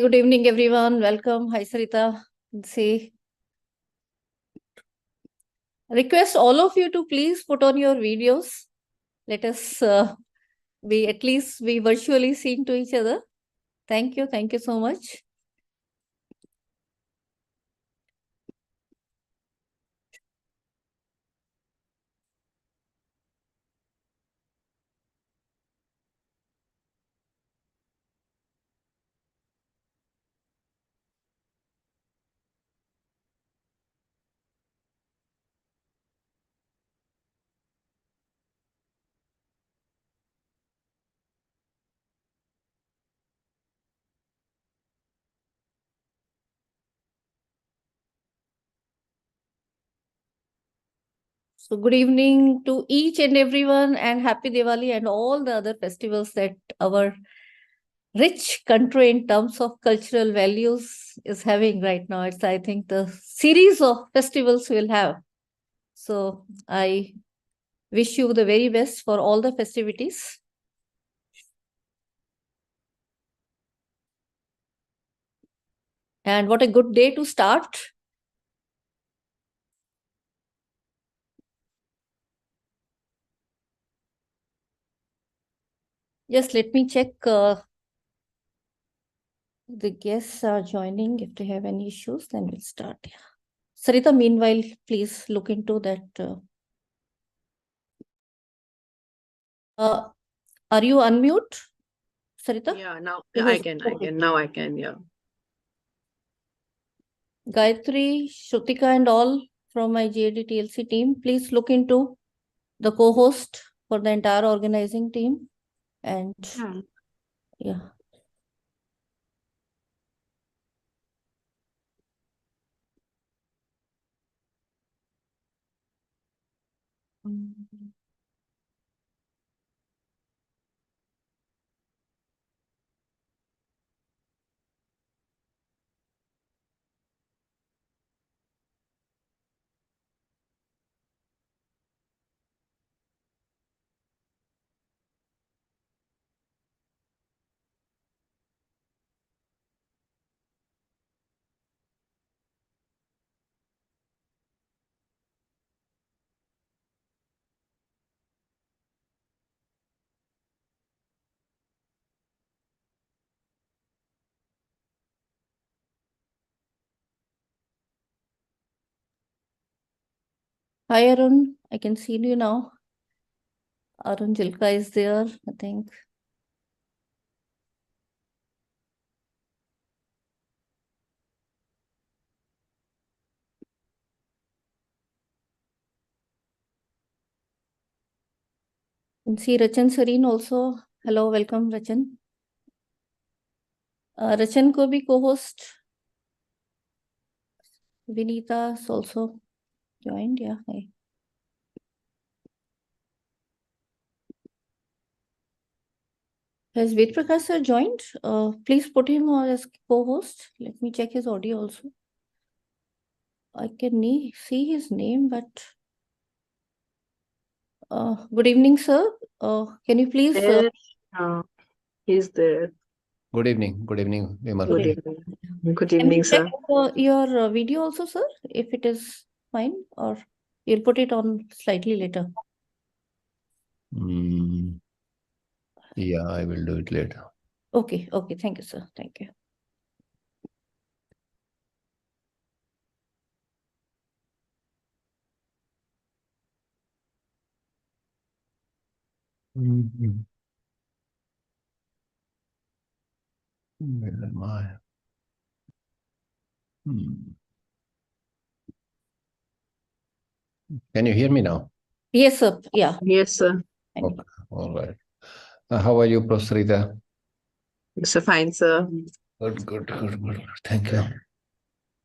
good evening, everyone. Welcome. Hi, Sarita. Say, request all of you to please put on your videos. Let us be virtually seen to each other. Thank you. Thank you so much. So good evening to each and everyone, and happy Diwali and all the other festivals that our rich country in terms of cultural values is having right now. It's, I think, the series of festivals we'll have. So I wish you the very best for all the festivities. And what a good day to start. Just let me check the guests are joining. If they have any issues, then we'll start. Sarita, meanwhile, please look into that. Are you unmute, Sarita? Yeah, now I can. Now I can, yeah. Gayatri, Shrutika and all from my GAD-TLC team, please look into the co-host for the entire organizing team. And yeah. Hi, Arun. I can see you now. Arun Jilka is there, I think. You can see Rachan Sareen also. Hello, welcome, Rachan. Rachan ko bhi co-host. Vinita is also joined. Yeah. Hi. Has Ved Prakash sir joined? Please put him as co-host. Let me check his audio also. I can see his name, but good evening, sir. Can you please? He's there. Good evening. Good evening, Vimal. Good evening. Good evening, sir. Your video also, sir, if it is fine, or you'll put it on slightly later. Yeah, I will do it later. Okay. Okay. Thank you, sir. Thank you. Where am I? Can you hear me now? Yes, sir. Yeah. Yes, sir. Okay. All right. How are you, Prosrita? Sir, fine, sir. Good. Thank you.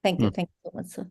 Thank you. Thank you so much, sir.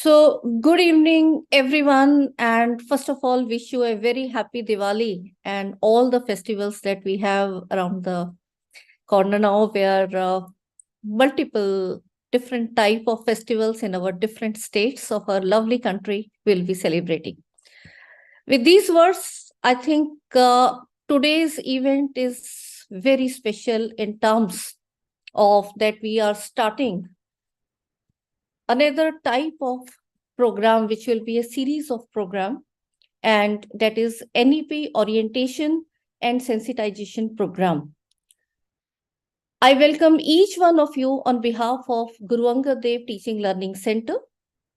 So, good evening, everyone. And first of all, wish you a very happy Diwali and all the festivals that we have around the corner now, where multiple different type of festivals in our different states of our lovely country will be celebrating. With these words, I think today's event is very special in terms of that we are starting another type of program, which will be a series of program, and that is NEP orientation and sensitization program. I welcome each one of you on behalf of Guru Angad Dev Teaching Learning Center,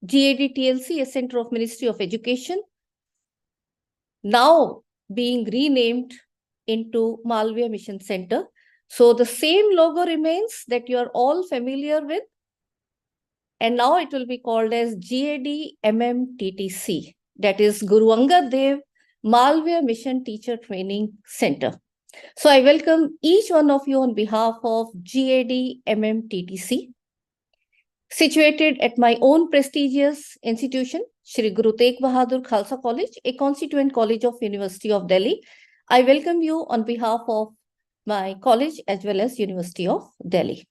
GAD-TLC, a center of Ministry of Education, now being renamed into Malviya Mission Center. So the same logo remains that you are all familiar with, and now it will be called as GAD-MMTTC, that is Guru Angad Dev Malviya Mission Teacher Training Center. So I welcome each one of you on behalf of GAD-MMTTC, situated at my own prestigious institution, Shri Guru Tegh Bahadur Khalsa College, a constituent college of University of Delhi. I welcome you on behalf of my college as well as University of Delhi.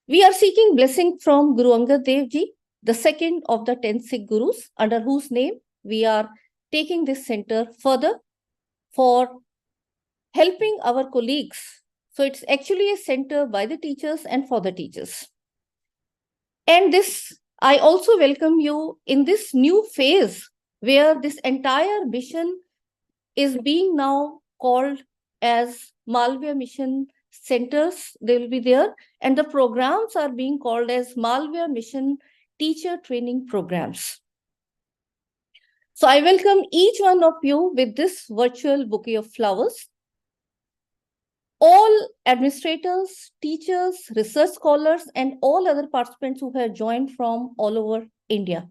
We are seeking blessing from Guru Angad Dev Ji, the second of the 10 Sikh Gurus, under whose name we are taking this center further for helping our colleagues. So it's actually a center by the teachers and for the teachers. And this, I also welcome you in this new phase where this entire mission is being now called as Malviya Mission Centers. They will be there, and the programs are being called as Malviya Mission Teacher Training Programs. So I welcome each one of you with this virtual bouquet of flowers. All administrators, teachers, research scholars, and all other participants who have joined from all over India.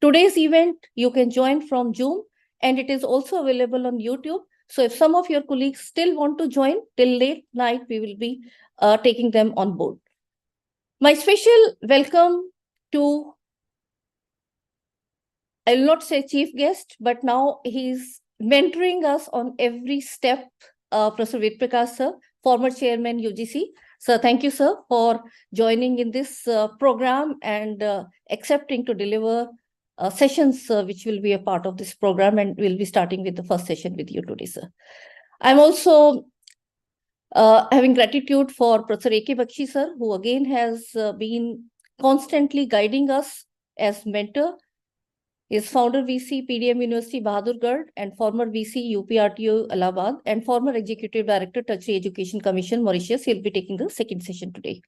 Today's event, you can join from Zoom, and it is also available on YouTube. So if some of your colleagues still want to join till late night, we will be taking them on board. My special welcome to, I will not say chief guest, but now he's mentoring us on every step, Professor Ved Prakash sir, former chairman UGC. Sir, thank you, sir, for joining in this program and accepting to deliver sessions which will be a part of this program, and we'll be starting with the first session with you today, sir. I'm also having gratitude for Professor A.K. Bakshi, sir, who again has been constantly guiding us as mentor. He is founder VC, PDM University, Bahadurgarh, and former VC, UPRTO, Allahabad, and former Executive Director, Tertiary Education Commission, Mauritius. He'll be taking the second session today.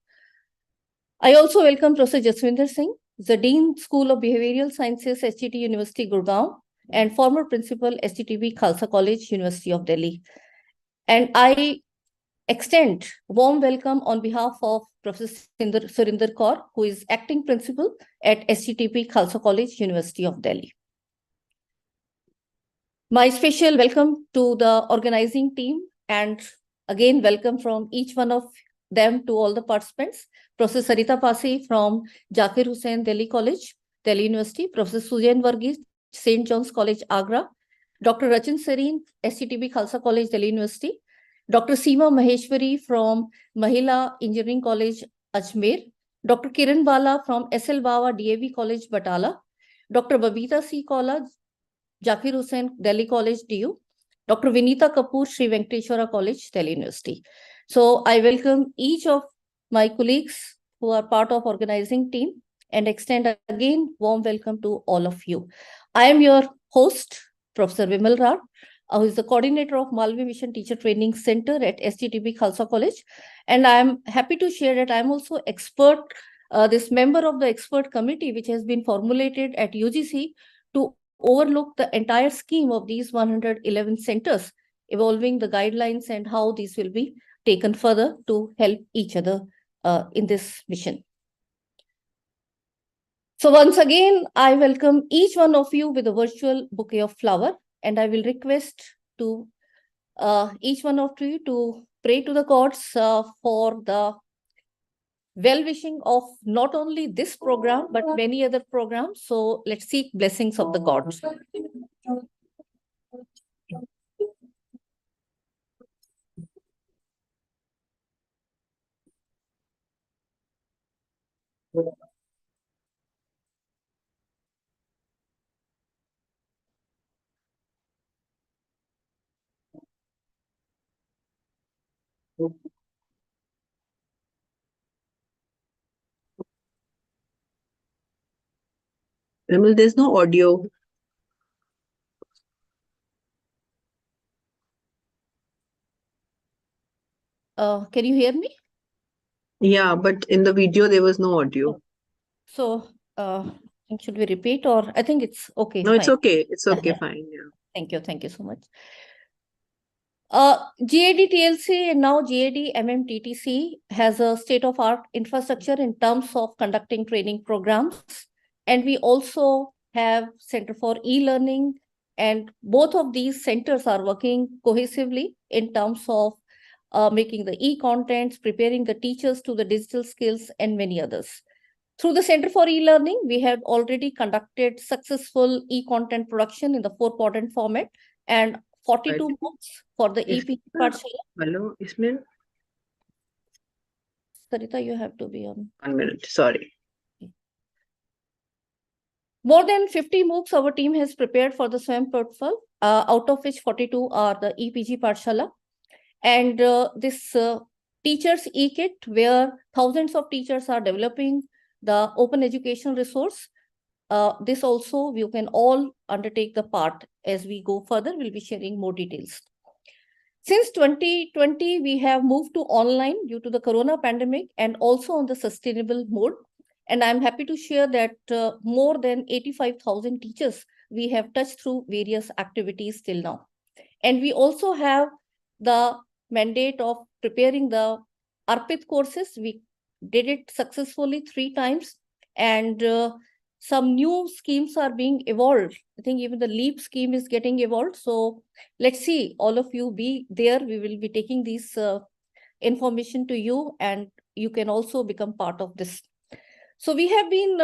I also welcome Professor Jaswinder Singh, the Dean, School of Behavioral Sciences, STT University, Gurgaon, and former Principal, STTB Khalsa College, University of Delhi. And I extend warm welcome on behalf of Professor Surinder Kaur, who is Acting Principal at STTP Khalsa College, University of Delhi. My special welcome to the organizing team, and again, welcome from each one of them to all the participants. Professor Sarita Pasi from Zakir Hussain Delhi College, Delhi University, Professor Sujan Varghese, St. John's College, Agra, Dr. Rachin Serene, STTB Khalsa College, Delhi University, Dr. Seema Maheshwari from Mahila Engineering College, Ajmer, Dr. Kiran Bala from SL Bawa DAV College, Batala, Dr. Babita C. Kola, Zakir Hussain, Delhi College, DU, Dr. Vinita Kapoor, Sri Venkateshwara College, Delhi University. So I welcome each of my colleagues who are part of organizing team and extend again warm welcome to all of you. I am your host, Professor Vimal Rao, who is the coordinator of Malviya Mission Teacher Training Center at STTB Khalsa College. And I'm happy to share that I'm also this member of the expert committee, which has been formulated at UGC to overlook the entire scheme of these 111 centers, evolving the guidelines and how these will be taken further to help each other in this mission. So once again, I welcome each one of you with a virtual bouquet of flower, and I will request to each one of you to pray to the gods for the well-wishing of not only this program, but many other programs. So let's seek blessings of the gods. Vimal, there's no audio. Can you hear me? Yeah, but in the video there was no audio. So, should we repeat, or I think it's okay? No, it's Fine. okay. It's okay, fine. Yeah. Thank you. Thank you so much. GAD-TLC and now GAD-MMTTC has a state-of-art infrastructure in terms of conducting training programs. And we also have Center for E-Learning, and both of these centers are working cohesively in terms of making the e-contents, preparing the teachers to the digital skills, and many others. Through the Center for E-Learning, we have already conducted successful e-content production in the 4-quadrant format, and 42 Right. months for the EP Pathshala. Hello, Ismail? Sarita, you have to be on. 1 minute, sorry. More than 50 MOOCs our team has prepared for the SWAYAM portfolio, out of which 42 are the EPG Pathshala. And this teachers e-kit, where thousands of teachers are developing the open educational resource. This also, you can all undertake the part. As we go further, we'll be sharing more details. Since 2020, we have moved to online due to the corona pandemic and also on the sustainable mode. And I'm happy to share that more than 85,000 teachers we have touched through various activities till now. And we also have the mandate of preparing the ARPIT courses. We did it successfully 3 times, and some new schemes are being evolved. I think even the LEAP scheme is getting evolved. So let's see, all of you be there. We will be taking these information to you, and you can also become part of this. So we have been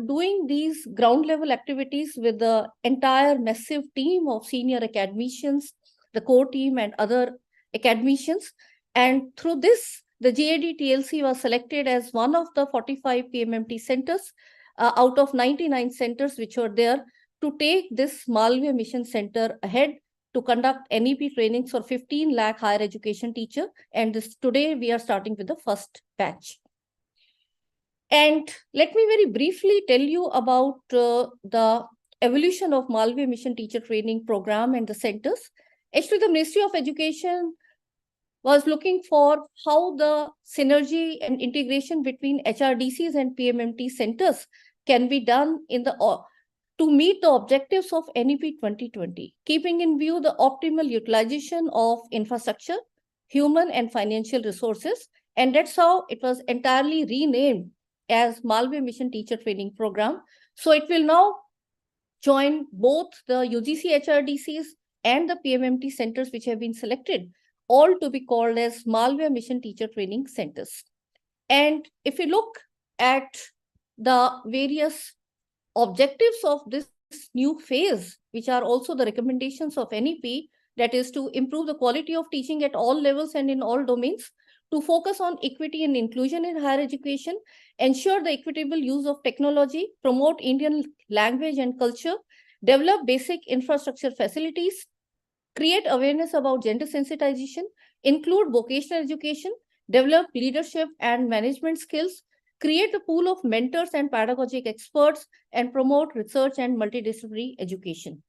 doing these ground level activities with the entire massive team of senior academicians, the core team and other academicians. And through this, the GAD-TLC was selected as one of the 45 PMMT centers out of 99 centers which were there to take this Malviya Mission Center ahead to conduct NEP trainings for 15 lakh higher education teacher. And today we are starting with the first batch. And let me very briefly tell you about the evolution of Malviya Mission Teacher Training Program and the centers. Actually, the Ministry of Education was looking for how the synergy and integration between HRDCs and PMMT centers can be done in the to meet the objectives of NEP 2020, keeping in view the optimal utilization of infrastructure, human and financial resources. And that's how it was entirely renamed as Malviya Mission Teacher Training Program. So it will now join both the UGC HRDCs and the PMMT centers which have been selected, all to be called as Malviya Mission Teacher Training Centers. And if you look at the various objectives of this new phase, which are also the recommendations of NEP, that is to improve the quality of teaching at all levels and in all domains, to focus on equity and inclusion in higher education, ensure the equitable use of technology, promote Indian language and culture, develop basic infrastructure facilities, create awareness about gender sensitization, include vocational education, develop leadership and management skills, create a pool of mentors and pedagogic experts, and promote research and multidisciplinary education.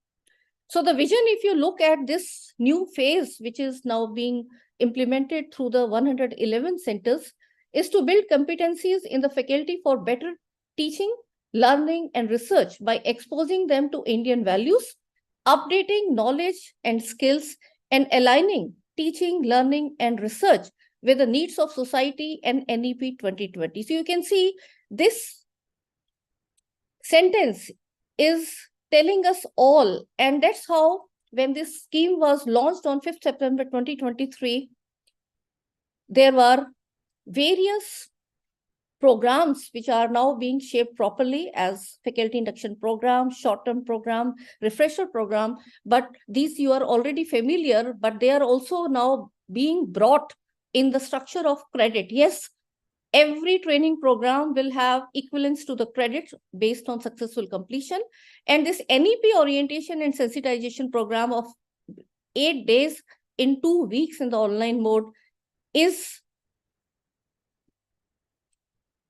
So the vision, if you look at this new phase, which is now being implemented through the 111 centers, is to build competencies in the faculty for better teaching, learning, and research by exposing them to Indian values, updating knowledge and skills, and aligning teaching, learning, and research with the needs of society and NEP 2020. So you can see this sentence is telling us all, and that's how when this scheme was launched on 5th September 2023, there were various programs which are now being shaped properly as faculty induction program, short-term program, refresher program. But these you are already familiar, but they are also now being brought in the structure of credit. Yes, every training program will have equivalence to the credit based on successful completion. And this NEP orientation and sensitization program of 8 days in 2 weeks in the online mode is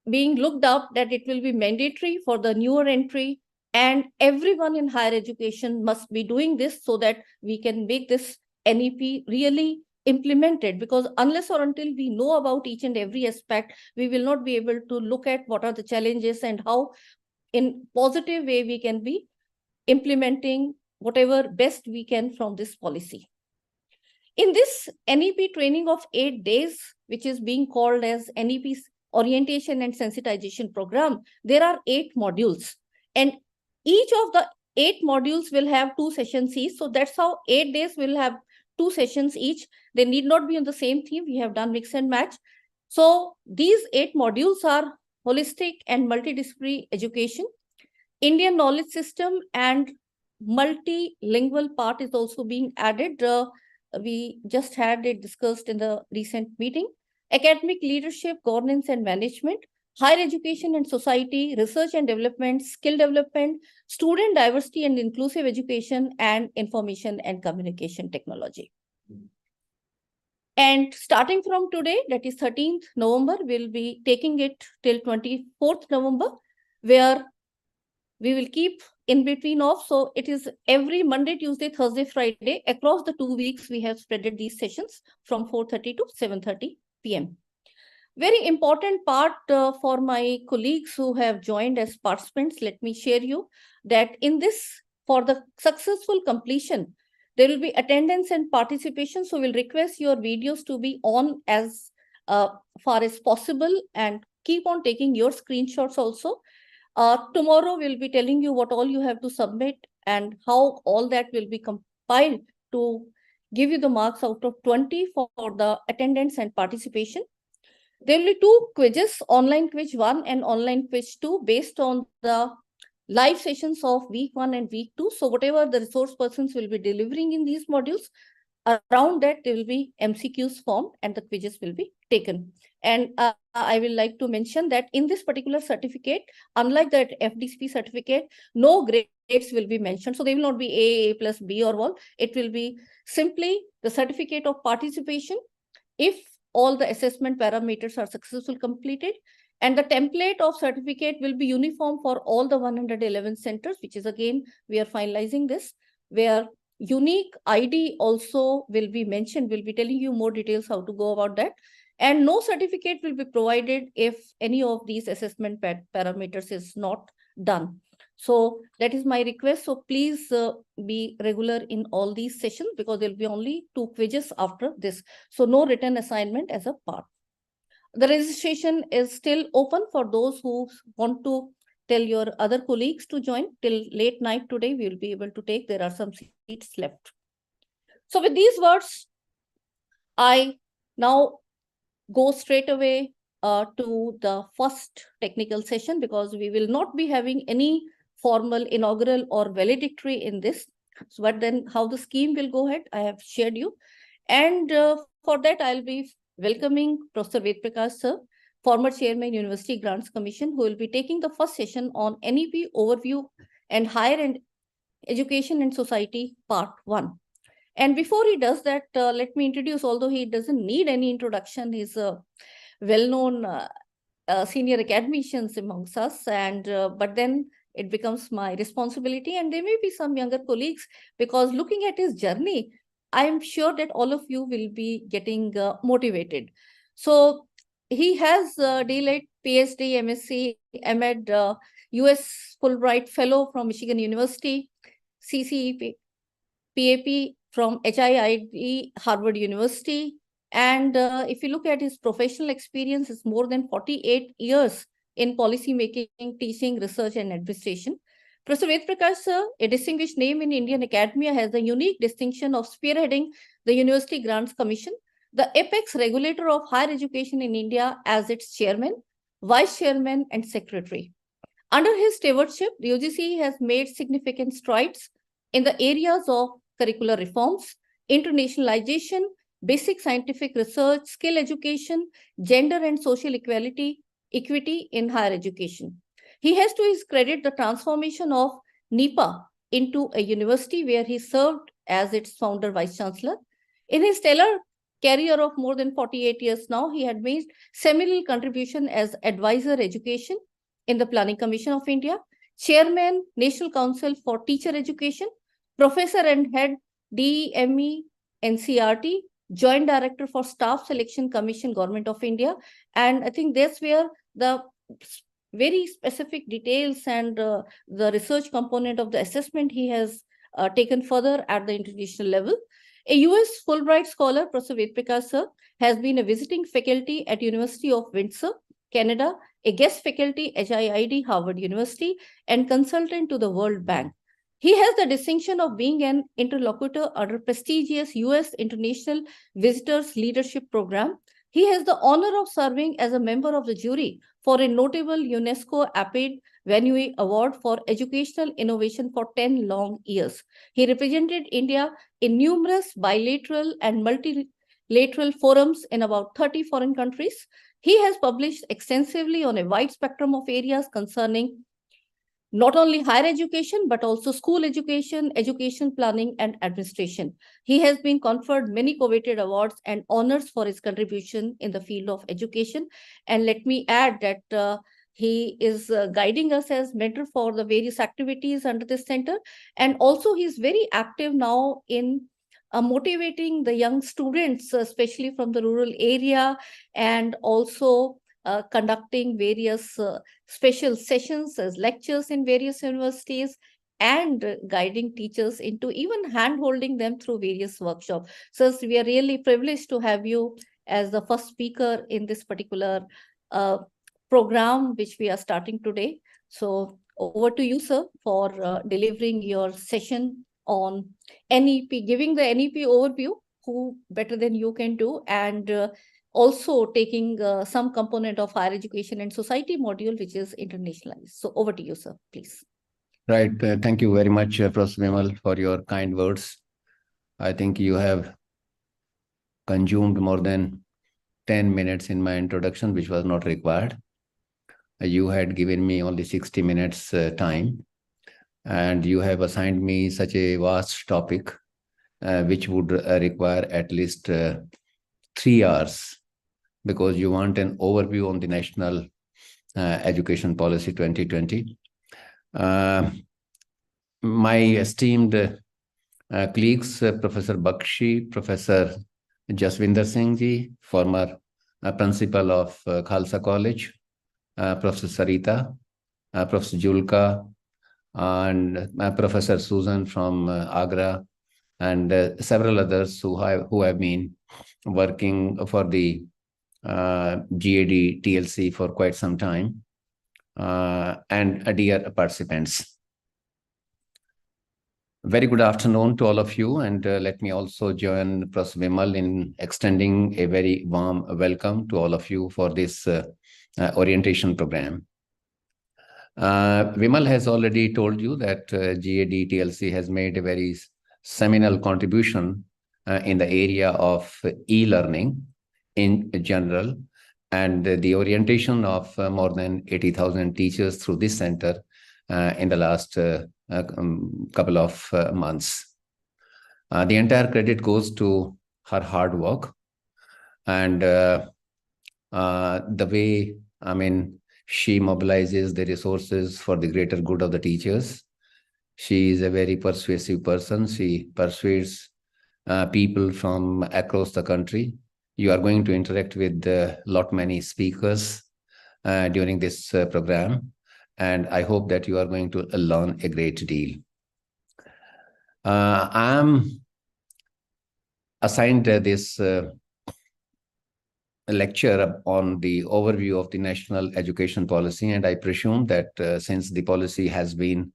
being looked up that it will be mandatory for the newer entry, and everyone in higher education must be doing this so that we can make this NEP really implemented, because unless or until we know about each and every aspect, we will not be able to look at what are the challenges and how in positive way we can be implementing whatever best we can from this policy. In this NEP training of 8 days, which is being called as NEP orientation and sensitization program, there are 8 modules, and each of the 8 modules will have 2 sessions each. So that's how 8 days will have 2 sessions each. They need not be on the same theme. We have done mix and match. So these 8 modules are holistic and multidisciplinary education, Indian knowledge system, and multilingual part is also being added. We just had it discussed in the recent meeting. Academic leadership, governance and management, higher education and society, research and development, skill development, student diversity and inclusive education, and information and communication technology. And starting from today, that is 13th November, we'll be taking it till 24th November, where we will keep in between off. So it is every Monday, Tuesday, Thursday, Friday. Across the 2 weeks, we have spreaded these sessions from 4:30 to 7:30 p.m. Very important part for my colleagues who have joined as participants, let me share you that in this, for the successful completion, there will be attendance and participation. So we'll request your videos to be on as far as possible, and keep on taking your screenshots also. Tomorrow we'll be telling you what all you have to submit and how all that will be compiled to give you the marks out of 20 for the attendance and participation. There will be 2 quizzes, online quiz 1 and online quiz 2, based on the live sessions of week 1 and week 2. So whatever the resource persons will be delivering in these modules, around that there will be MCQs formed and the quizzes will be taken. And I will like to mention that in this particular certificate, unlike that FDCP certificate, no grades will be mentioned. So they will not be A plus B or all. It will be simply the certificate of participation if all the assessment parameters are successfully completed. And the template of certificate will be uniform for all the 111 centers, which is again, we are finalizing this, where unique ID also will be mentioned. We'll be telling you more details how to go about that. And no certificate will be provided if any of these assessment parameters is not done. So that is my request. So please be regular in all these sessions, because there will be only 2 quizzes after this. So no written assignment as a part. The registration is still open for those who want to tell your other colleagues to join till late night today. We will be able to take, there are some seats left. So with these words, I now go straight away to the first technical session, because we will not be having any formal inaugural or valedictory in this. So, but then how the scheme will go ahead, I have shared you. And for that, I'll be welcoming Professor Ved Prakash sir, former chairman, University Grants Commission, who will be taking the first session on NEP overview and higher education and society part 1. And before he does that, let me introduce, although he doesn't need any introduction, he's a well-known senior academicians amongst us, and but then it becomes my responsibility, and there may be some younger colleagues, because looking at his journey, I'm sure that all of you will be getting motivated. So he has DLED, PhD, MSc, MEd, US Fulbright Fellow from Michigan University, CCE, PAP from HIID, Harvard University. And if you look at his professional experience, it's more than 48 years in policy making, teaching, research, and administration. Professor Ved Prakash sir, a distinguished name in Indian academia, has the unique distinction of spearheading the University Grants Commission, the apex regulator of higher education in India, as its chairman. Vice Chairman, and Secretary. Under his stewardship, the UGC has made significant strides in the areas of curricular reforms, internationalization, basic scientific research, skill education, gender and social equality in higher education. He has to his credit the transformation of NEPA into a university where he served as its founder vice chancellor. In his stellar career of more than 48 years now, he had made seminal contribution as advisor education in the Planning Commission of India, Chairman, National Council for Teacher Education, Professor and Head DEME NCRT, Joint Director for Staff Selection Commission, Government of India. And I think that's where the very specific details and the research component of the assessment he has taken further at the international level. A US Fulbright scholar, Professor Ved Prakash sir, has been a visiting faculty at University of Windsor, Canada, a guest faculty at HIID, Harvard University, and consultant to the World Bank. He has the distinction of being an interlocutor under prestigious US International Visitors Leadership Program. He has the honor of serving as a member of the jury for a notable UNESCO APID Venue Award for Educational Innovation for 10 long years. He represented India in numerous bilateral and multilateral forums in about 30 foreign countries. He has published extensively on a wide spectrum of areas concerning not only higher education, but also school education, education planning, and administration. He has been conferred many coveted awards and honors for his contribution in the field of education. And let me add that he is guiding us as mentor for the various activities under this center. And also he's very active now in motivating the young students, especially from the rural area, and also conducting various special sessions as lectures in various universities, and guiding teachers into even hand-holding them through various workshops. So we are really privileged to have you as the first speaker in this particular program, which we are starting today. So over to you, sir, for delivering your session on NEP, giving the NEP overview, who better than you can do, and also taking some component of higher education and society module, which is internationalized. So over to you, sir, please. Right. Thank you very much, Professor Vimal, for your kind words. I think you have consumed more than 10 minutes in my introduction, which was not required. You had given me only 60 minutes time, and you have assigned me such a vast topic, which would require at least 3 hours, because you want an overview on the National Education Policy 2020. My esteemed colleagues, Professor Bakshi, Professor Jaswinder Singh ji, former principal of Khalsa College, Professor Sarita, Professor Julka, and Professor Susan from Agra, and several others who have been working for the GAD-TLC for quite some time, and dear participants. Very good afternoon to all of you, and let me also join Professor Vimal in extending a very warm welcome to all of you for this orientation program. Vimal has already told you that GAD-TLC has made a very seminal contribution in the area of e-learning in general, and the orientation of more than 80,000 teachers through this center in the last couple of months. The entire credit goes to her hard work, and the way, she mobilizes the resources for the greater good of the teachers. She is a very persuasive person. She persuades people from across the country. You are going to interact with many speakers during this program, and I hope that you are going to learn a great deal. I am assigned this lecture on the overview of the national education policy, and I presume that since the policy has been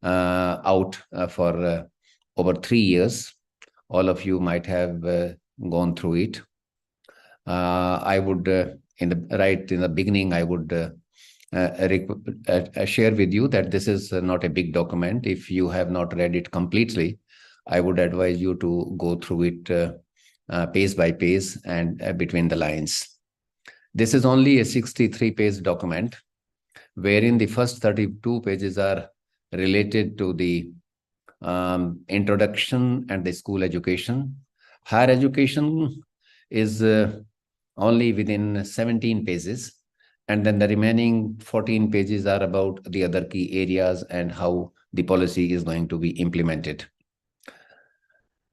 out for over 3 years, all of you might have gone through it. I would right in the beginning, I would share with you that this is not a big document. If you have not read it completely, I would advise you to go through it page by page and between the lines. This is only a 63-page document, wherein the first 32 pages are related to the introduction and the school education. Higher education is only within 17 pages. And then the remaining 14 pages are about the other key areas and how the policy is going to be implemented.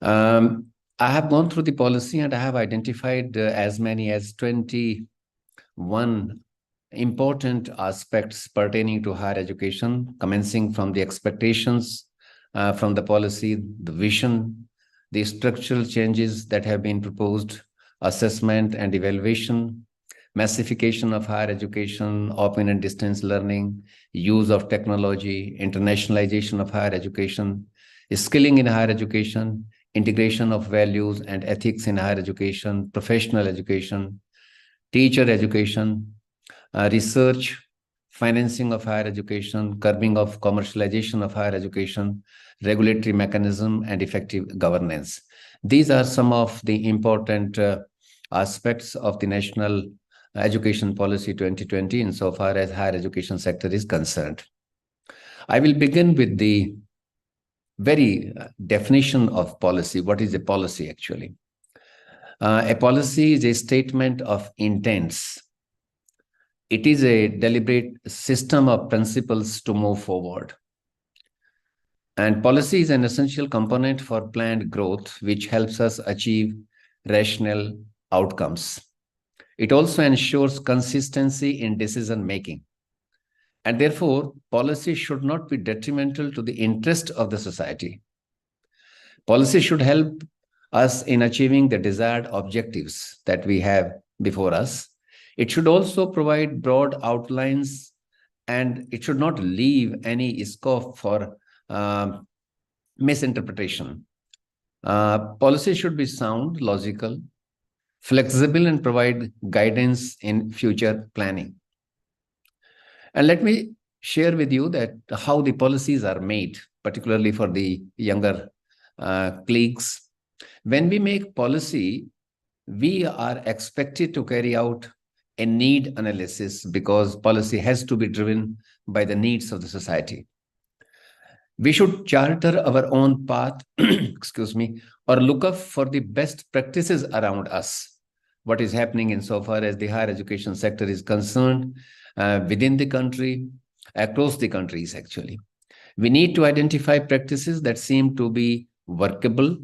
I have gone through the policy and I have identified as many as 21 important aspects pertaining to higher education, commencing from the expectations from the policy, the vision, the structural changes that have been proposed, assessment and evaluation, massification of higher education, open and distance learning, use of technology, internationalization of higher education, skilling in higher education, integration of values and ethics in higher education, professional education, teacher education, research, financing of higher education, curbing of commercialization of higher education, regulatory mechanism, and effective governance. These are some of the important aspects of the National Education Policy 2020 insofar as higher education sector is concerned. I will begin with the very definition of policy. What is a policy actually? A policy is a statement of intents. It is a deliberate system of principles to move forward. And policy is an essential component for planned growth, which helps us achieve rational outcomes. It also ensures consistency in decision making. And therefore, policy should not be detrimental to the interest of the society. Policy should help us in achieving the desired objectives that we have before us. It should also provide broad outlines, and it should not leave any scope for misinterpretation. Policy should be sound, logical, flexible, and provide guidance in future planning. And let me share with you that how the policies are made, particularly for the younger colleagues. When we make policy, we are expected to carry out a need analysis because policy has to be driven by the needs of the society. We should charter our own path, excuse me, or look up for the best practices around us. What is happening insofar as the higher education sector is concerned within the country, across the countries actually. We need to identify practices that seem to be workable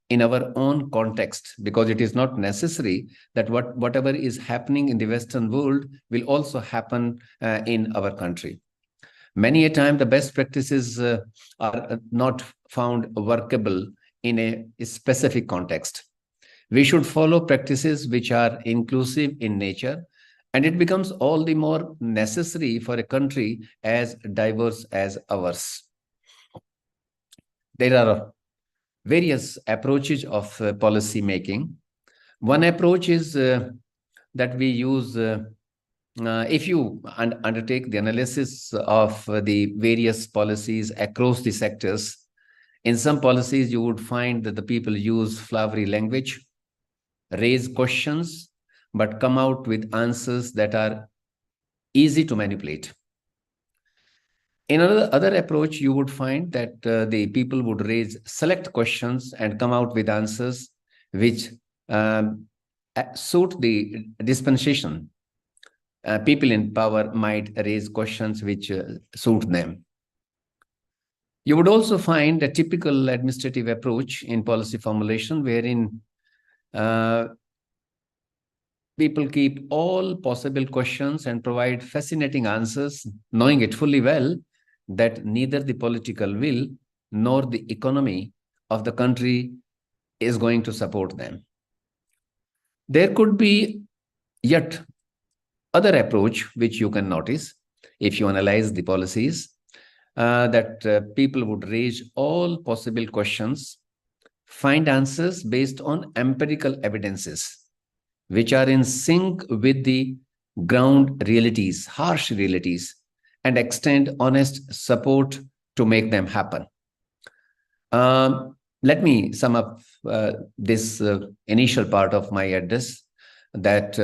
in our own context, because it is not necessary that whatever is happening in the Western world will also happen in our country. Many a time, the best practices are not found workable in a specific context. We should follow practices which are inclusive in nature, and it becomes all the more necessary for a country as diverse as ours. There are various approaches of policy making. One approach is that we use, if you undertake the analysis of the various policies across the sectors, in some policies you would find that the people use flowery language, raise questions, but come out with answers that are easy to manipulate. In another approach, you would find that the people would raise select questions and come out with answers which suit the dispensation. People in power might raise questions which suit them. You would also find a typical administrative approach in policy formulation wherein people keep all possible questions and provide fascinating answers, knowing it fully well that neither the political will nor the economy of the country is going to support them. There could be yet other approach which you can notice if you analyze the policies, that people would raise all possible questions, find answers based on empirical evidences which are in sync with the ground realities, harsh realities, and extend honest support to make them happen. Let me sum up this initial part of my address, that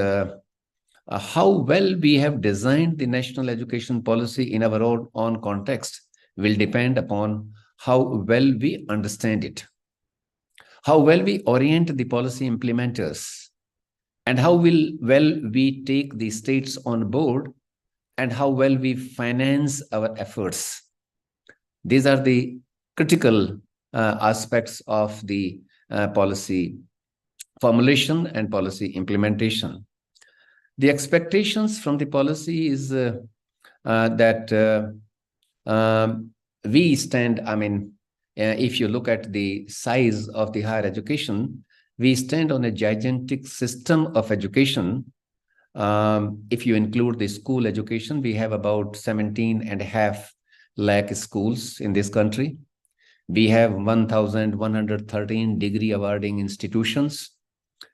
how well we have designed the national education policy in our own context will depend upon how well we understand it, how well we orient the policy implementers, and how well we take the states on board, and how well we finance our efforts. These are the critical aspects of the policy formulation and policy implementation. The expectations from the policy is that we stand, if you look at the size of the higher education, we stand on a gigantic system of education. If you include the school education, we have about 17.5 lakh schools in this country. We have 1,113 degree awarding institutions,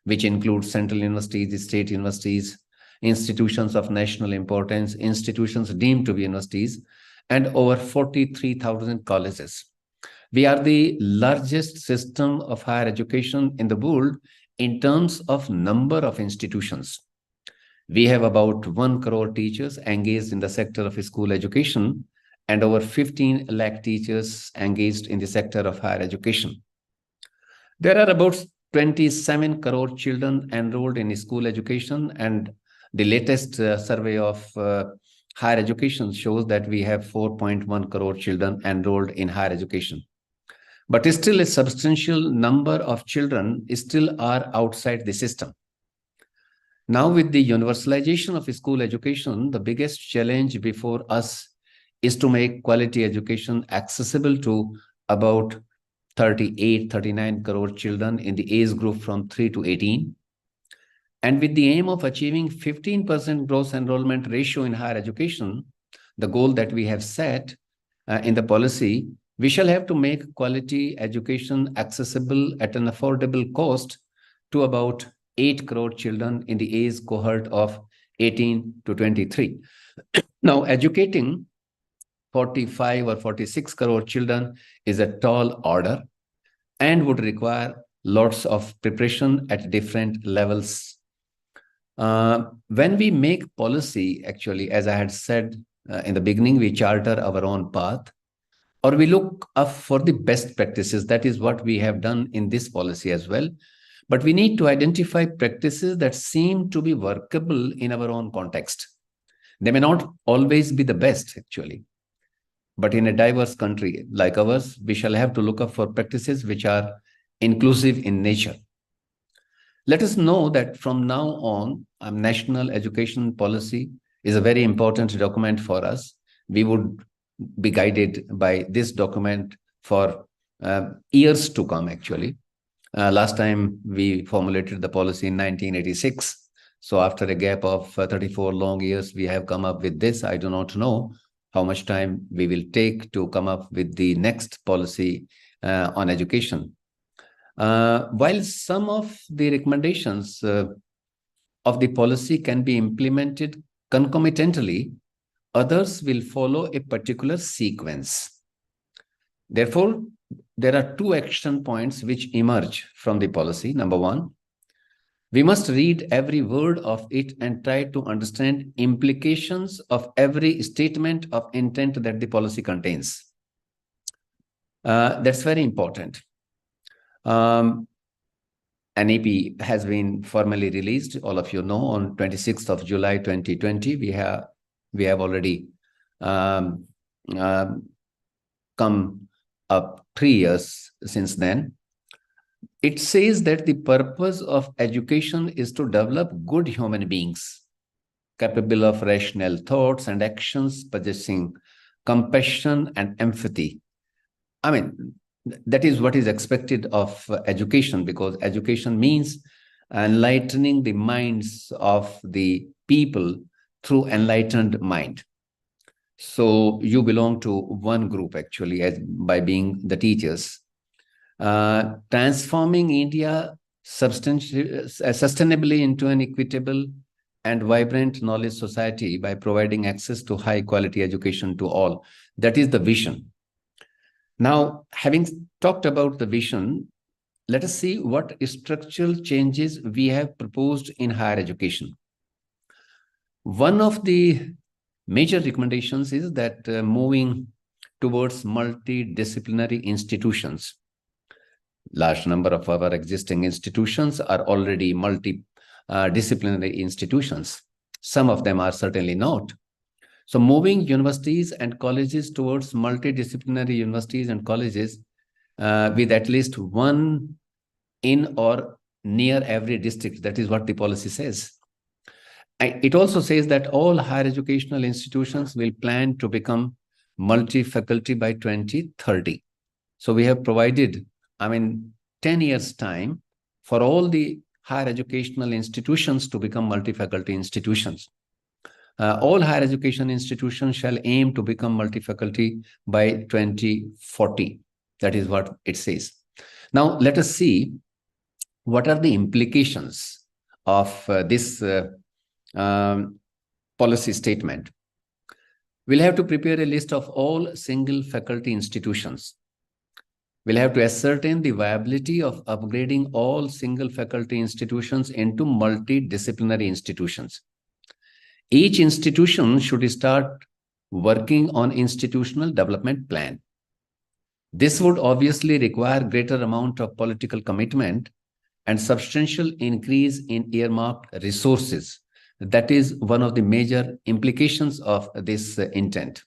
which include central universities, state universities, institutions of national importance, institutions deemed to be universities, and over 43,000 colleges. We are the largest system of higher education in the world in terms of number of institutions. We have about 1 crore teachers engaged in the sector of school education and over 15 lakh teachers engaged in the sector of higher education. There are about 27 crore children enrolled in school education, and the latest survey of higher education shows that we have 4.1 crore children enrolled in higher education. But still a substantial number of children still are outside the system. Now, with the universalization of school education, the biggest challenge before us is to make quality education accessible to about 39 crore children in the age group from 3 to 18. And with the aim of achieving 15% gross enrollment ratio in higher education, the goal that we have set in the policy, we shall have to make quality education accessible at an affordable cost to about 8 crore children in the age cohort of 18 to 23. Now, educating 45 or 46 crore children is a tall order and would require lots of preparation at different levels. When we make policy, actually, as I had said in the beginning, we charter our own path, or we look up for the best practices. That is what we have done in this policy as well. But we need to identify practices that seem to be workable in our own context. They may not always be the best, actually. But in a diverse country like ours, we shall have to look up for practices which are inclusive in nature. Let us know that from now on, national education policy is a very important document for us. We would be guided by this document for years to come, actually. Last time we formulated the policy in 1986. So after a gap of 34 long years, we have come up with this. I do not know how much time we will take to come up with the next policy on education. While some of the recommendations of the policy can be implemented concomitantly, others will follow a particular sequence. Therefore, there are two action points which emerge from the policy. Number one, we must read every word of it and try to understand implications of every statement of intent that the policy contains. That's very important. NEP has been formally released, all of you know, on 26th of July 2020. We have already come up 3 years since then. It says that the purpose of education is to develop good human beings, capable of rational thoughts and actions, possessing compassion and empathy. I mean, that is what is expected of education, because education means enlightening the minds of the people through enlightened mind. So you belong to one group, actually, by being the teachers. Transforming India sustainably into an equitable, and vibrant knowledge society by providing access to high quality education to all. That is the vision. Now, having talked about the vision, let us see what structural changes we have proposed in higher education. One of the major recommendations is that moving towards multidisciplinary institutions. Large number of our existing institutions are already multidisciplinary institutions. Some of them are certainly not. So moving universities and colleges towards multidisciplinary universities and colleges with at least one in or near every district. That is what the policy says. It also says that all higher educational institutions will plan to become multi-faculty by 2030. So we have provided, 10 years time for all the higher educational institutions to become multi-faculty institutions. All higher education institutions shall aim to become multi-faculty by 2040. That is what it says. Now, let us see what are the implications of this policy statement. We'll have to prepare a list of all single faculty institutions. We'll have to ascertain the viability of upgrading all single faculty institutions into multidisciplinary institutions. Each institution should start working on institutional development plan. This would obviously require greater amount of political commitment and substantial increase in earmarked resources. That is one of the major implications of this intent.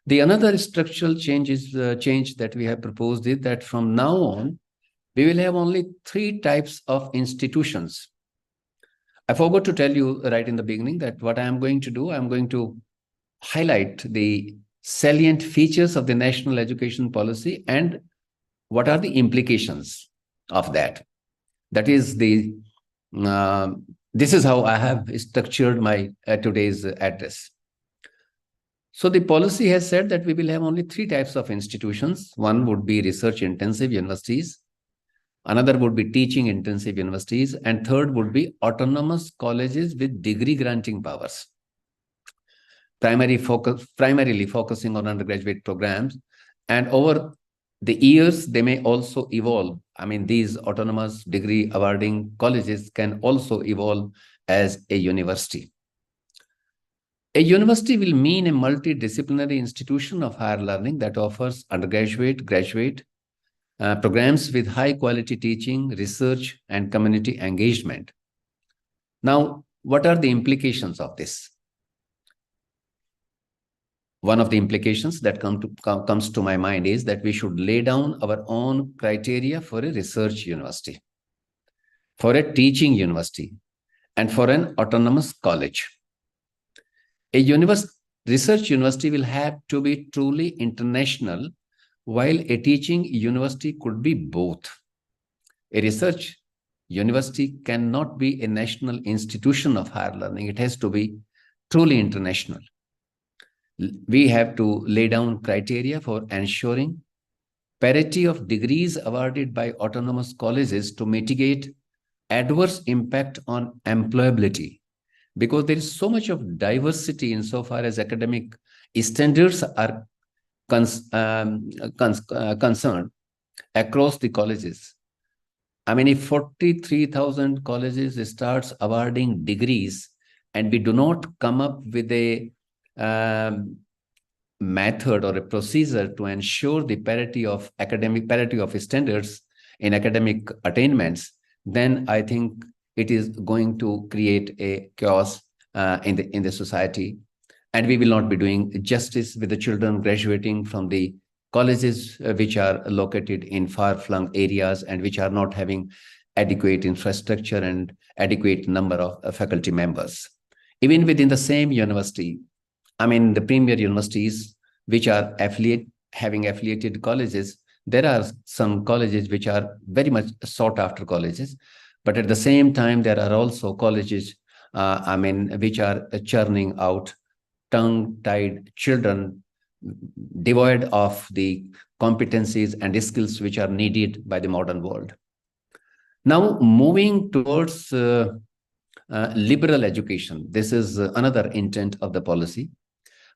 The another structural change that we have proposed is that from now on, we will have only 3 types of institutions. I forgot to tell you right in the beginning that what I am going to do, I'm going to highlight the salient features of the national education policy and what are the implications of that. That is this is how I have structured my today's address. So the policy has said that we will have only 3 types of institutions. One would be research-intensive universities. Another would be teaching-intensive universities. And third would be autonomous colleges with degree-granting powers. Primarily focusing on undergraduate programs. And over the years, they may also evolve. These autonomous degree awarding colleges can also evolve as a university. A university will mean a multidisciplinary institution of higher learning that offers undergraduate, graduate programs with high quality teaching, research, and community engagement. Now, what are the implications of this? One of the implications that comes to my mind is that we should lay down our own criteria for a research university, for a teaching university, and for an autonomous college. A research university will have to be truly international, while a teaching university could be both. A research university cannot be a national institution of higher learning. It has to be truly international. We have to lay down criteria for ensuring parity of degrees awarded by autonomous colleges to mitigate adverse impact on employability, because there is so much of diversity insofar as academic standards are concerned across the colleges. If 43,000 colleges starts awarding degrees and we do not come up with a method or a procedure to ensure the parity of standards in academic attainments, then I think it is going to create a chaos in the society, and we will not be doing justice with the children graduating from the colleges which are located in far-flung areas and which are not having adequate infrastructure and adequate number of faculty members. Even within the same university, the premier universities which are having affiliated colleges, there are some colleges which are very much sought after colleges, but at the same time, there are also colleges, which are churning out tongue-tied children devoid of the competencies and skills which are needed by the modern world. Now, moving towards liberal education. This is another intent of the policy.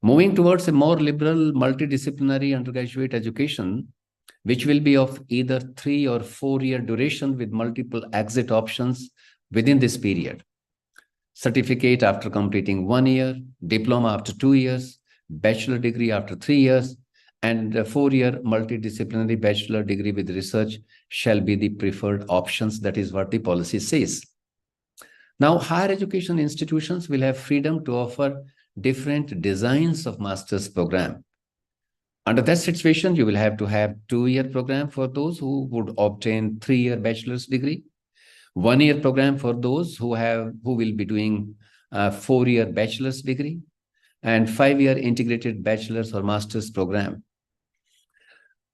Moving towards a more liberal multidisciplinary undergraduate education, which will be of either 3 or 4 year duration with multiple exit options within this period. Certificate after completing 1 year, diploma after 2 years, bachelor degree after 3 years, and a 4-year multidisciplinary bachelor degree with research shall be the preferred options. That is what the policy says. Now, higher education institutions will have freedom to offer different designs of master's program. Under that situation, you will have to have 2-year program for those who would obtain 3-year bachelor's degree, 1-year program for those who will be doing a 4-year bachelor's degree, and 5-year integrated bachelor's or master's program.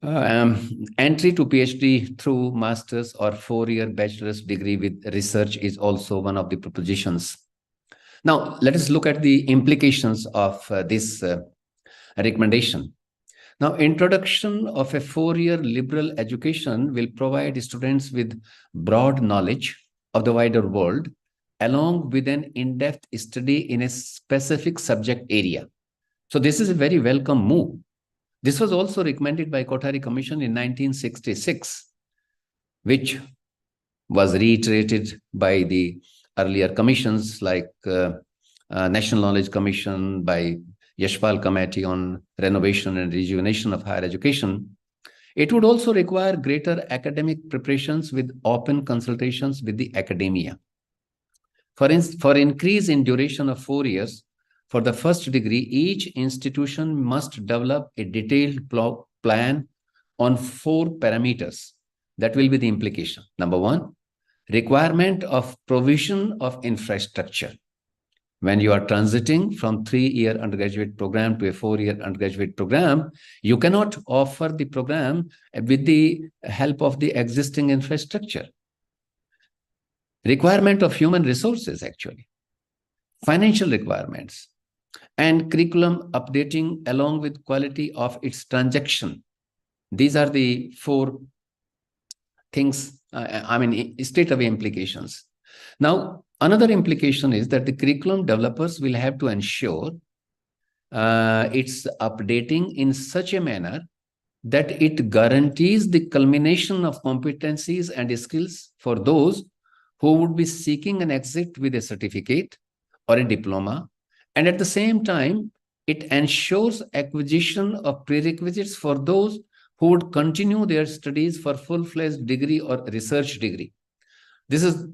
Entry to PhD through master's or 4-year bachelor's degree with research is also one of the propositions. Now, let us look at the implications of this recommendation. Now, introduction of a 4-year liberal education will provide students with broad knowledge of the wider world, along with an in-depth study in a specific subject area. So this is a very welcome move. This was also recommended by Kothari Commission in 1966, which was reiterated by the earlier commissions like National Knowledge Commission, by Yashpal Committee on Renovation and Rejuvenation of Higher Education. It would also require greater academic preparations with open consultations with the academia. For increase in duration of 4 years, for the first degree, each institution must develop a detailed plan on 4 parameters. That will be the implication. Number 1, requirement of provision of infrastructure. When you are transiting from 3-year undergraduate program to a 4-year undergraduate program, you cannot offer the program with the help of the existing infrastructure. Requirement of human resources, actually. Financial requirements. And curriculum updating along with quality of its transaction. These are the 4 things, straightaway implications. Now, another implication is that the curriculum developers will have to ensure its updating in such a manner that it guarantees the culmination of competencies and skills for those who would be seeking an exit with a certificate or a diploma. And at the same time, it ensures acquisition of prerequisites for those who would continue their studies for full-fledged degree or research degree. This is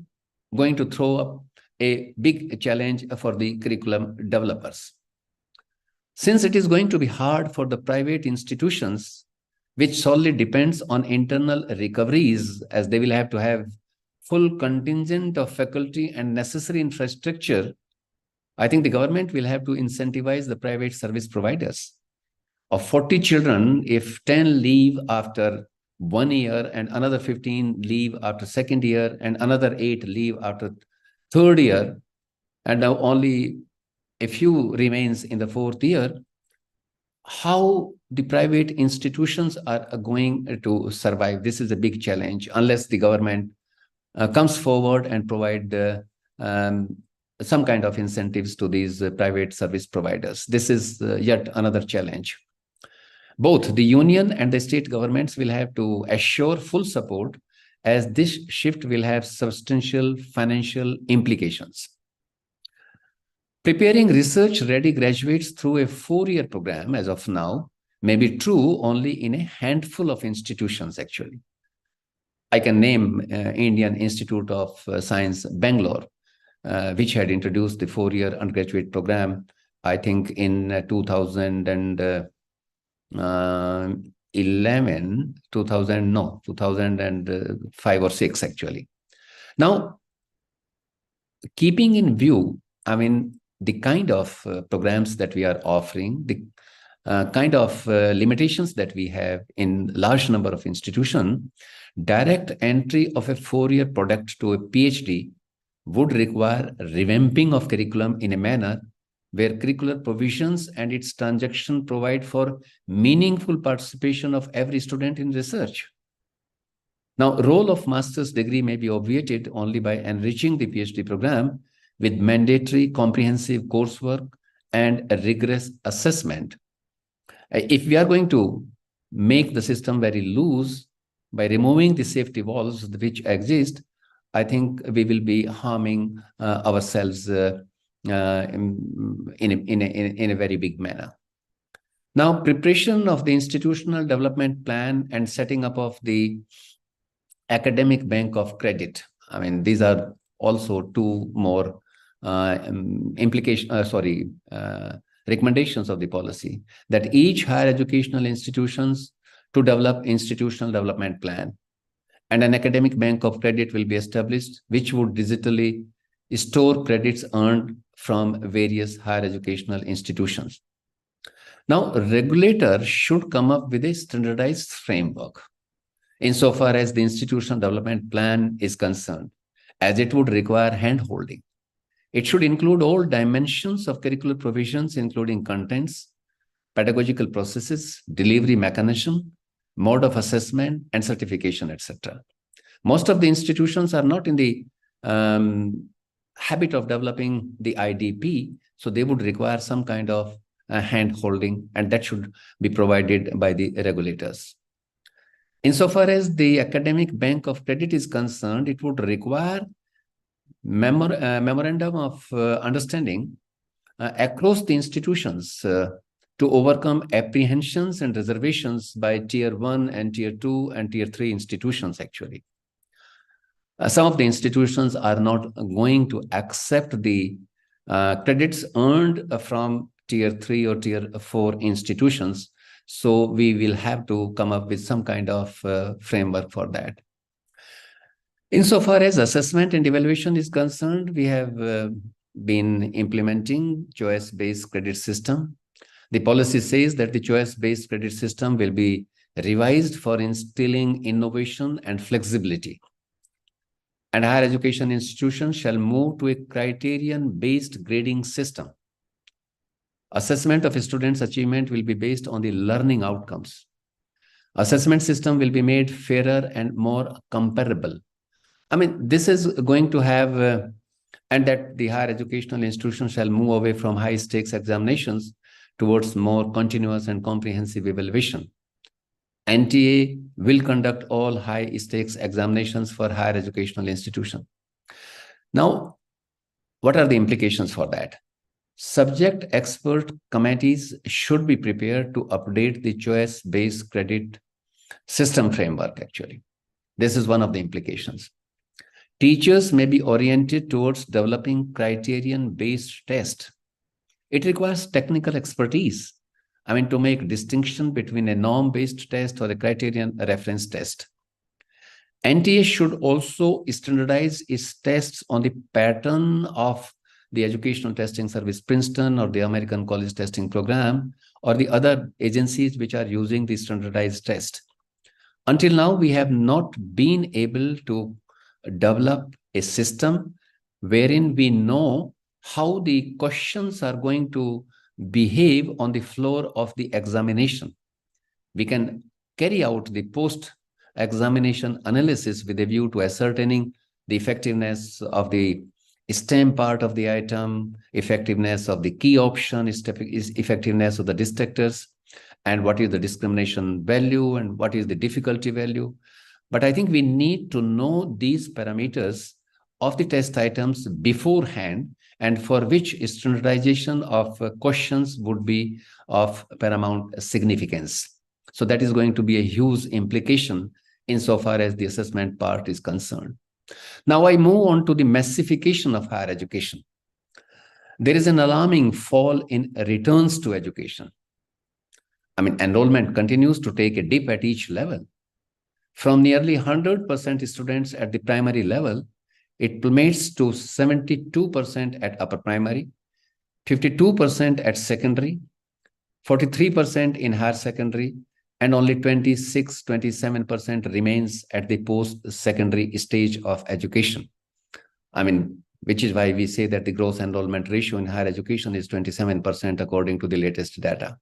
going to throw up a big challenge for the curriculum developers. Since it is going to be hard for the private institutions, which solely depends on internal recoveries, as they will have to have full contingent of faculty and necessary infrastructure, I think the government will have to incentivize the private service providers. Of 40 children, if 10 leave after 1 year and another 15 leave after 2nd year and another 8 leave after 3rd year, and now only a few remains in the 4th year, how the private institutions are going to survive? This is a big challenge unless the government comes forward and provide some kind of incentives to these private service providers. This is yet another challenge. Both the union and the state governments will have to assure full support, as this shift will have substantial financial implications. Preparing research-ready graduates through a 4-year program as of now may be true only in a handful of institutions, actually. I can name Indian Institute of Science, Bangalore, which had introduced the 4-year undergraduate program, I think in 2005 or 6, actually. Now, keeping in view, the kind of programs that we are offering, the kind of limitations that we have in large number of institutions, direct entry of a 4-year product to a PhD would require revamping of curriculum in a manner where curricular provisions and its transaction provide for meaningful participation of every student in research. Now, role of master's degree may be obviated only by enriching the PhD program with mandatory comprehensive coursework and a rigorous assessment. If we are going to make the system very loose by removing the safety walls which exist, I think we will be harming ourselves in a very big manner. Now, preparation of the institutional development plan and setting up of the academic bank of credit. I mean, these are also two more recommendations of the policy, that each higher educational institutions to develop institutional development plan, and an academic bank of credit will be established, which would digitally store credits earned from various higher educational institutions. Now, regulator should come up with a standardized framework insofar as the institutional development plan is concerned, as it would require hand-holding. It should include all dimensions of curricular provisions, including contents, pedagogical processes, delivery mechanism, mode of assessment, and certification, etc. Most of the institutions are not in the habit of developing the IDP, so they would require some kind of hand-holding, and that should be provided by the regulators. Insofar as the academic bank of credit is concerned, it would require memorandum of understanding across the institutions to overcome apprehensions and reservations by tier 1 and tier 2 and tier 3 institutions, actually. Some of the institutions are not going to accept the credits earned from tier 3 or tier 4 institutions. So we will have to come up with some kind of framework for that. Insofar as assessment and evaluation is concerned, we have been implementing choice-based credit system. The policy says that the choice-based credit system will be revised for instilling innovation and flexibility. And higher education institutions shall move to a criterion-based grading system. Assessment of a student's achievement will be based on the learning outcomes. Assessment system will be made fairer and more comparable. I mean, this is going to have, and that the higher educational institution shall move away from high stakes examinations towards more continuous and comprehensive evaluation. NTA will conduct all high stakes examinations for higher educational institution. Now, what are the implications for that? Subject expert committees should be prepared to update the choice-based credit system framework, actually. This is one of the implications. Teachers may be oriented towards developing criterion-based tests. It requires technical expertise, I mean, to make distinction between a norm-based test or a criterion reference test. NTA should also standardize its tests on the pattern of the Educational Testing Service, Princeton, or the American College Testing Program, or the other agencies which are using the standardized test. Until now, we have not been able to develop a system wherein we know how the questions are going to behave on the floor of the examination. We can carry out the post-examination analysis with a view to ascertaining the effectiveness of the STEM part of the item, effectiveness of the key option, effectiveness of the distractors, and what is the discrimination value and what is the difficulty value. But I think we need to know these parameters of the test items beforehand, and for which standardization of questions would be of paramount significance. So that is going to be a huge implication insofar as the assessment part is concerned. Now I move on to the massification of higher education. There is an alarming fall in returns to education. I mean, enrollment continues to take a dip at each level. From nearly 100% students at the primary level, it plummets to 72% at upper primary, 52% at secondary, 43% in higher secondary, and only 26-27% remains at the post-secondary stage of education. I mean, which is why we say that the gross enrollment ratio in higher education is 27% according to the latest data.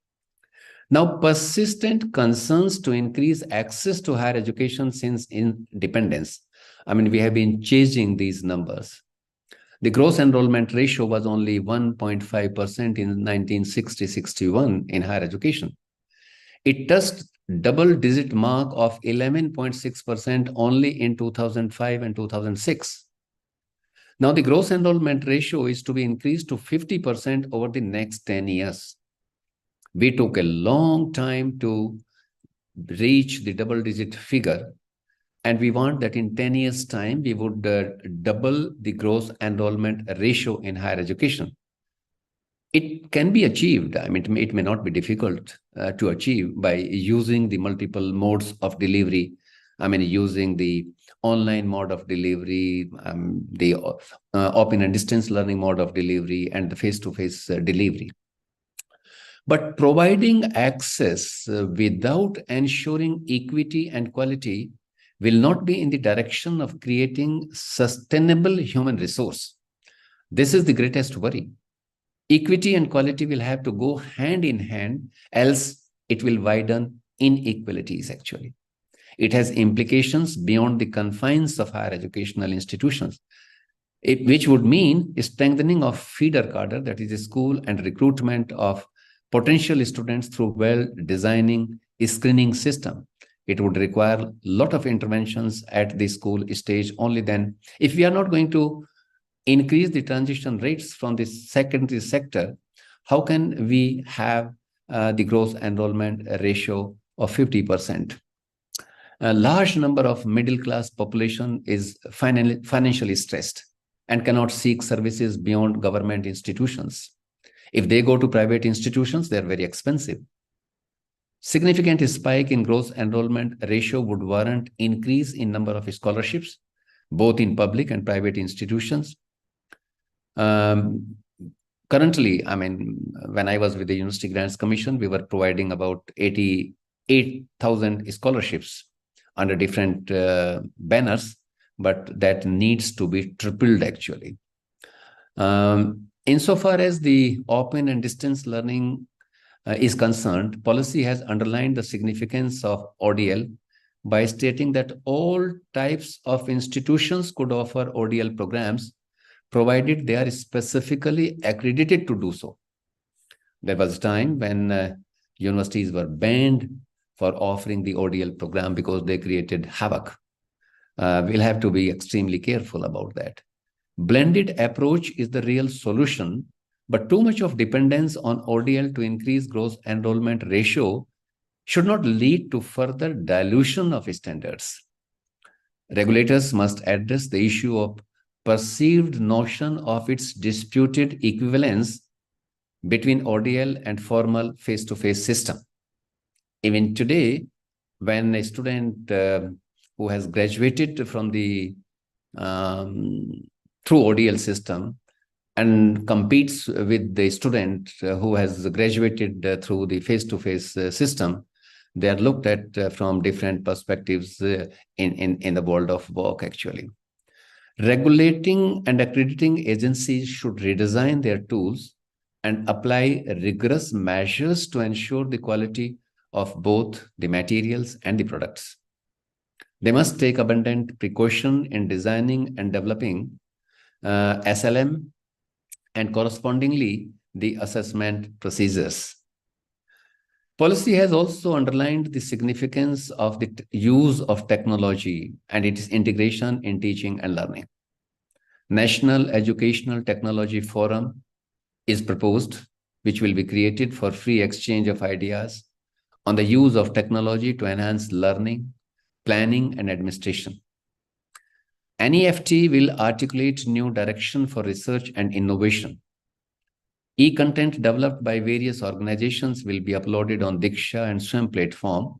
Now, persistent concerns to increase access to higher education since independence. I mean, we have been chasing these numbers. The gross enrollment ratio was only 1.5% in 1960-61 in higher education. It touched double-digit mark of 11.6% only in 2005 and 2006. Now, the gross enrollment ratio is to be increased to 50% over the next 10 years. We took a long time to reach the double-digit figure, and we want that in 10 years' time, we would double the gross enrollment ratio in higher education. It can be achieved. I mean, it may not be difficult to achieve by using the multiple modes of delivery. I mean, using the online mode of delivery, the open and distance learning mode of delivery, and the face-to-face delivery. But providing access without ensuring equity and quality will not be in the direction of creating sustainable human resource. This is the greatest worry. Equity and quality will have to go hand in hand, else it will widen inequalities actually. It has implications beyond the confines of higher educational institutions, which would mean strengthening of feeder cadre, that is the school, and recruitment of potential students through well-designing screening system. It would require a lot of interventions at the school stage. Only then, if we are not going to increase the transition rates from the secondary sector, how can we have the gross enrollment ratio of 50%? A large number of middle-class population is financially stressed and cannot seek services beyond government institutions. If they go to private institutions, they are very expensive. Significant spike in gross enrollment ratio would warrant increase in number of scholarships, both in public and private institutions. Currently, I mean, when I was with the University Grants Commission, we were providing about 88,000 scholarships under different banners, but that needs to be tripled actually. Insofar as the open and distance learning is concerned, policy has underlined the significance of ODL by stating that all types of institutions could offer ODL programs, provided they are specifically accredited to do so. There was a time when universities were banned for offering the ODL program because they created havoc. We'll have to be extremely careful about that. Blended approach is the real solution, but too much of dependence on ODL to increase gross enrollment ratio should not lead to further dilution of standards. Regulators must address the issue of perceived notion of its disputed equivalence between ODL and formal face-to-face system. Even today, when a student who has graduated from the through ODL system and competes with the student who has graduated through the face-to-face system, they are looked at from different perspectives in the world of work actually. Regulating and accrediting agencies should redesign their tools and apply rigorous measures to ensure the quality of both the materials and the products. They must take abundant precaution in designing and developing SLM and correspondingly the assessment procedures. Policy has also underlined the significance of the use of technology and its integration in teaching and learning. National Educational Technology Forum is proposed, which will be created for free exchange of ideas on the use of technology to enhance learning, planning, and administration. NEFT will articulate new direction for research and innovation. E-content developed by various organizations will be uploaded on Diksha and Swim platform,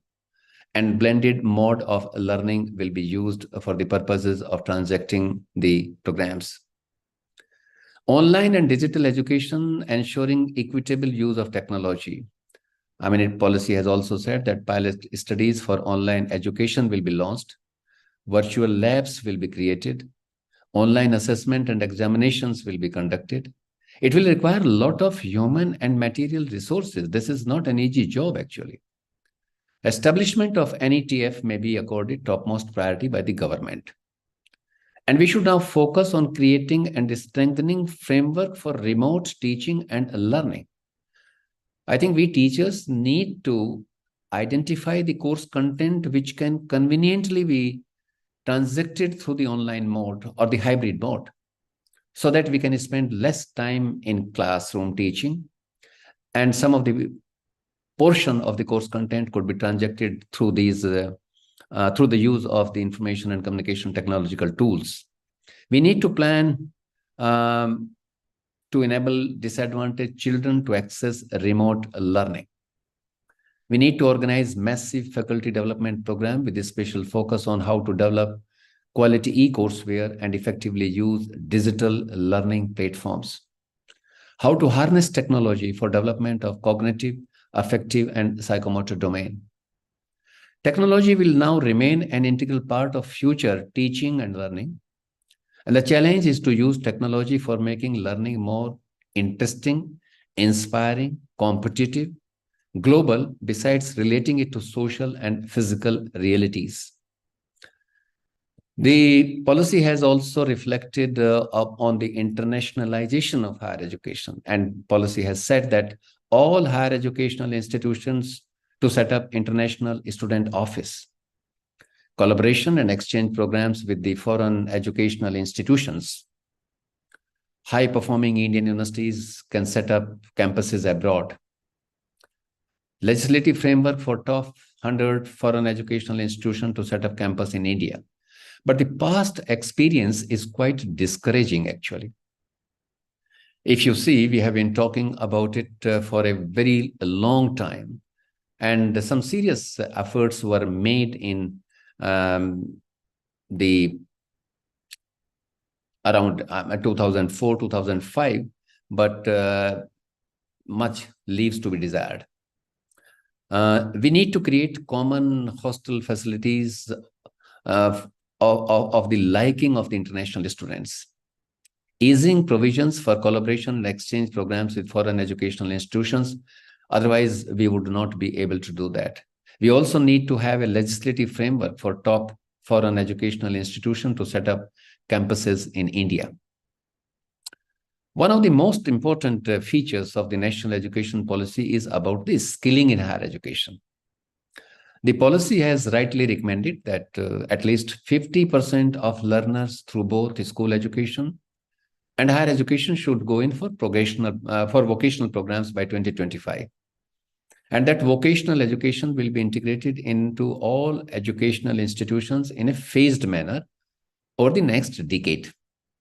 and blended mode of learning will be used for the purposes of transacting the programs. Online and digital education, ensuring equitable use of technology. I mean, policy has also said that pilot studies for online education will be launched. Virtual labs will be created. Online assessment and examinations will be conducted. It will require a lot of human and material resources. This is not an easy job, actually. Establishment of NETF may be accorded topmost priority by the government. And we should now focus on creating and strengthening framework for remote teaching and learning. I think we teachers need to identify the course content which can conveniently be transacted through the online mode or the hybrid mode, so that we can spend less time in classroom teaching, and some of the portion of the course content could be transacted through these through the use of the information and communication technological tools. We need to plan to enable disadvantaged children to access remote learning. We need to organize massive faculty development program with a special focus on how to develop quality e-courseware and effectively use digital learning platforms. How to harness technology for development of cognitive, affective, and psychomotor domain. Technology will now remain an integral part of future teaching and learning. And the challenge is to use technology for making learning more interesting, inspiring, competitive, global, besides relating it to social and physical realities. The policy has also reflected on the internationalization of higher education, and policy has said that all higher educational institutions to set up international student office, collaboration and exchange programs with the foreign educational institutions. High-performing Indian universities can set up campuses abroad. Legislative framework for top 100 foreign educational institutions to set up campus in India. But the past experience is quite discouraging, actually. If you see, we have been talking about it for a very long time, and some serious efforts were made in the around 2004, 2005, but much leaves to be desired. We need to create common hostel facilities of the liking of the international students, easing provisions for collaboration and exchange programs with foreign educational institutions. Otherwise, we would not be able to do that. We also need to have a legislative framework for top foreign educational institutions to set up campuses in India. One of the most important features of the national education policy is about the skilling in higher education. The policy has rightly recommended that at least 50% of learners through both school education and higher education should go in for vocational programs by 2025. And that vocational education will be integrated into all educational institutions in a phased manner over the next decade.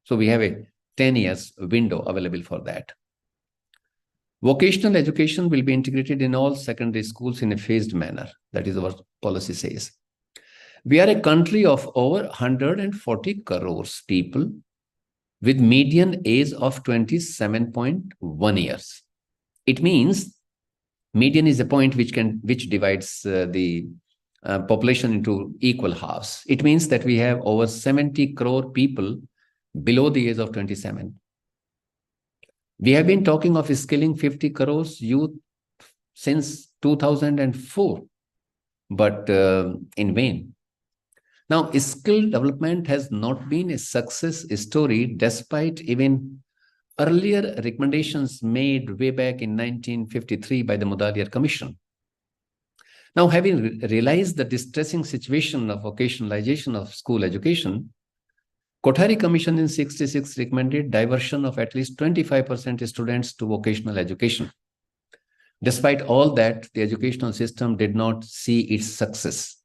So we have a 10 years window available for that. Vocational education will be integrated in all secondary schools in a phased manner. That is what policy says. We are a country of over 140 crores people with median age of 27.1 years. It means median is a point which divides the population into equal halves. It means that we have over 70 crore people below the age of 27. We have been talking of skilling 50 crores youth since 2004, but in vain. Now, skill development has not been a success story despite even earlier recommendations made way back in 1953 by the Mudaliar Commission. Now, having realized the distressing situation of vocationalization of school education, Kothari Commission in 1966 recommended diversion of at least 25% students to vocational education. Despite all that, the educational system did not see its success.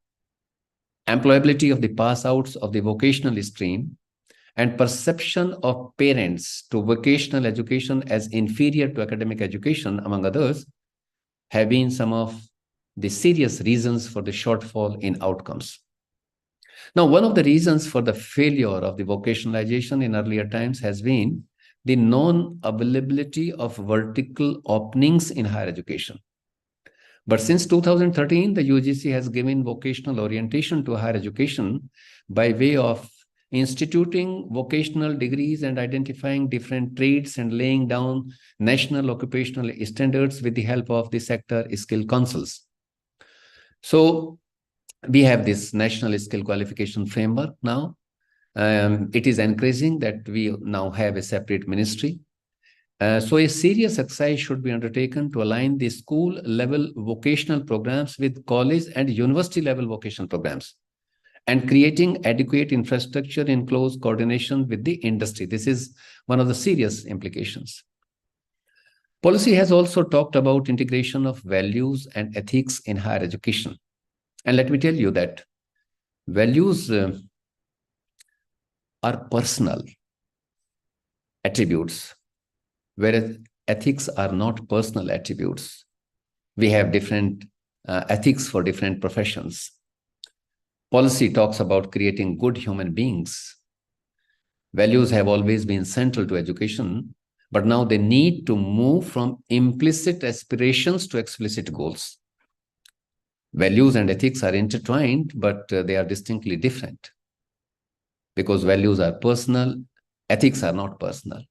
Employability of the pass-outs of the vocational stream and perception of parents to vocational education as inferior to academic education, among others, have been some of the serious reasons for the shortfall in outcomes. Now, one of the reasons for the failure of the vocationalization in earlier times has been the non-availability of vertical openings in higher education. But since 2013, the UGC has given vocational orientation to higher education by way of instituting vocational degrees and identifying different trades and laying down national occupational standards with the help of the sector skill councils. So we have this national skill qualification framework now, It is encouraging that we now have a separate ministry. So a serious exercise should be undertaken to align the school level vocational programs with college and university level vocational programs, and creating adequate infrastructure in close coordination with the industry. This is one of the serious implications. Policy has also talked about integration of values and ethics in higher education. And let me tell you that values are personal attributes, whereas ethics are not personal attributes. We have different ethics for different professions. Policy talks about creating good human beings. Values have always been central to education, but now they need to move from implicit aspirations to explicit goals. Values and ethics are intertwined, but they are distinctly different, because values are personal, ethics are not personal.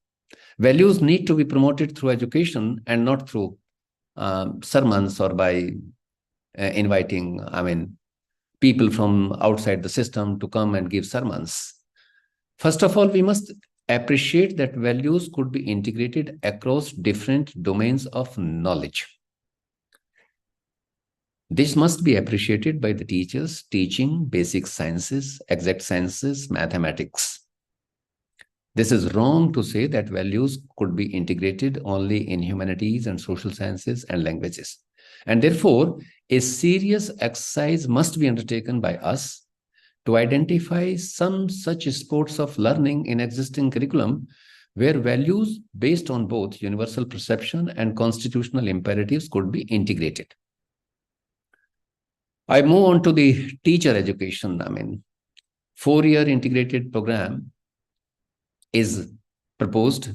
Values need to be promoted through education and not through sermons or by inviting, people from outside the system to come and give sermons. First of all, we must appreciate that values could be integrated across different domains of knowledge. This must be appreciated by the teachers teaching basic sciences, exact sciences, mathematics. This is wrong to say that values could be integrated only in humanities and social sciences and languages. And therefore, a serious exercise must be undertaken by us to identify some such sports of learning in existing curriculum where values based on both universal perception and constitutional imperatives could be integrated. I move on to the teacher education. 4-year integrated program is proposed.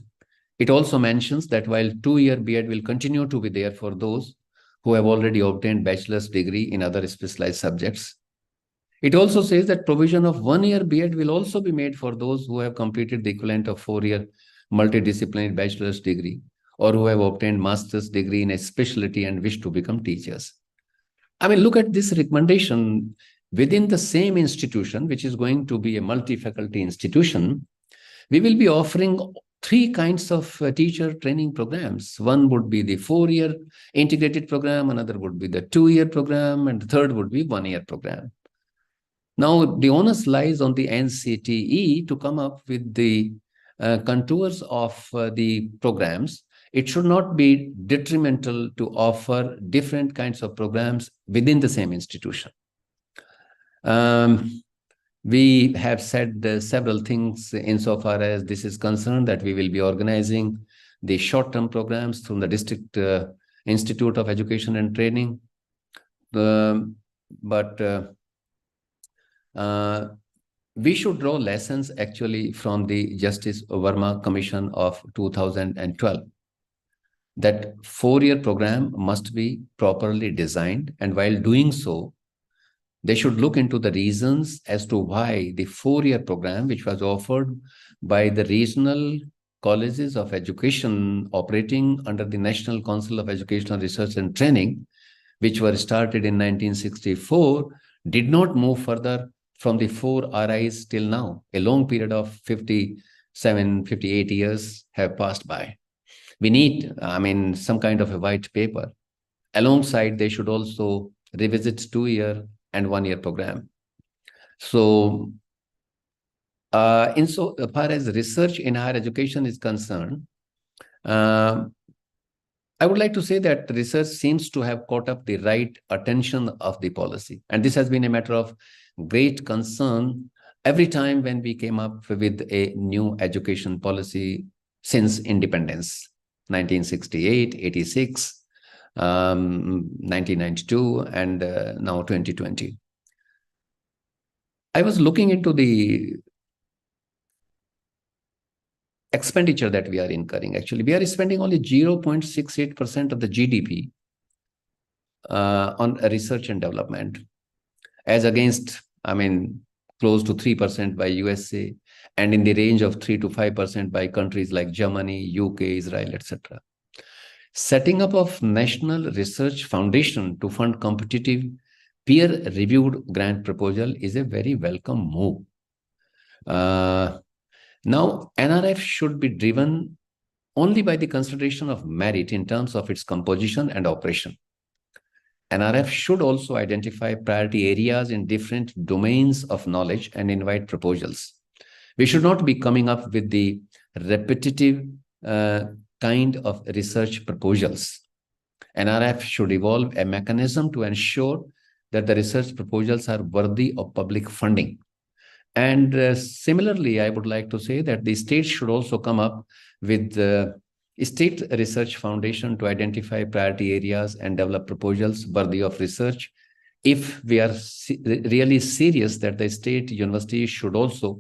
It also mentions that while 2-year B.Ed will continue to be there for those who have already obtained bachelor's degree in other specialized subjects, it also says that provision of 1-year B.Ed will also be made for those who have completed the equivalent of 4-year multidisciplinary bachelor's degree, or who have obtained master's degree in a specialty and wish to become teachers. Look at this recommendation within the same institution, which is going to be a multi-faculty institution. We will be offering 3 kinds of teacher training programs. One would be the 4-year integrated program, another would be the 2-year program, and the third would be 1-year program. Now, the onus lies on the NCTE to come up with the contours of the programs. It should not be detrimental to offer different kinds of programs within the same institution. We have said several things insofar as this is concerned, that we will be organizing the short-term programs from the District Institute of Education and Training. We should draw lessons actually from the Justice Verma Commission of 2012. That 4-year program must be properly designed, and while doing so, they should look into the reasons as to why the 4-year program, which was offered by the regional colleges of education operating under the National Council of Educational Research and Training, which were started in 1964, did not move further from the 4 RIs till now. A long period of 57, 58 years have passed by. We need, some kind of a white paper. Alongside, they should also revisit 2-year and 1-year program. So, so far as research in higher education is concerned, I would like to say that research seems to have caught up the right attention of the policy. And this has been a matter of great concern every time when we came up with a new education policy since independence, 1968, 86, 1992, and now 2020. I was looking into the expenditure that we are incurring. Actually, we are spending only 0.68% of the GDP on research and development, as against, close to 3% by USA, and in the range of 3 to 5% by countries like Germany, UK, Israel, etc. Setting up of National Research Foundation to fund competitive peer-reviewed grant proposal is a very welcome move. Now, NRF should be driven only by the consideration of merit in terms of its composition and operation. NRF should also identify priority areas in different domains of knowledge and invite proposals. We should not be coming up with the repetitive kind of research proposals. NRF should evolve a mechanism to ensure that the research proposals are worthy of public funding. And similarly, I would like to say that the states should also come up with a state research foundation to identify priority areas and develop proposals worthy of research. If we are really serious that the state universities should also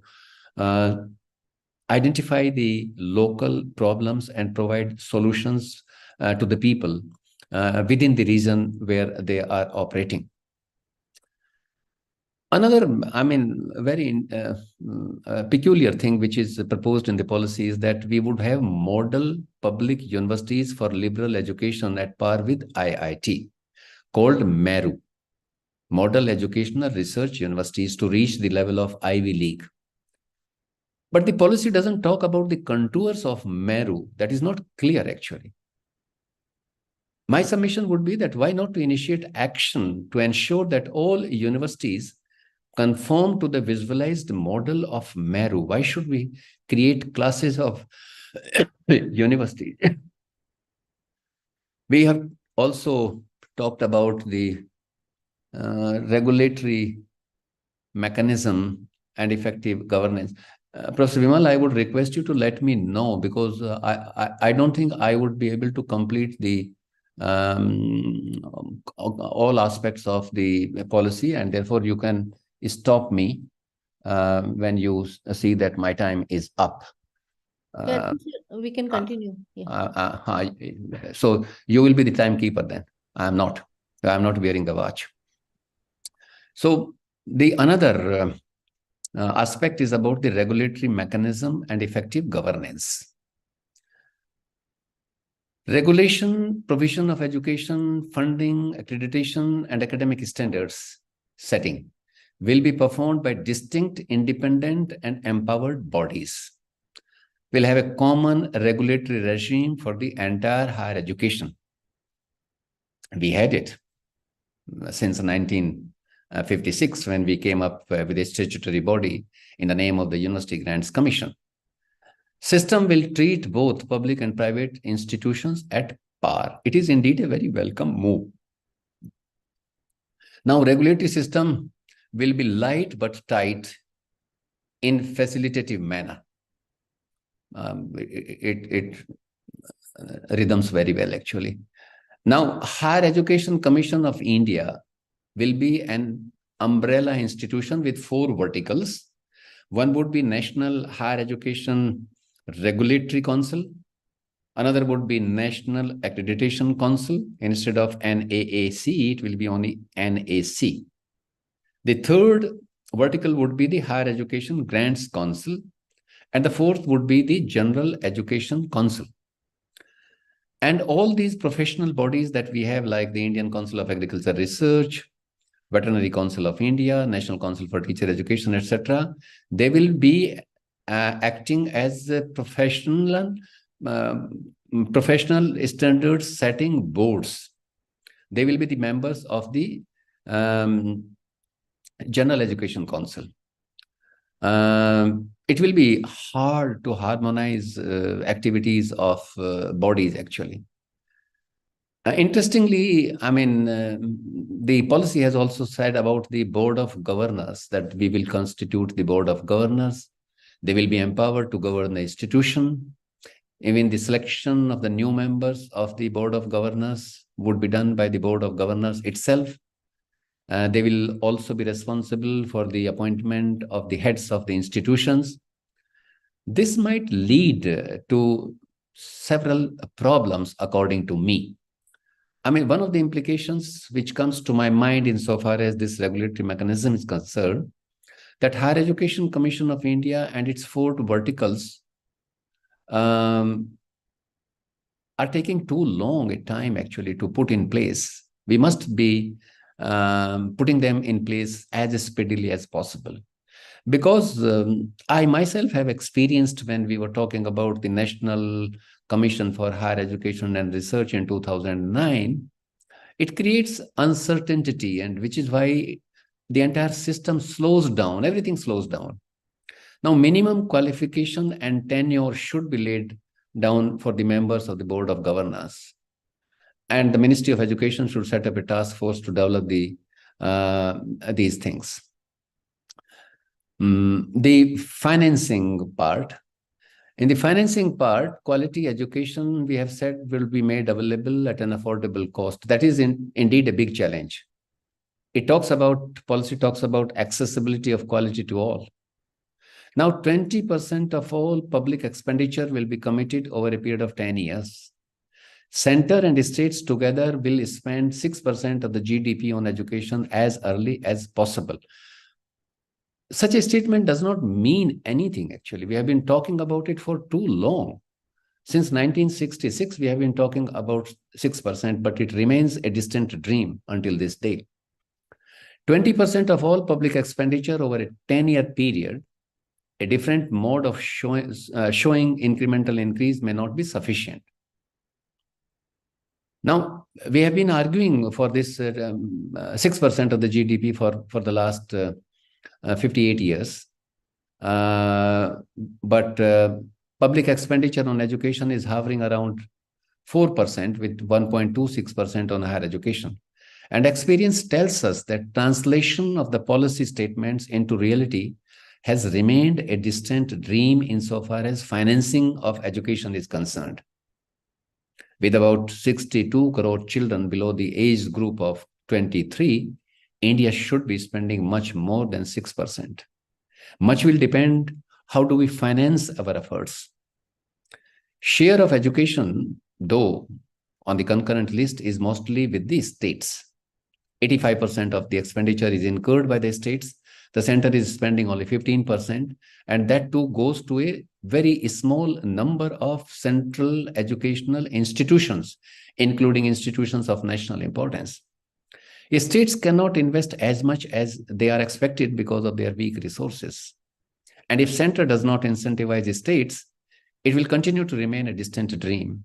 identify the local problems and provide solutions to the people within the region where they are operating. Another, very peculiar thing which is proposed in the policy is that we would have model public universities for liberal education at par with IIT, called MERU, Model Educational Research Universities, to reach the level of Ivy League. But the policy doesn't talk about the contours of MERU. That is not clear, actually. My submission would be that why not to initiate action to ensure that all universities conform to the visualized model of MERU? Why should we create classes of universities? We have also talked about the regulatory mechanism and effective governance. Professor Vimal, I would request you to let me know, because I don't think I would be able to complete the all aspects of the policy, and therefore you can stop me when you see that my time is up. Yeah, we can continue. Yeah. So you will be the timekeeper then. I'm not wearing the watch. So the another aspect is about the regulatory mechanism and effective governance. Regulation, provision of education, funding, accreditation, and academic standards setting will be performed by distinct, independent, and empowered bodies. We'll have a common regulatory regime for the entire higher education. We had it since 1956 when we came up with a statutory body in the name of the University Grants Commission. System will treat both public and private institutions at par. It is indeed a very welcome move. Now, regulatory system will be light but tight in facilitative manner. It rhythms very well, actually. Now, Higher Education Commission of India will be an umbrella institution with 4 verticals. One would be National Higher Education Regulatory Council. Another would be National Accreditation Council. Instead of NAAC, it will be only NAC. The third vertical would be the Higher Education Grants Council. And the fourth would be the General Education Council. And all these professional bodies that we have, like the Indian Council of Agriculture Research, Veterinary Council of India, National Council for Teacher Education, etc., they will be acting as professional standards setting boards. They will be the members of the General Education Council. It will be hard to harmonize activities of bodies, actually. Interestingly, the policy has also said about the Board of Governors that we will constitute the Board of Governors. They will be empowered to govern the institution. Even the selection of the new members of the Board of Governors would be done by the Board of Governors itself. They will also be responsible for the appointment of the heads of the institutions. This might lead to several problems, according to me. One of the implications which comes to my mind insofar as this regulatory mechanism is concerned, that Higher Education Commission of India and its 4 verticals are taking too long a time, actually, to put in place. We must be putting them in place as speedily as possible. Because I myself have experienced when we were talking about the National Commission for Higher Education and Research in 2009, it creates uncertainty, and which is why the entire system slows down, everything slows down. Now, minimum qualification and tenure should be laid down for the members of the Board of Governors. And the Ministry of Education should set up a task force to develop these things. The financing part. In the financing part, quality education, we have said, will be made available at an affordable cost. That is indeed a big challenge. Policy talks about accessibility of quality to all. Now, 20% of all public expenditure will be committed over a period of 10 years. Center and states together will spend 6% of the GDP on education as early as possible. Such a statement does not mean anything, actually. We have been talking about it for too long. Since 1966, we have been talking about 6%, but it remains a distant dream until this day. 20% of all public expenditure over a 10-year period, a different mode of showing incremental increase may not be sufficient. Now, we have been arguing for this 6% of the GDP for the last 58 years. But public expenditure on education is hovering around 4% with 1.26% on higher education. And experience tells us that translation of the policy statements into reality has remained a distant dream insofar as financing of education is concerned. With about 62 crore children below the age group of 23, India should be spending much more than 6%. Much will depend how do we finance our efforts. Share of education, though, on the concurrent list is mostly with the states. 85% of the expenditure is incurred by the states. The center is spending only 15%, and that too goes to a very small number of central educational institutions, including institutions of national importance. States cannot invest as much as they are expected because of their weak resources. And if center does not incentivize states, it will continue to remain a distant dream.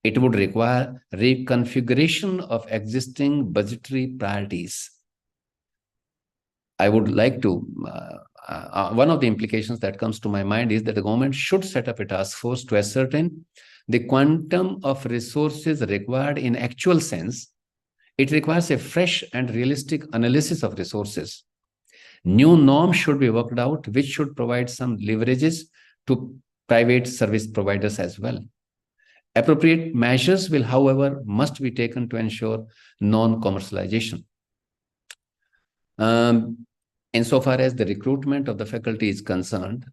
It would require reconfiguration of existing budgetary priorities. I would like to, one of the implications that comes to my mind is that the government should set up a task force to ascertain the quantum of resources required in actual sense. It requires a fresh and realistic analysis of resources. New norms should be worked out, which should provide some leverages to private service providers as well. Appropriate measures will, however, must be taken to ensure non-commercialization. Insofar as the recruitment of the faculty is concerned,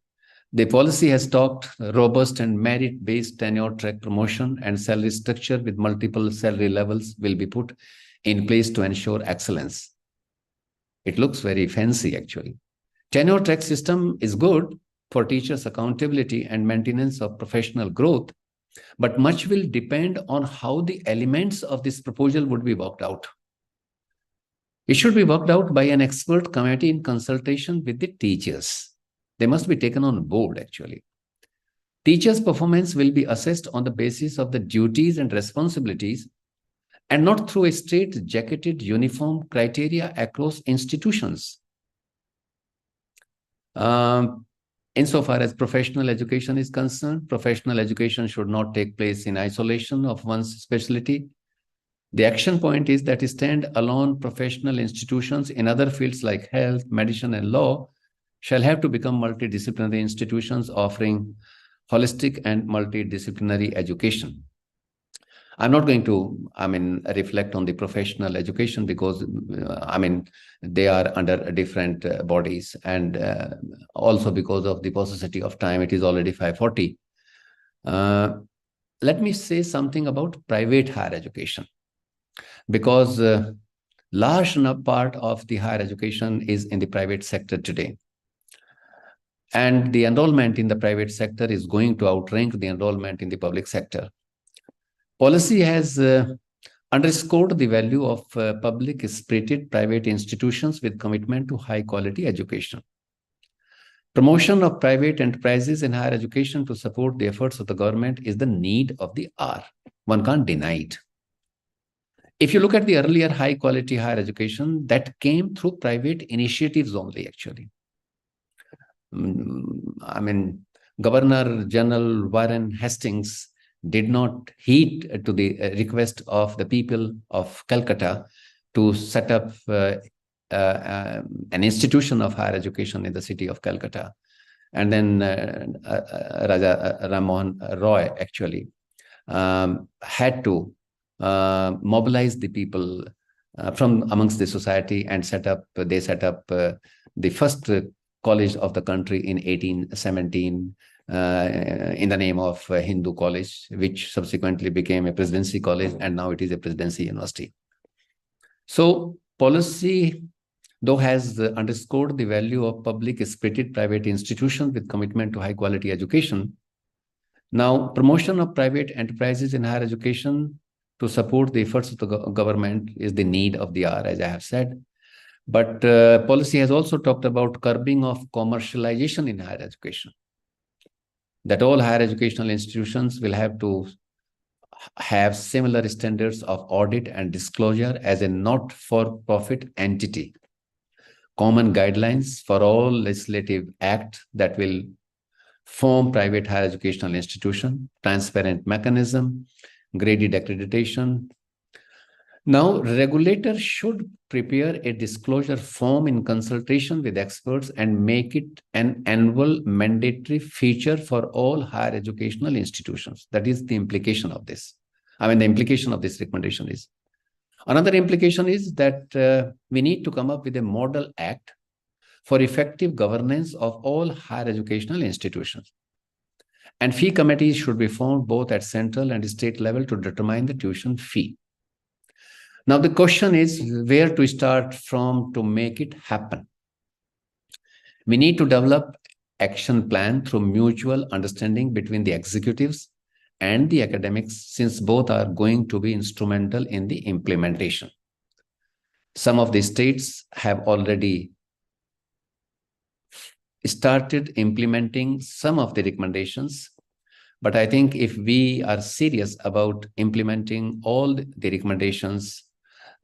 the policy has talked robust and merit-based tenure track promotion and salary structure with multiple salary levels will be put in place to ensure excellence. It looks very fancy, actually. Tenure track system is good for teachers' accountability and maintenance of professional growth, but much will depend on how the elements of this proposal would be worked out. It should be worked out by an expert committee in consultation with the teachers. They must be taken on board, actually. Teachers' performance will be assessed on the basis of the duties and responsibilities and not through a straight-jacketed uniform criteria across institutions. Insofar as professional education is concerned, professional education should not take place in isolation of one's specialty. The action point is that stand-alone professional institutions in other fields like health, medicine, and law shall have to become multidisciplinary institutions offering holistic and multidisciplinary education. I'm not going to, reflect on the professional education because, they are under different bodies, and also because of the paucity of time, it is already 5:40. Let me say something about private higher education, because large part of the higher education is in the private sector today. And the enrollment in the private sector is going to outrank the enrollment in the public sector. Policy has underscored the value of public-spirited private institutions with commitment to high-quality education. Promotion of private enterprises in higher education to support the efforts of the government is the need of the hour. One can't deny it. If you look at the earlier high quality higher education, that came through private initiatives only, actually. I mean, Governor General Warren Hastings did not heed to the request of the people of Calcutta to set up an institution of higher education in the city of Calcutta. And then Raja Rammohan Roy actually had to mobilize the people from amongst the society and they set up the first college of the country in 1817 in the name of Hindu College, which subsequently became a presidency college, and now it is a presidency university. So policy, though, has underscored the value of public spirited private institutions with commitment to high quality education. Now, promotion of private enterprises in higher education to support the efforts of the government is the need of the hour, as I have said. But policy has also talked about curbing of commercialization in higher education, that all higher educational institutions will have to have similar standards of audit and disclosure as a not-for-profit entity. Common guidelines for all legislative acts that will form private higher educational institution, transparent mechanism, graded accreditation. Now, regulators should prepare a disclosure form in consultation with experts and make it an annual mandatory feature for all higher educational institutions. That is the implication of this. I mean, the implication of this recommendation is. Another implication is that we need to come up with a model act for effective governance of all higher educational institutions. And fee committees should be formed both at central and state level to determine the tuition fee. Now, the question is where to start from to make it happen. We need to develop action plan through mutual understanding between the executives and the academics, since both are going to be instrumental in the implementation. Some of the states have already started implementing some of the recommendations, but I think if we are serious about implementing all the recommendations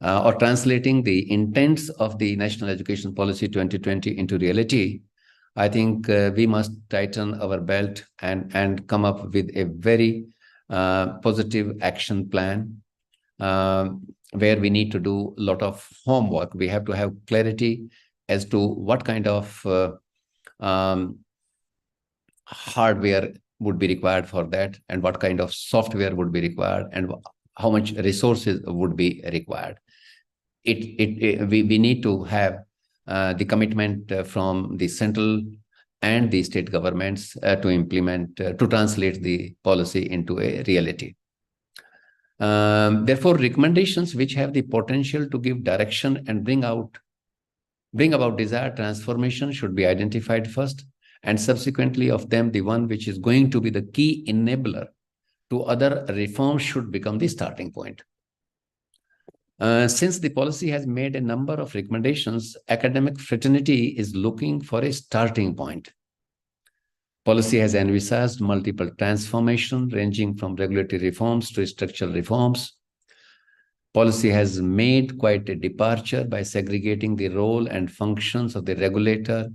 or translating the intents of the National Education Policy 2020 into reality, I think we must tighten our belt and come up with a very positive action plan where we need to do a lot of homework. We have to have clarity as to what kind of hardware would be required for that, and what kind of software would be required, and how much resources would be required. We need to have the commitment from the central and the state governments to implement, to translate the policy into a reality. Therefore, recommendations which have the potential to give direction and bring about desired transformation should be identified first, and subsequently of them, the one which is going to be the key enabler to other reforms should become the starting point. Since the policy has made a number of recommendations, academic fraternity is looking for a starting point. Policy has envisaged multiple transformations ranging from regulatory reforms to structural reforms. Policy has made quite a departure by segregating the role and functions of the regulator,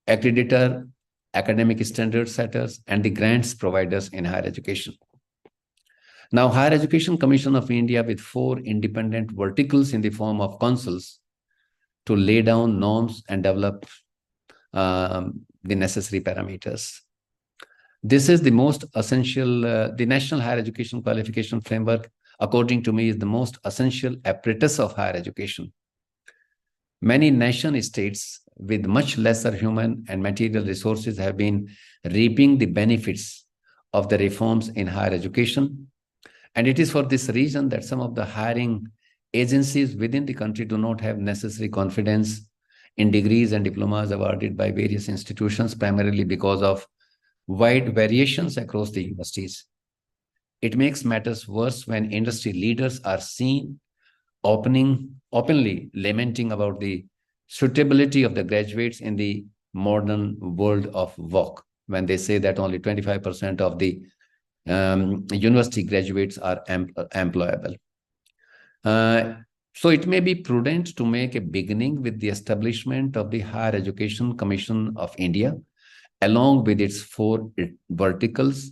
accreditor, academic standard setters, and the grants providers in higher education. Now, Higher Education Commission of India, with 4 independent verticals in the form of councils to lay down norms and develop the necessary parameters. This is the most essential, the National Higher Education Qualification Framework, according to me, is the most essential apparatus of higher education. Many nation states with much lesser human and material resources have been reaping the benefits of the reforms in higher education. And it is for this reason that some of the hiring agencies within the country do not have necessary confidence in degrees and diplomas awarded by various institutions, primarily because of wide variations across the universities. It makes matters worse when industry leaders are seen openly lamenting about the suitability of the graduates in the modern world of work when they say that only 25% of the university graduates are employable. So it may be prudent to make a beginning with the establishment of the Higher Education Commission of India, along with its 4 verticals,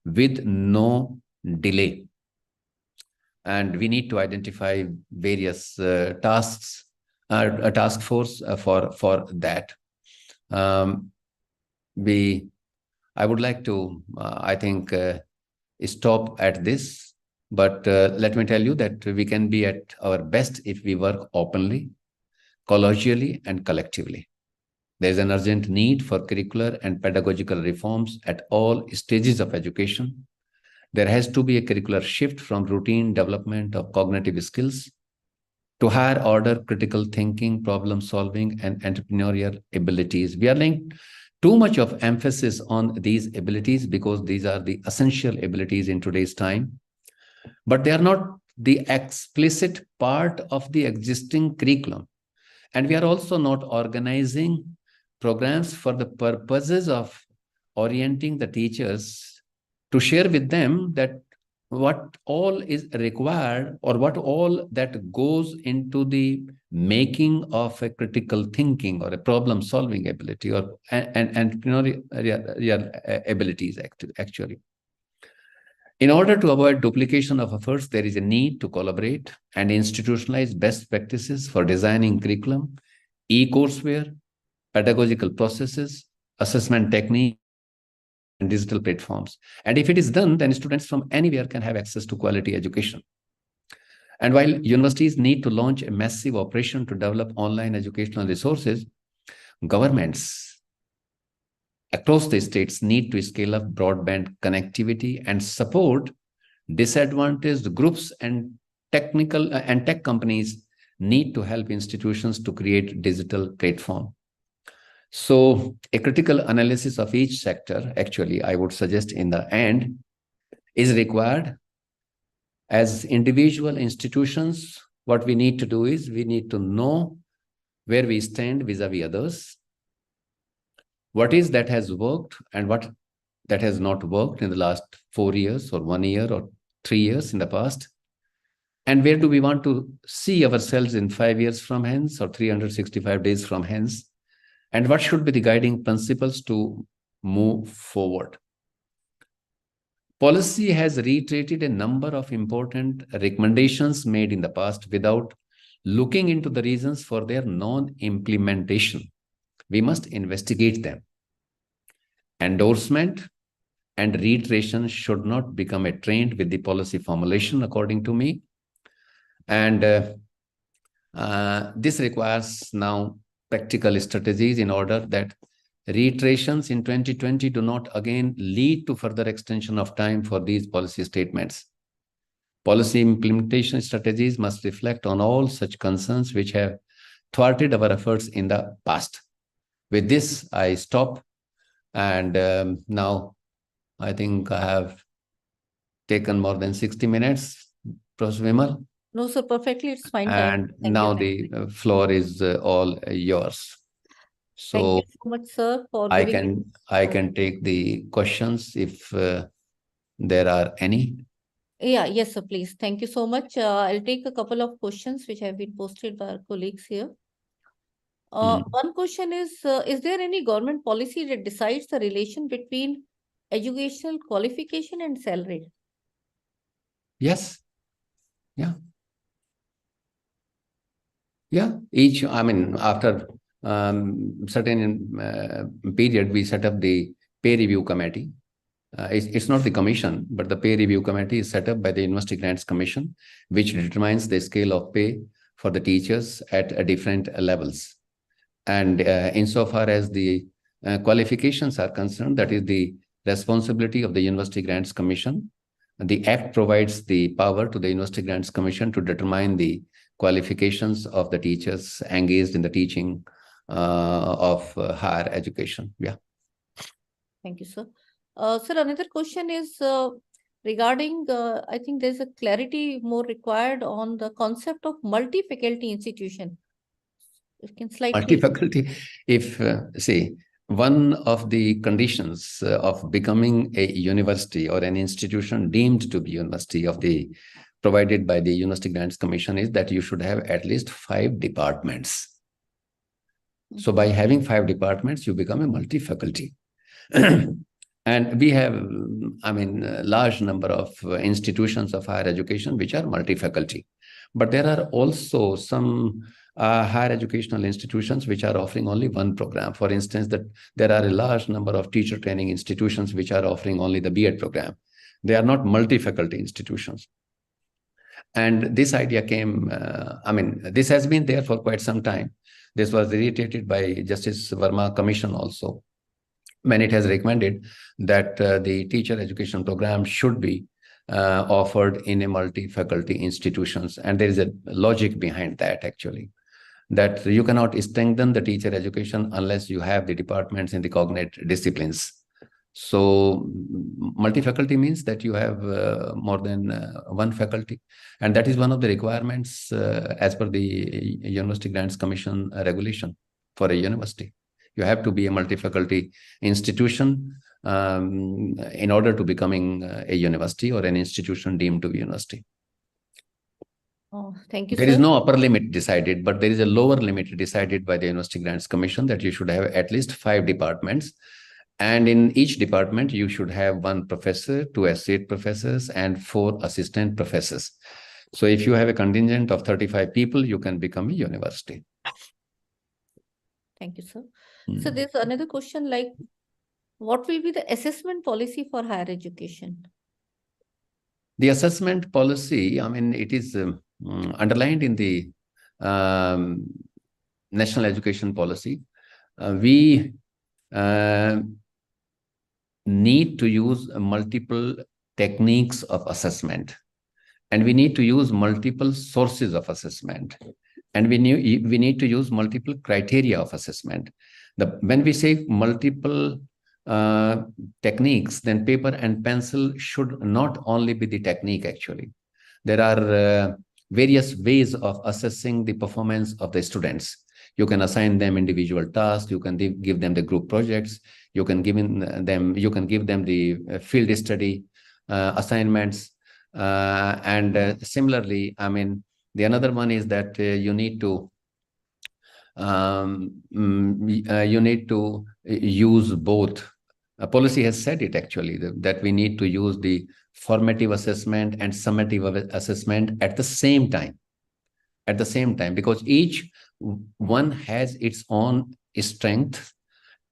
with no delay. And we need to identify various tasks, a task force for that. I would like to, I think, stop at this. But let me tell you that we can be at our best if we work openly, collegially, and collectively. There is an urgent need for curricular and pedagogical reforms at all stages of education. There has to be a curricular shift from routine development of cognitive skills to higher order critical thinking, problem solving, and entrepreneurial abilities. We are laying too much of emphasis on these abilities because these are the essential abilities in today's time, but they are not the explicit part of the existing curriculum. And we are also not organizing programs for the purposes of orienting the teachers to share with them that what all is required or what all that goes into the making of a critical thinking or a problem solving ability or an entrepreneurial abilities actually. In order to avoid duplication of efforts, there is a need to collaborate and institutionalize best practices for designing curriculum, e-courseware, pedagogical processes, assessment techniques, and digital platforms. And if it is done, then students from anywhere can have access to quality education. And while universities need to launch a massive operation to develop online educational resources, governments across the states need to scale up broadband connectivity and support disadvantaged groups, and technical and tech companies need to help institutions to create digital platform. So a critical analysis of each sector, actually, I would suggest in the end, is required. As individual institutions, what we need to do is we need to know where we stand vis-a-vis others, what is that has worked and what that has not worked in the last 4 years or 1 year or 3 years in the past, and where do we want to see ourselves in 5 years from hence or 365 days from hence, and what should be the guiding principles to move forward. Policy has reiterated a number of important recommendations made in the past without looking into the reasons for their non-implementation. We must investigate them. Endorsement and reiteration should not become a trend with the policy formulation, according to me. And this requires now practical strategies in order that reiterations in 2020 do not again lead to further extension of time for these policy statements. Policy implementation strategies must reflect on all such concerns which have thwarted our efforts in the past. With this, I stop. And now I think I have taken more than 60 minutes, Professor Vimal. No, sir, perfectly. It's fine. And now the floor is all yours. So thank you so much, sir, for I giving can take the questions if there are any. Yes, sir, please. Thank you so much. I'll take a couple of questions which have been posted by our colleagues here. One question is there any government policy that decides the relation between educational qualification and salary? Yes. Yeah. After certain period, we set up the pay review committee. It's not the commission, but the pay review committee is set up by the University Grants Commission, which determines the scale of pay for the teachers at different levels. And insofar as the qualifications are concerned, that is the responsibility of the University Grants Commission. The Act provides the power to the University Grants Commission to determine the qualifications of the teachers engaged in the teaching of higher education. Yeah. Thank you, sir. Sir, another question is regarding, I think there's a clarity more required on the concept of multi-faculty institution. You can slightly. Multi-faculty, if, see, one of the conditions of becoming a university or an institution deemed to be university provided by the University Grants Commission is that you should have at least 5 departments. So by having 5 departments, you become a multi-faculty. And we have, a large number of institutions of higher education which are multi-faculty. But there are also some higher educational institutions which are offering only one program. For instance, that there are a large number of teacher training institutions which are offering only the B.Ed program. They are not multi-faculty institutions. And this idea came, this has been there for quite some time. This was reiterated by Justice Verma Commission also, when it has recommended that the teacher education program should be offered in a multi-faculty institutions. And there is a logic behind that, actually, that you cannot strengthen the teacher education unless you have the departments in the cognate disciplines. So multi-faculty means that you have more than one faculty. And that is one of the requirements as per the University Grants Commission regulation for a university. You have to be a multi-faculty institution in order to becoming a university or an institution deemed to be university. Oh, thank you, There sir. is no upper limit decided, but there is a lower limit decided by the University Grants Commission that you should have at least 5 departments. And in each department, you should have 1 professor, 2 associate professors, and 4 assistant professors. So if you have a contingent of 35 people, you can become a university. Thank you, sir. So there's another question, like, what will be the assessment policy for higher education? The assessment policy, it is underlined in the National Education Policy. We need to use multiple techniques of assessment, and we need to use multiple sources of assessment, and we need to use multiple criteria of assessment. When we say multiple techniques, then paper and pencil should not only be the technique, actually. There are various ways of assessing the performance of the students. You can assign them individual tasks, you can give them the group projects, you can give them the field study assignments, and similarly, the another one is that you need to use both. A policy has said it, actually, that we need to use the formative assessment and summative assessment at the same time. Because each one has its own strength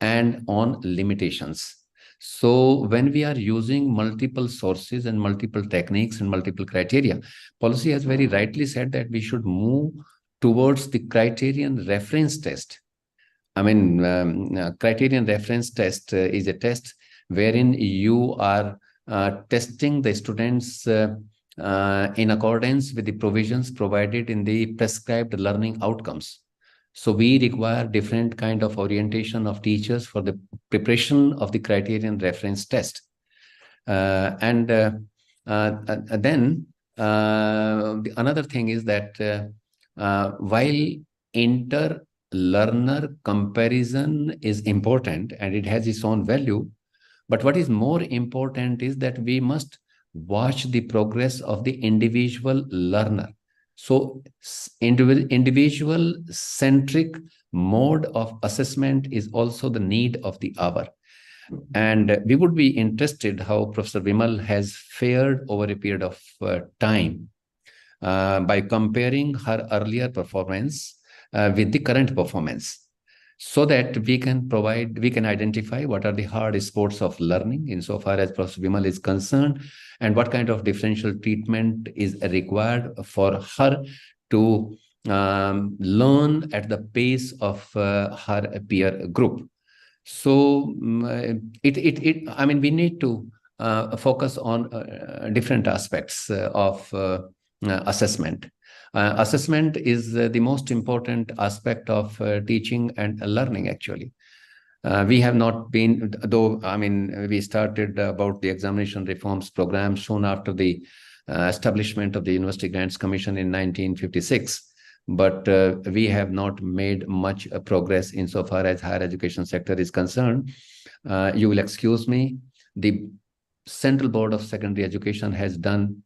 and own limitations. So when we are using multiple sources and multiple techniques and multiple criteria, policy has very rightly said that we should move towards the criterion reference test. Criterion reference test is a test wherein you are testing the students in accordance with the provisions provided in the prescribed learning outcomes. So we require different kind of orientation of teachers for the preparation of the criterion reference test. Then another thing is that while inter-learner comparison is important and it has its own value, but what is more important is that we must watch the progress of the individual learner. So individual-centric mode of assessment is also the need of the hour. And we would be interested how Professor Vimal has fared over a period of time by comparing her earlier performance with the current performance, so that we can identify what are the hard sports of learning insofar as Professor Vimal is concerned, and what kind of differential treatment is required for her to learn at the pace of her peer group. So we need to focus on different aspects of assessment. Assessment is the most important aspect of teaching and learning, actually. We have not been, though, we started about the examination reforms program soon after the establishment of the University Grants Commission in 1956. but we have not made much progress insofar as higher education sector is concerned. You will excuse me, the Central Board of Secondary Education has done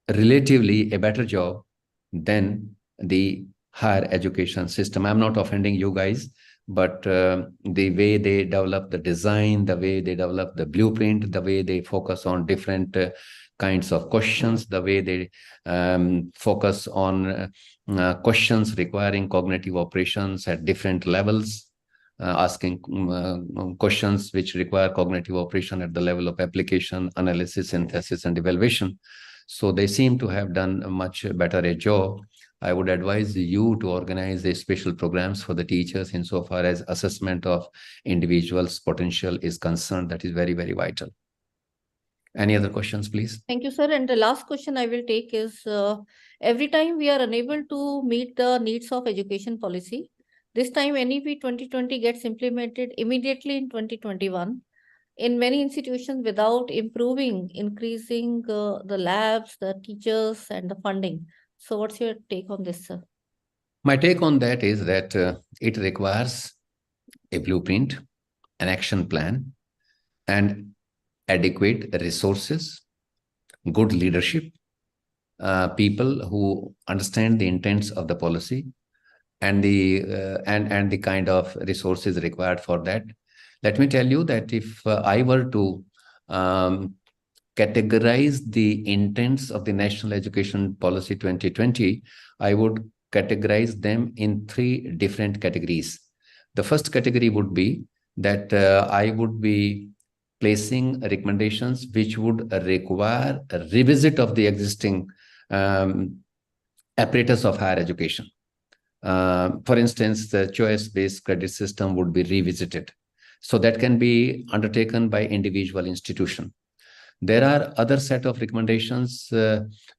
relatively a better job than the higher education system. I'm not offending you guys, but the way they develop the design, the way they develop the blueprint, the way they focus on different kinds of questions, the way they focus on questions requiring cognitive operations at different levels, asking questions which require cognitive operation at the level of application, analysis, synthesis, and evaluation. So they seem to have done a much better a job. I would advise you to organize the special programs for the teachers insofar as assessment of individuals' potential is concerned. That is very, very vital. Any other questions, please? Thank you, sir. And the last question I will take is, every time we are unable to meet the needs of education policy, this time NEP 2020 gets implemented immediately in 2021 in many institutions without increasing the labs, the teachers, and the funding. So what's your take on this, sir? My take on that is that it requires a blueprint, an action plan, and adequate resources, good leadership, people who understand the intents of the policy, and the kind of resources required for that. Let me tell you that if I were to categorize the intents of the National Education Policy 2020, I would categorize them in 3 different categories. The first category would be that I would be placing recommendations which would require a revisit of the existing apparatus of higher education. For instance, the choice-based credit system would be revisited. So that can be undertaken by individual institution. There are other set of recommendations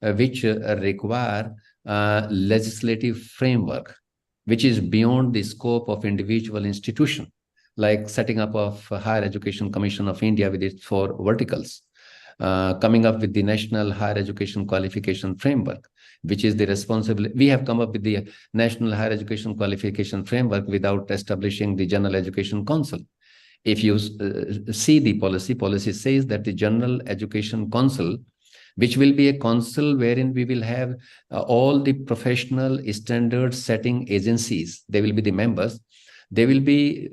which require legislative framework, which is beyond the scope of individual institution, like setting up of Higher Education Commission of India with its 4 verticals, coming up with the National Higher Education Qualification Framework, which is the responsibility. We have come up with the National Higher Education Qualification Framework without establishing the General Education Council. If you see the policy says that the General Education Council, which will be a council wherein we will have all the professional standard setting agencies, they will be the members. They will be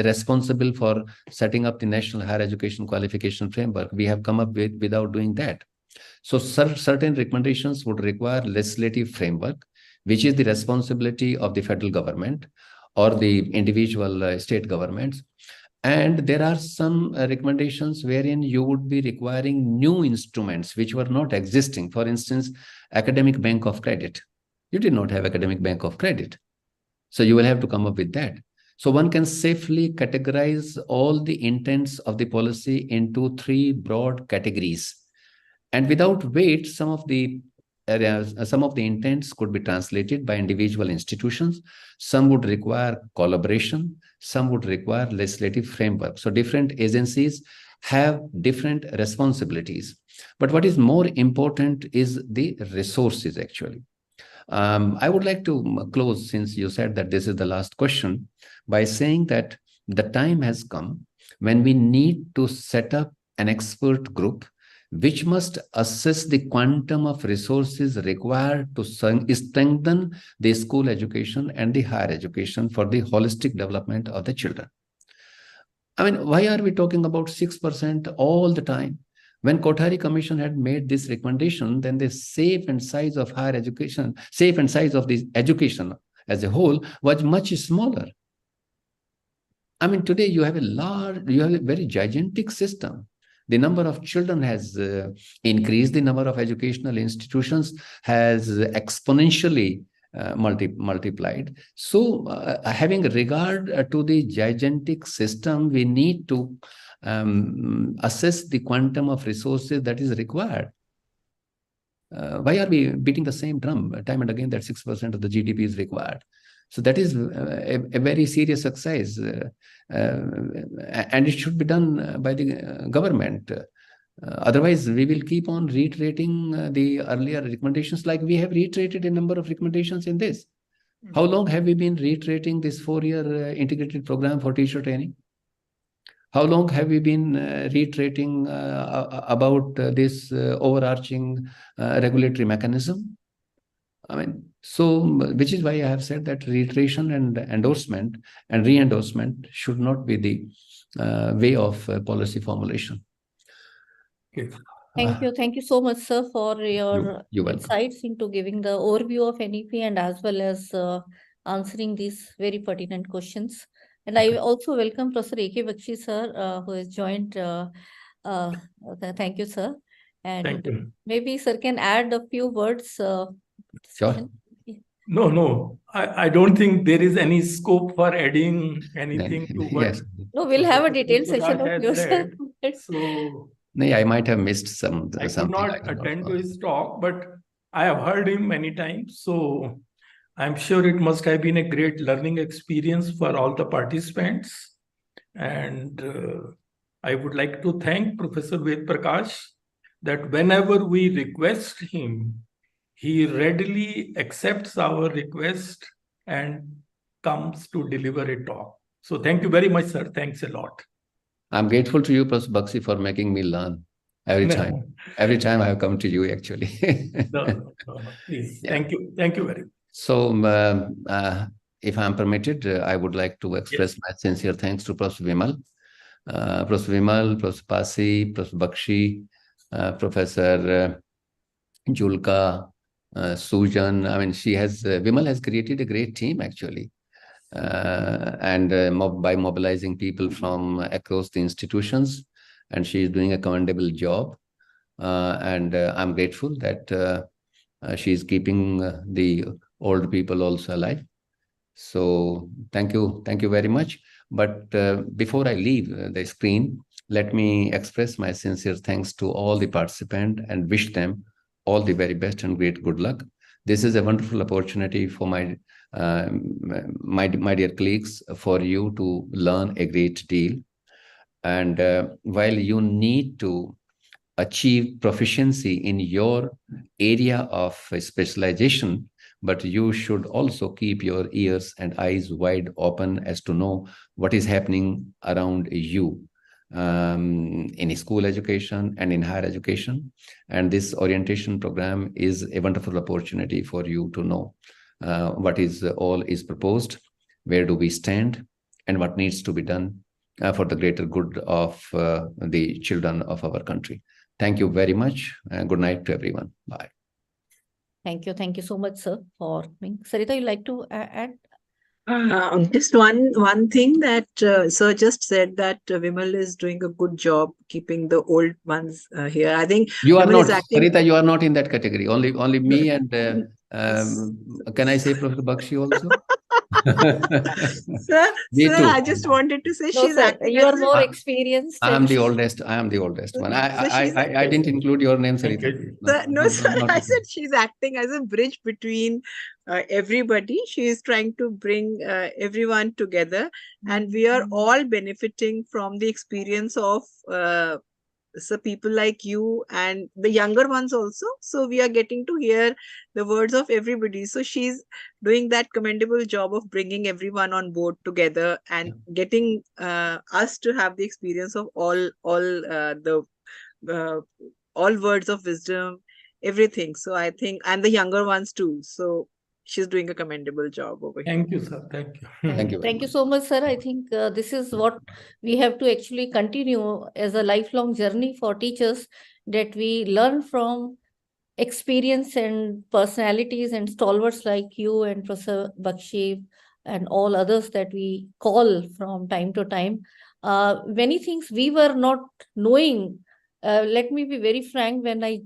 responsible for setting up the National Higher Education Qualification Framework. We have come up with without doing that. So certain recommendations would require legislative framework, which is the responsibility of the federal government or the individual state governments. And there are some recommendations wherein you would be requiring new instruments which were not existing. For instance, academic bank of credit. You did not have academic bank of credit. So you will have to come up with that. So one can safely categorize all the intents of the policy into 3 broad categories. And without weight, some of the intents could be translated by individual institutions. Some would require collaboration. Some would require legislative framework. So different agencies have different responsibilities. But what is more important is the resources, actually. I would like to close, since you said that this is the last question, by saying that the time has come when we need to set up an expert group which must assess the quantum of resources required to strengthen the school education and the higher education for the holistic development of the children. I mean, why are we talking about 6% all the time? When Kothari Commission had made this recommendation, then the shape and size of higher education, shape and size of the education as a whole was much smaller. I mean, today you have a very gigantic system. The number of children has increased. The number of educational institutions has exponentially multiplied. So having regard to the gigantic system, we need to assess the quantum of resources that is required. Why are we beating the same drum time and again that 6% of the GDP is required? So that is a very serious exercise, and it should be done by the government. Otherwise, we will keep on reiterating the earlier recommendations, like we have reiterated a number of recommendations in this. How long have we been reiterating this 4-year integrated program for teacher training? How long have we been reiterating about this overarching regulatory mechanism? I mean, so which is why I have said that reiteration and endorsement and re-endorsement should not be the way of policy formulation. Okay. Thank you so much, sir, for your You're welcome. insights into giving the overview of NEP and as well as answering these very pertinent questions. And I also welcome Professor A.K. Bakshi, sir, who has joined. Thank you, sir. And Thank you. maybe sir can add a few words. Sure. No, I don't think there is any scope for adding anything to what. Yes. No, we'll have a detailed Professor session of Prakash yours. has said. So No, I might have missed something. I could not attend to his talk, but I have heard him many times. So I'm sure it must have been a great learning experience for all the participants. And I would like to thank Professor Ved Prakash that whenever we request him, he readily accepts our request and comes to deliver a talk. So thank you very much, sir. Thanks a lot. I'm grateful to you, Professor Bakshi, for making me learn every time. Every time I have come to you, actually. No, please. Yeah. Thank you. Thank you very much. So, if I'm permitted, I would like to express my sincere thanks to Professor Vimal, Professor Pasi, Professor Bakshi, Professor Julka, Sujan. I mean, Vimal has created a great team, actually. And by mobilizing people from across the institutions, and she is doing a commendable job. And I'm grateful that she is keeping the old people also alive. So thank you very much. But before I leave the screen, let me express my sincere thanks to all the participants and wish them all the very best and great good luck. This is a wonderful opportunity for my dear colleagues, for you to learn a great deal. And while you need to achieve proficiency in your area of specialization, but you should also keep your ears and eyes wide open as to know what is happening around you in school education and in higher education. And this orientation program is a wonderful opportunity for you to know what is all is proposed, where do we stand, and what needs to be done for the greater good of the children of our country. Thank you very much. Good night to everyone. Bye. Thank you. Thank you so much, sir, for coming. Sarita, you'd like to add? Just one thing that sir just said, that Vimal is doing a good job keeping the old ones here. I think you are Vimal not, is acting... Sarita, you are not in that category. Only me and can I say Professor Bakshi also? Sir, too. I just wanted to say No, she's sir, acting. you are more experienced. I am the oldest. I am the oldest one. I didn't include your name, Sarita. Sir, I said she's acting as a bridge between everybody. She is trying to bring everyone together, and we are all benefiting from the experience of so people like you and the younger ones also. So we are getting to hear the words of everybody. So she's doing that commendable job of bringing everyone on board together and getting us to have the experience of all words of wisdom, everything. So I think, and the younger ones too. So she's doing a commendable job over here. Thank you, sir. Thank you. Thank you so much, sir. I think this is what we have to actually continue as a lifelong journey for teachers, that we learn from experience and personalities and stalwarts like you and Professor Bakshi and all others that we call from time to time. Many things we were not knowing. Let me be very frank, when I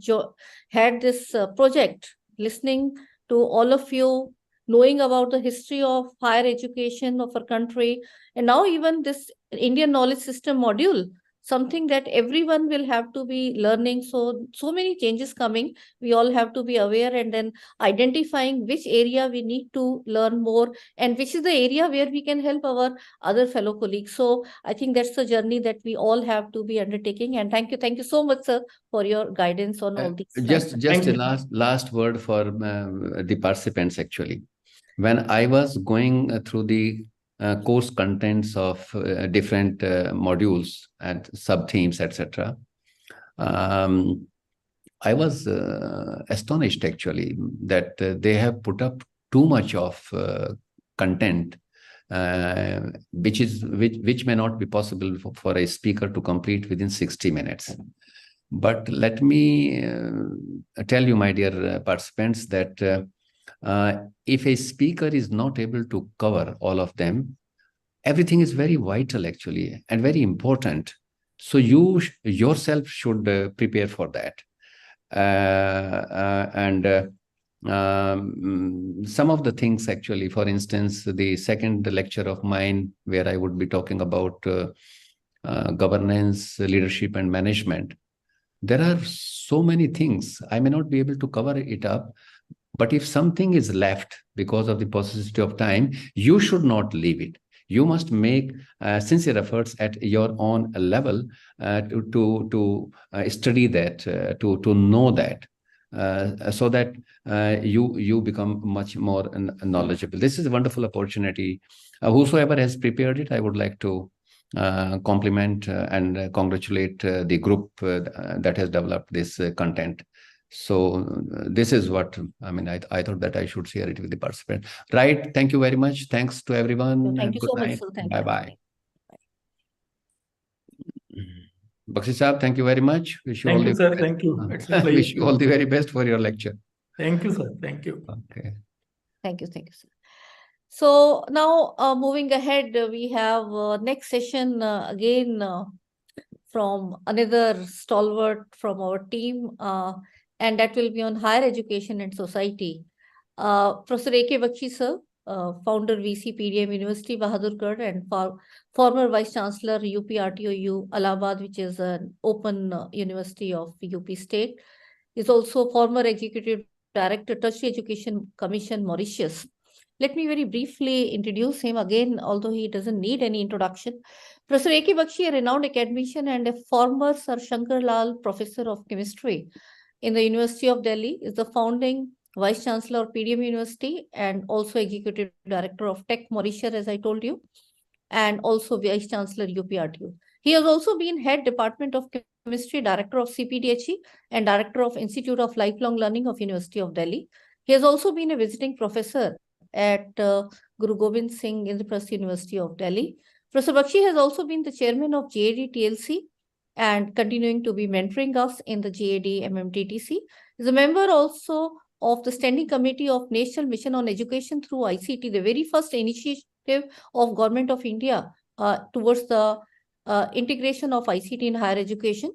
had this project, listening to all of you, knowing about the history of higher education of our country, and now even this Indian knowledge system module. something that everyone will have to be learning. So many changes coming. We all have to be aware, and then identifying which area we need to learn more and which is the area where we can help our other fellow colleagues. So I think that's the journey that we all have to be undertaking. And thank you so much, sir, for your guidance on all these. Just Thank a you. last word for the participants. Actually, when I was going through the course contents of different modules and sub themes, etc., I was astonished actually that they have put up too much of content, which may not be possible for a speaker to complete within 60 minutes. But let me tell you, my dear participants, that if a speaker is not able to cover all of them, everything is very vital actually and very important. So you yourself should prepare for that. Some of the things actually, for instance, the second lecture of mine where I would be talking about governance, leadership and management, there are so many things. I may not be able to cover it up, but if something is left because of the paucity of time, you should not leave it. You must make sincere efforts at your own level to study that, to know that, so that you become much more knowledgeable. This is a wonderful opportunity. Whosoever has prepared it, I would like to compliment and congratulate the group that has developed this content. So this is what I mean. I thought that I should share it with the participants. Right. Thank you very much. Thanks to everyone. Thank you Good so night. much, sir. Bye bye. Bakshi Saab, thank you very much. Wish you Thank all you, the sir. best. Thank you. It's a Wish you pleasure. all the very best for your lecture. Thank you, sir. Thank you. Okay. Thank you, sir. So now moving ahead, we have next session again from another stalwart from our team, and that will be on higher education and society. Professor A.K. Bakshi, sir, founder VC PDM University, Bahadurgarh, and former Vice Chancellor UPRTOU Allahabad, which is an open university of UP State, is also former Executive Director, Tertiary Education Commission, Mauritius. Let me very briefly introduce him again, although he doesn't need any introduction. Professor A.K. Bakshi, a renowned academician and a former Sir Shankar Lal Professor of Chemistry in the University of Delhi, is the founding Vice Chancellor of PDM University and also Executive Director of Tech Mauritius, as I told you, and also Vice Chancellor UPRTU. He has also been Head Department of Chemistry, Director of CPDHE, and Director of Institute of Lifelong Learning of University of Delhi. He has also been a visiting professor at Guru Gobind Singh Indraprasth University of Delhi. Professor Bakshi has also been the chairman of GAD-TLC and continuing to be mentoring us in the GAD-MMTTC. He is a member also of the Standing Committee of National Mission on Education through ICT, the very first initiative of Government of India towards the integration of ICT in higher education.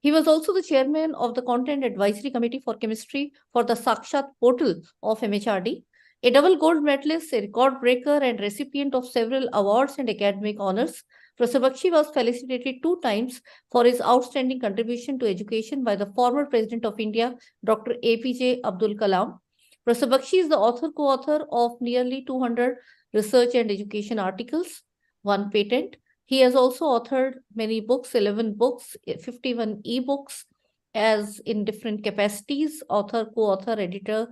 He was also the chairman of the Content Advisory Committee for Chemistry for the Sakshat portal of MHRD. A double gold medalist, a record breaker, and recipient of several awards and academic honors, Professor Bakshi was felicitated 2 times for his outstanding contribution to education by the former President of India, Dr. APJ Abdul Kalam. Professor Bakshi is the co-author of nearly 200 research and education articles, 1 patent. He has also authored many books, 11 books, 51 ebooks, as in different capacities, author, co-author, editor,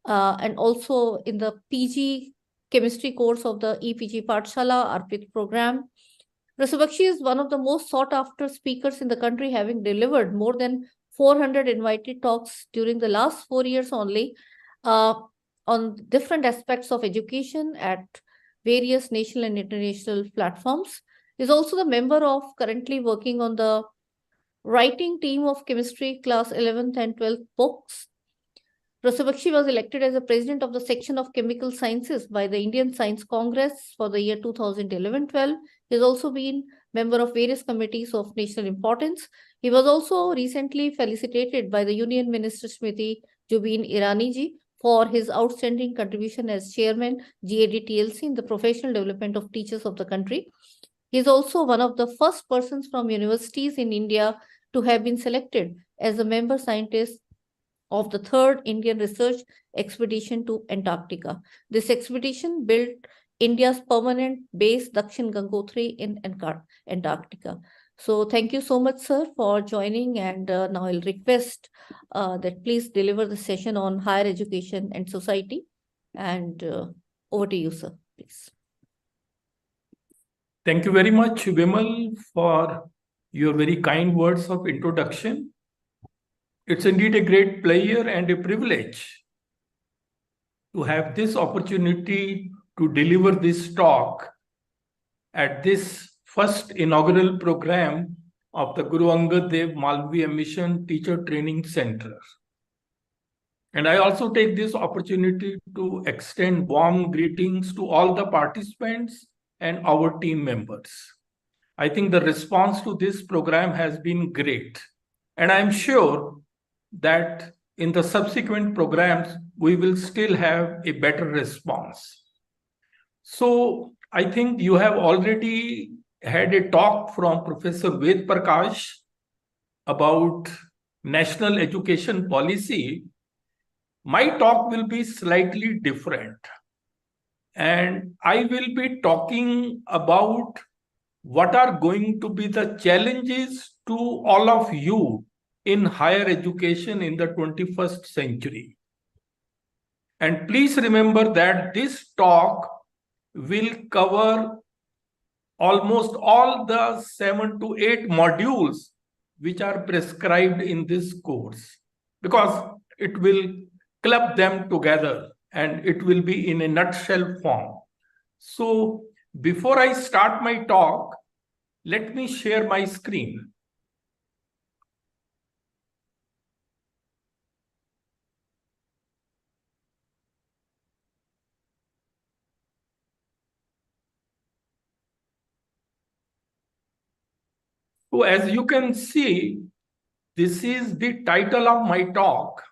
and also in the PG chemistry course of the EPG Pathshala Arpit program. Professor Bakshi is one of the most sought after speakers in the country, having delivered more than 400 invited talks during the last 4 years only on different aspects of education at various national and international platforms. He is also the member of currently working on the writing team of chemistry class 11th and 12th books. Professor Bakshi was elected as the president of the section of chemical sciences by the Indian Science Congress for the year 2011-12. He has also been member of various committees of national importance. He was also recently felicitated by the Union Minister Smriti Zubin Irani ji for his outstanding contribution as chairman GAD-TLC in the professional development of teachers of the country. He is also one of the first persons from universities in India to have been selected as a member scientist of the third Indian research expedition to Antarctica. This expedition built India's permanent base Dakshin Gangotri in Antarctica. So thank you so much, sir, for joining. And now I'll request that please deliver the session on higher education and society. And over to you, sir, please. Thank you very much, Vimal, for your very kind words of introduction. It's indeed a great pleasure and a privilege to have this opportunity to deliver this talk at this first inaugural program of the Guru Angad Dev Malviya Mission Teacher Training Center. And I also take this opportunity to extend warm greetings to all the participants and our team members. I think the response to this program has been great. And I'm sure that in the subsequent programs, we will still have a better response. So I think you have already had a talk from Professor Ved Prakash about national education policy. My talk will be slightly different. And I will be talking about what are going to be the challenges to all of you in higher education in the 21st century. And please remember that this talk will cover almost all the 7 to 8 modules which are prescribed in this course, because it will club them together and it will be in a nutshell form. So before I start my talk, let me share my screen. So as you can see, this is the title of my talk.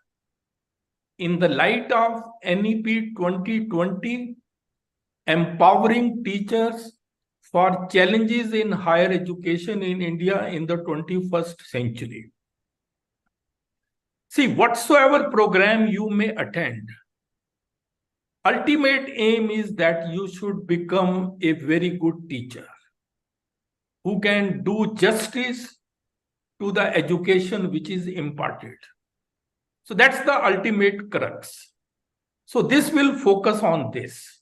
In the light of NEP 2020, Empowering Teachers for Challenges in Higher Education in India in the 21st Century. See, whatsoever program you may attend, ultimate aim is that you should become a very good teacher who can do justice to the education which is imparted. So that's the ultimate crux. So this will focus on this.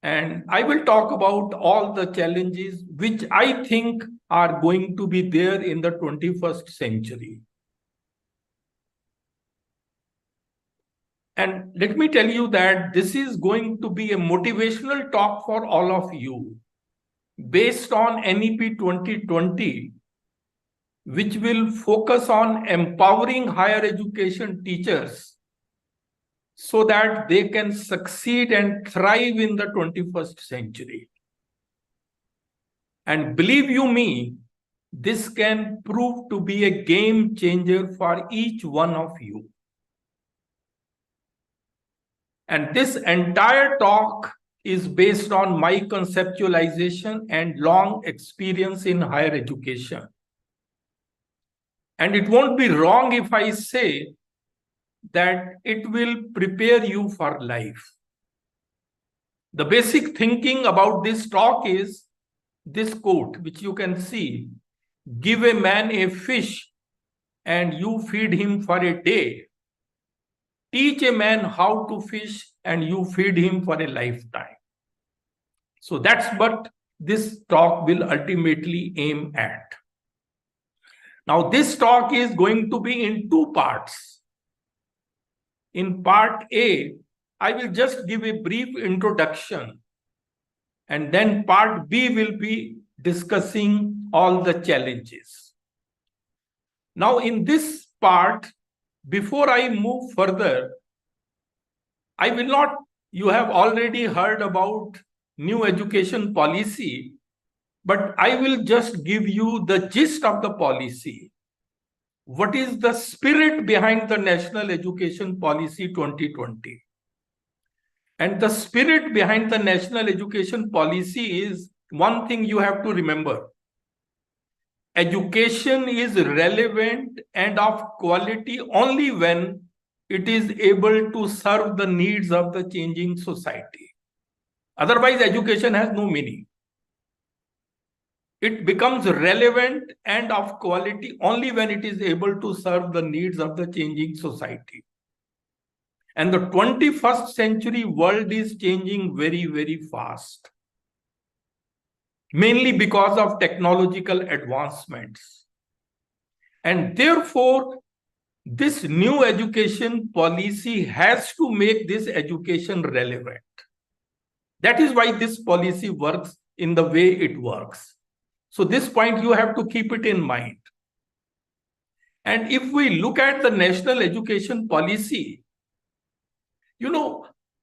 And I will talk about all the challenges which I think are going to be there in the 21st century. And let me tell you that this is going to be a motivational talk for all of you based on NEP 2020, which will focus on empowering higher education teachers so that they can succeed and thrive in the 21st century. And believe you me, this can prove to be a game changer for each one of you. And this entire talk is based on my conceptualization and long experience in higher education. And it won't be wrong if I say that it will prepare you for life. The basic thinking about this talk is this quote, which you can see: give a man a fish and you feed him for a day. Teach a man how to fish and you feed him for a lifetime. So that's what this talk will ultimately aim at. Now, this talk is going to be in 2 parts. In part A, I will just give a brief introduction, and then part B will be discussing all the challenges. Now, in this part, before I move further, I will not, you have already heard about new education policy, but I will just give you the gist of the policy. What is the spirit behind the National Education Policy 2020? And the spirit behind the National Education Policy is one thing you have to remember. Education is relevant and of quality only when it is able to serve the needs of the changing society. Otherwise, education has no meaning. It becomes relevant and of quality only when it is able to serve the needs of the changing society. And the 21st century world is changing very, very fast, mainly because of technological advancements. And therefore, this new education policy has to make this education relevant. That is why this policy works in the way it works. So this point, you have to keep it in mind. And if we look at the national education policy,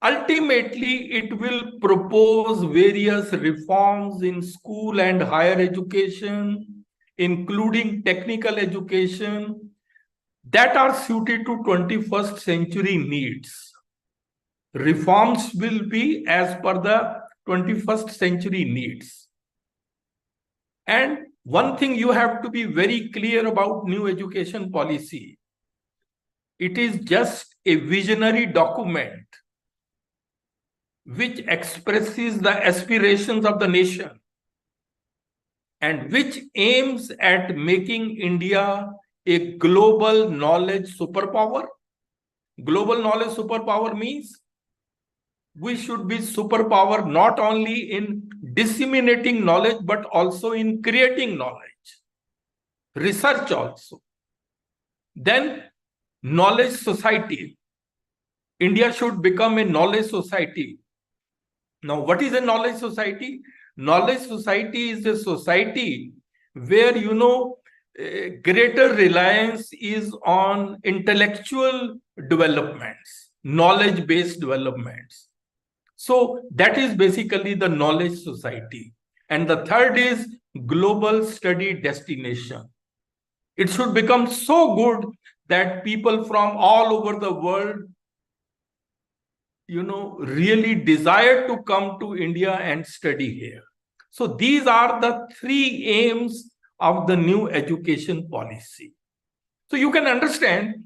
ultimately it will propose various reforms in school and higher education, including technical education, that are suited to 21st century needs. Reforms will be as per the 21st century needs. And one thing you have to be very clear about new education policy, it is just a visionary document which expresses the aspirations of the nation and which aims at making India a global knowledge superpower. Global knowledge superpower means we should be superpower not only in disseminating knowledge, but also in creating knowledge, research also. Then knowledge society. India should become a knowledge society. Now, what is a knowledge society? Knowledge society is a society where, greater reliance is on intellectual developments, knowledge-based developments. So that is basically the knowledge society. And the third is global study destination. It should become so good that people from all over the world, really desire to come to India and study here. So these are the three aims of the new education policy. So you can understand,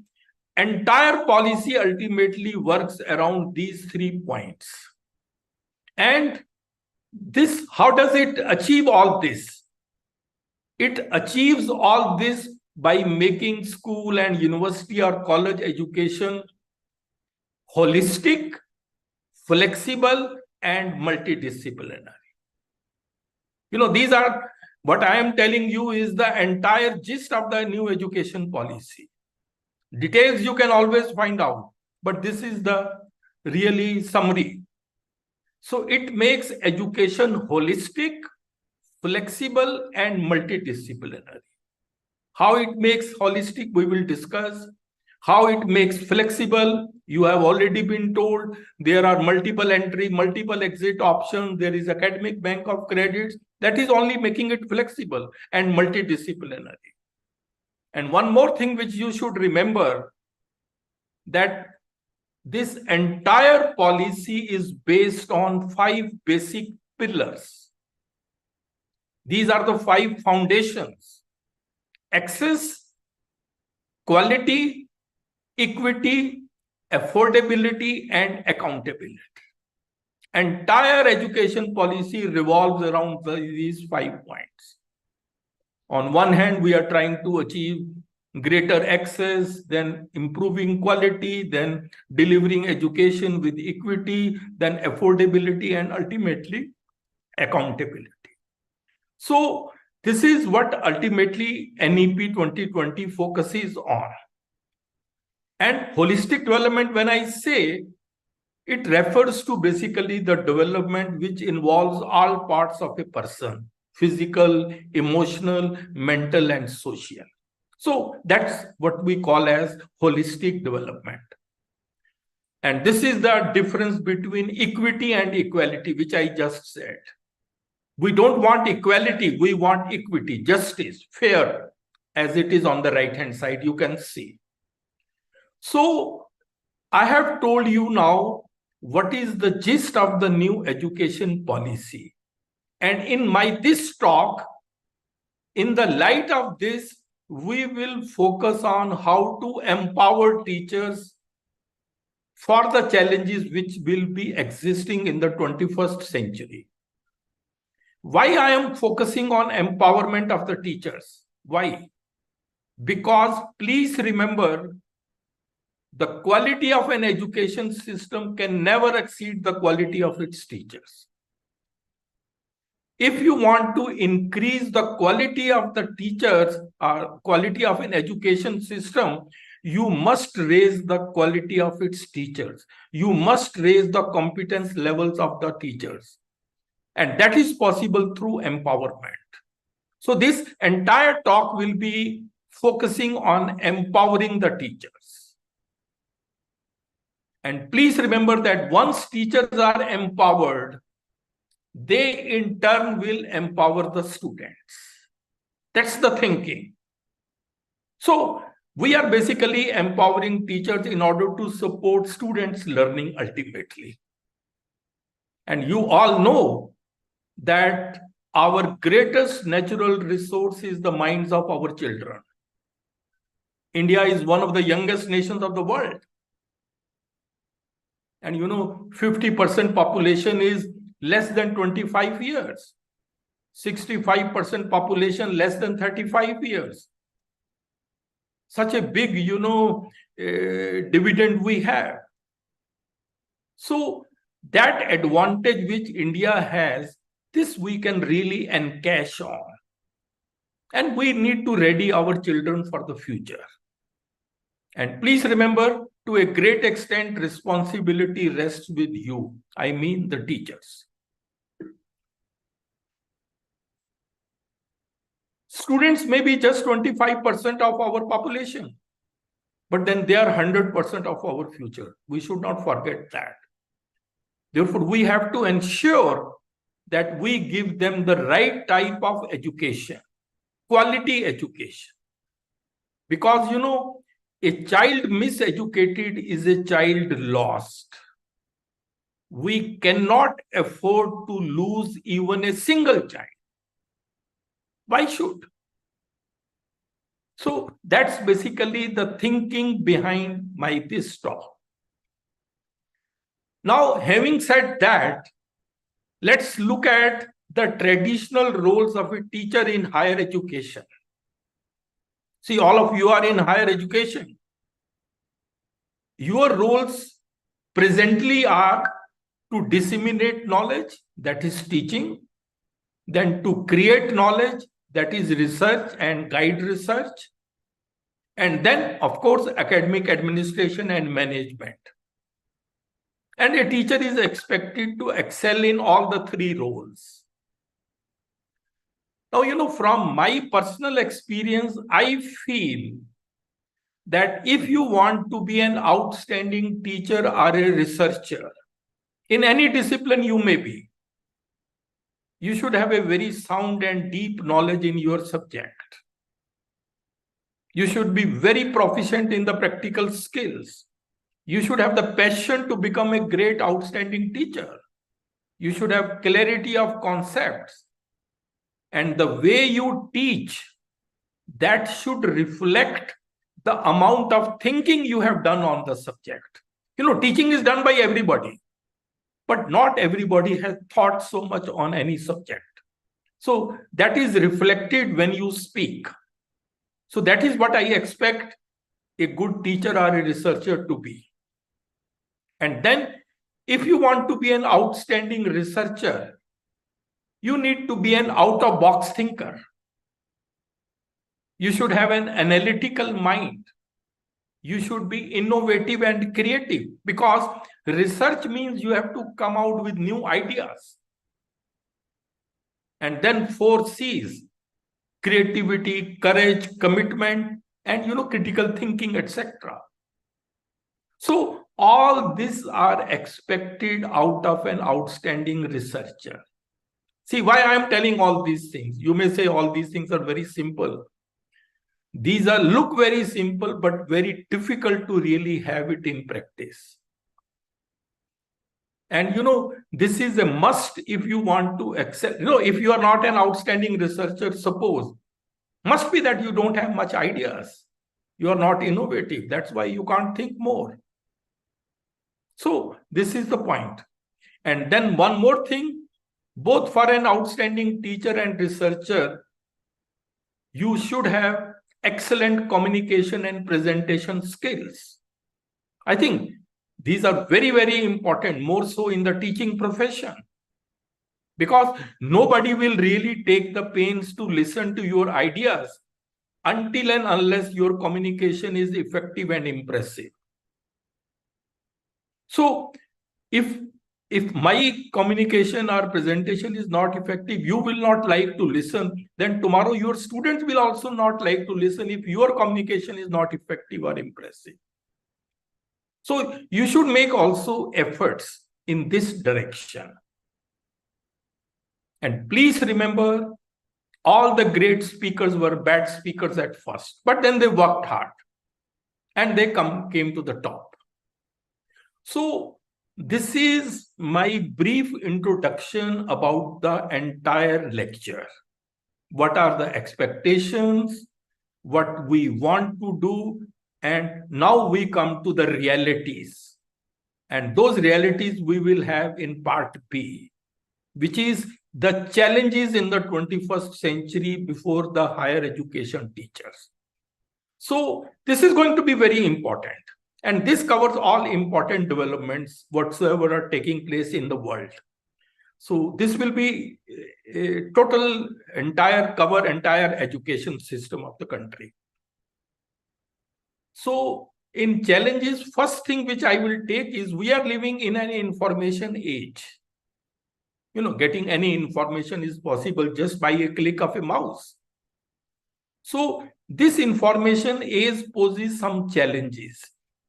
entire policy ultimately works around these 3 points. And this, how does it achieve all this? It achieves all this by making school and university or college education holistic, flexible, and multidisciplinary. These are, what I am telling you is the entire gist of the new education policy. Details you can always find out, but this is the really summary. So it makes education holistic, flexible, and multidisciplinary. How it makes holistic, we will discuss. How it makes flexible, you have already been told. There are multiple entry, multiple exit options. There is academic bank of credits. That is only making it flexible and multidisciplinary. And one more thing which you should remember, that this entire policy is based on 5 basic pillars. These are the 5 foundations: access, quality, equity, affordability, and accountability. Entire education policy revolves around these 5 points. On one hand, we are trying to achieve greater access, then improving quality, then delivering education with equity, then affordability, and ultimately accountability. So this is what ultimately NEP 2020 focuses on. And holistic development, when I say, it refers to basically the development which involves all parts of a person: physical, emotional, mental, and social. So that's what we call as holistic development. And this is the difference between equity and equality, which I just said. We don't want equality, we want equity, justice, fair, as it is on the right-hand side, you can see. So I have told you now what is the gist of the new education policy. And in this talk, in the light of this, we will focus on how to empower teachers for the challenges which will be existing in the 21st century. Why I am focusing on empowerment of the teachers? Why? Because please remember, the quality of an education system can never exceed the quality of its teachers. If you want to increase the quality of the teachers or quality of an education system, you must raise the quality of its teachers. You must raise the competence levels of the teachers. And that is possible through empowerment. So this entire talk will be focusing on empowering the teachers. And please remember that once teachers are empowered, they in turn will empower the students. That's the thinking. So we are basically empowering teachers in order to support students' learning ultimately. And you all know that our greatest natural resource is the minds of our children. India is one of the youngest nations of the world. And 50% population is less than 25 years. 65% population less than 35 years. Such a big, dividend we have. So that advantage which India has, this we can really encash on. And we need to ready our children for the future. And please remember, to a great extent, responsibility rests with you. I mean the teachers. Students may be just 25% of our population, but then they are 100% of our future. We should not forget that. Therefore, we have to ensure that we give them the right type of education, quality education. Because, a child miseducated is a child lost. We cannot afford to lose even a single child. Why should? So that's basically the thinking behind this talk. Now, having said that, let's look at the traditional roles of a teacher in higher education. See, all of you are in higher education. Your roles presently are to disseminate knowledge, that is teaching, then to create knowledge, that is research and guide research, and then, of course, academic administration and management. And a teacher is expected to excel in all the three roles. Now, from my personal experience, I feel that if you want to be an outstanding teacher or a researcher, in any discipline you may be, you should have a very sound and deep knowledge in your subject. You should be very proficient in the practical skills. You should have the passion to become a great, outstanding teacher. You should have clarity of concepts. And the way you teach, that should reflect the amount of thinking you have done on the subject. Teaching is done by everybody, but not everybody has thought so much on any subject. So that is reflected when you speak. So that is what I expect a good teacher or a researcher to be. And then, if you want to be an outstanding researcher, you need to be an out-of-box thinker. You should have an analytical mind. You should be innovative and creative, because research means you have to come out with new ideas. And then 4 C's: creativity, courage, commitment, and critical thinking, etc. So all these are expected out of an outstanding researcher. See, why I am telling all these things? You may say all these things are very simple. These look very simple, but very difficult to really have it in practice. And this is a must if you want to excel. If you are not an outstanding researcher, suppose, must be that you don't have much ideas. You are not innovative. That's why you can't think more. So this is the point. And then one more thing, both for an outstanding teacher and researcher, you should have excellent communication and presentation skills. I think these are very, very important, more so in the teaching profession. Because nobody will really take the pains to listen to your ideas until and unless your communication is effective and impressive. So if my communication or presentation is not effective, you will not like to listen, then tomorrow your students will also not like to listen if your communication is not effective or impressive. So you should make also efforts in this direction. And please remember, all the great speakers were bad speakers at first, but then they worked hard and they came to the top. So this is my brief introduction about the entire lecture. What are the expectations, what we want to do, and now we come to the realities. And those realities we will have in part B, which is the challenges in the 21st century before the higher education teachers. So this is going to be very important. And this covers all important developments whatsoever are taking place in the world. So this will be a total, cover entire education system of the country. So in challenges, first thing which I will take is we are living in an information age. Getting any information is possible just by a click of a mouse. So this information age poses some challenges.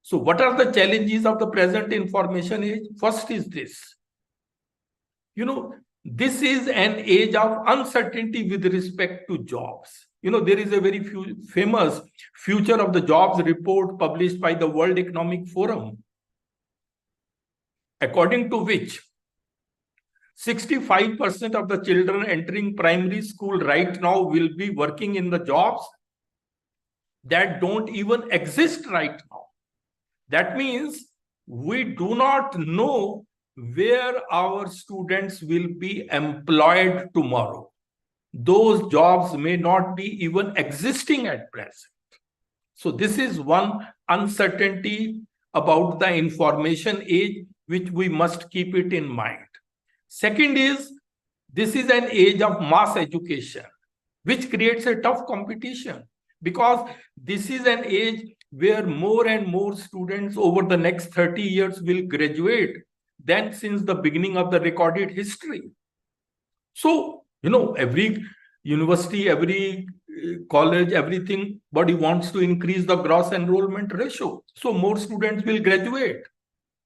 So what are the challenges of the present information age? First is this. This is an age of uncertainty with respect to jobs. There is a very famous Future of the Jobs report published by the World Economic Forum, according to which 65% of the children entering primary school right now will be working in the jobs that don't even exist right now. That means we do not know where our students will be employed tomorrow. Those jobs may not be even existing at present. So this is one uncertainty about the information age, which we must keep it in mind. Second is, this is an age of mass education, which creates a tough competition, because this is an age where more and more students over the next 30 years will graduate than since the beginning of the recorded history. So, every university, every college, everybody wants to increase the gross enrollment ratio. So more students will graduate.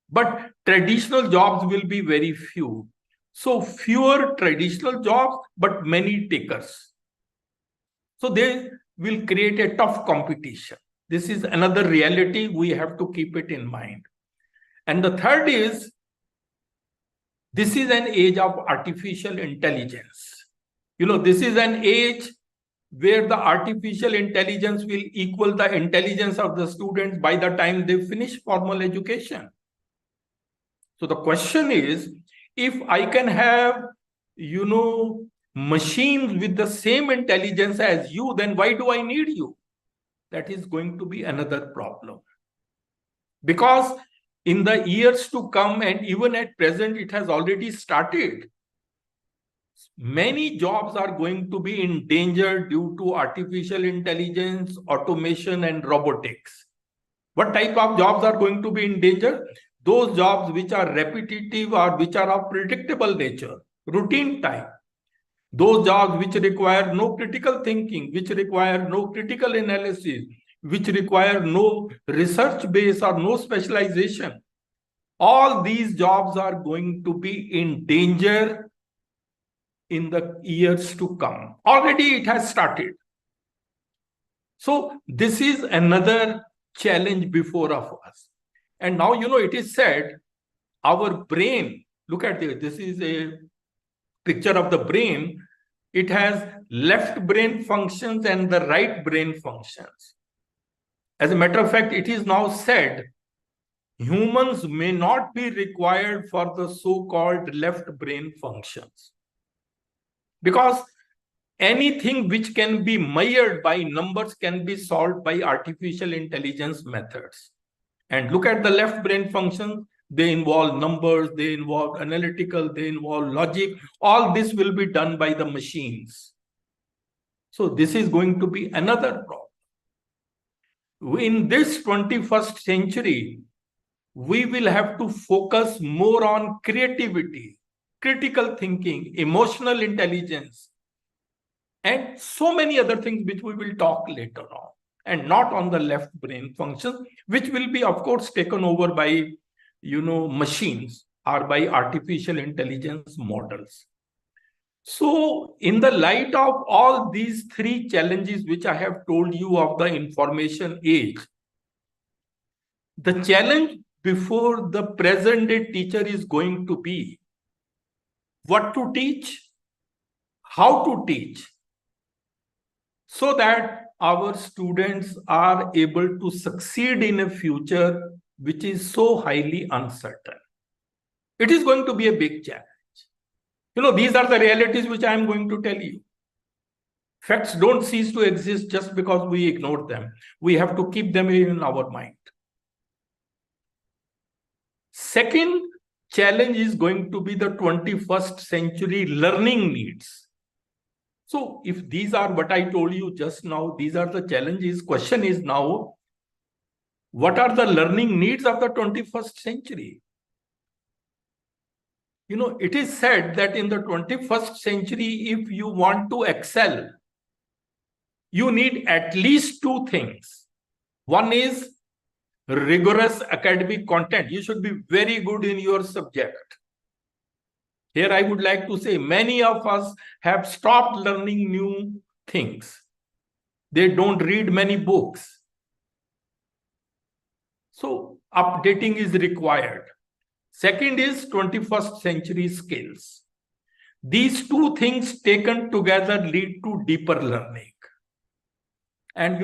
But traditional jobs will be very few. So fewer traditional jobs, but many takers. So they will create a tough competition. This is another reality. We have to keep it in mind. And the third is, this is an age of artificial intelligence. This is an age where the artificial intelligence will equal the intelligence of the students by the time they finish formal education. So the question is, if I can have, machines with the same intelligence as you, then why do I need you? That is going to be another problem. Because in the years to come, and even at present, it has already started, many jobs are going to be in danger due to artificial intelligence, automation, and robotics. What type of jobs are going to be in danger? Those jobs which are repetitive or which are of predictable nature, routine type. Those jobs which require no critical thinking, which require no critical analysis, which require no research base or no specialization. All these jobs are going to be in danger in the years to come. Already it has started. So this is another challenge before of us. And now, it is said our brain Look at this. This is a picture of the brain. It has left brain functions and the right brain functions. As a matter of fact, it is now said humans may not be required for the so-called left brain functions, because anything which can be measured by numbers can be solved by artificial intelligence methods. And look at the left brain functions. They involve numbers, they involve analytical, they involve logic. All this will be done by the machines. So this is going to be another problem. In this 21st century, we will have to focus more on creativity, critical thinking, emotional intelligence, and so many other things which we will talk later on, and not on the left brain functions, which will be, of course, taken over by, machines or by artificial intelligence models. So in the light of all these three challenges which I have told you of the information age, the challenge before the present day teacher is going to be what to teach, how to teach, so that our students are able to succeed in a future which is so highly uncertain. It is going to be a big challenge. These are the realities which I am going to tell you. Facts don't cease to exist just because we ignore them. We have to keep them in our mind. Second challenge is going to be the 21st century learning needs. So if these are what I told you just now, these are the challenges. Question is now, what are the learning needs of the 21st century? It is said that in the 21st century, if you want to excel, you need at least two things. One is rigorous academic content. You should be very good in your subject. Here I would like to say many of us have stopped learning new things. They don't read many books. So updating is required. Second is 21st century skills. These two things taken together lead to deeper learning. And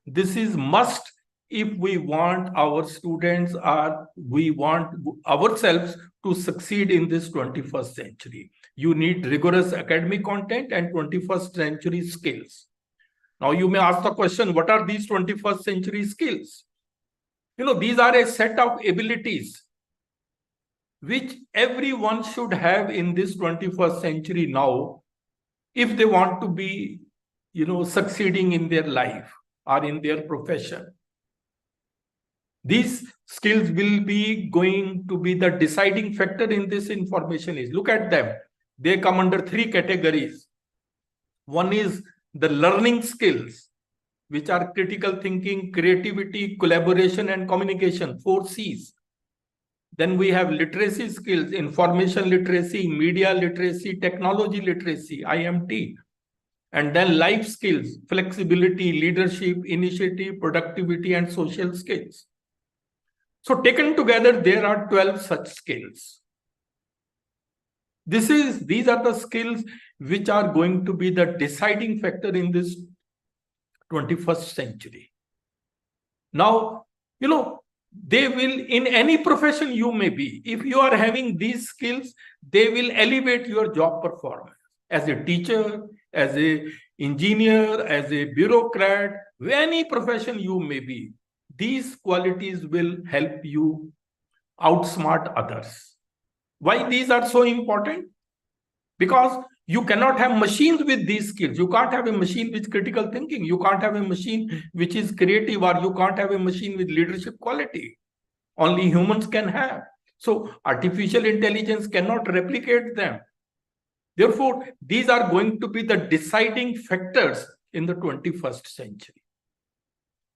this is must if we want our students or we want ourselves to succeed in this 21st century. You need rigorous academic content and 21st century skills. Now you may ask the question, what are these 21st century skills? These are a set of abilities which everyone should have in this 21st century now if they want to be, succeeding in their life or in their profession. These skills will be going to be the deciding factor in this information age. Look at them. They come under three categories. One is the learning skills, which are critical thinking, creativity, collaboration, and communication, 4 C's. Then we have literacy skills, information literacy, media literacy, technology literacy, IMT. And then life skills, flexibility, leadership, initiative, productivity, and social skills. So taken together, there are 12 such skills. These are the skills which are going to be the deciding factor in this 21st century. Now, they will, in any profession you may be, if you are having these skills, they will elevate your job performance. As a teacher, as an engineer, as a bureaucrat, any profession you may be, these qualities will help you outsmart others. Why these are so important? Because you cannot have machines with these skills. You can't have a machine with critical thinking. You can't have a machine which is creative, or you can't have a machine with leadership quality. Only humans can have. So artificial intelligence cannot replicate them. Therefore, these are going to be the deciding factors in the 21st century.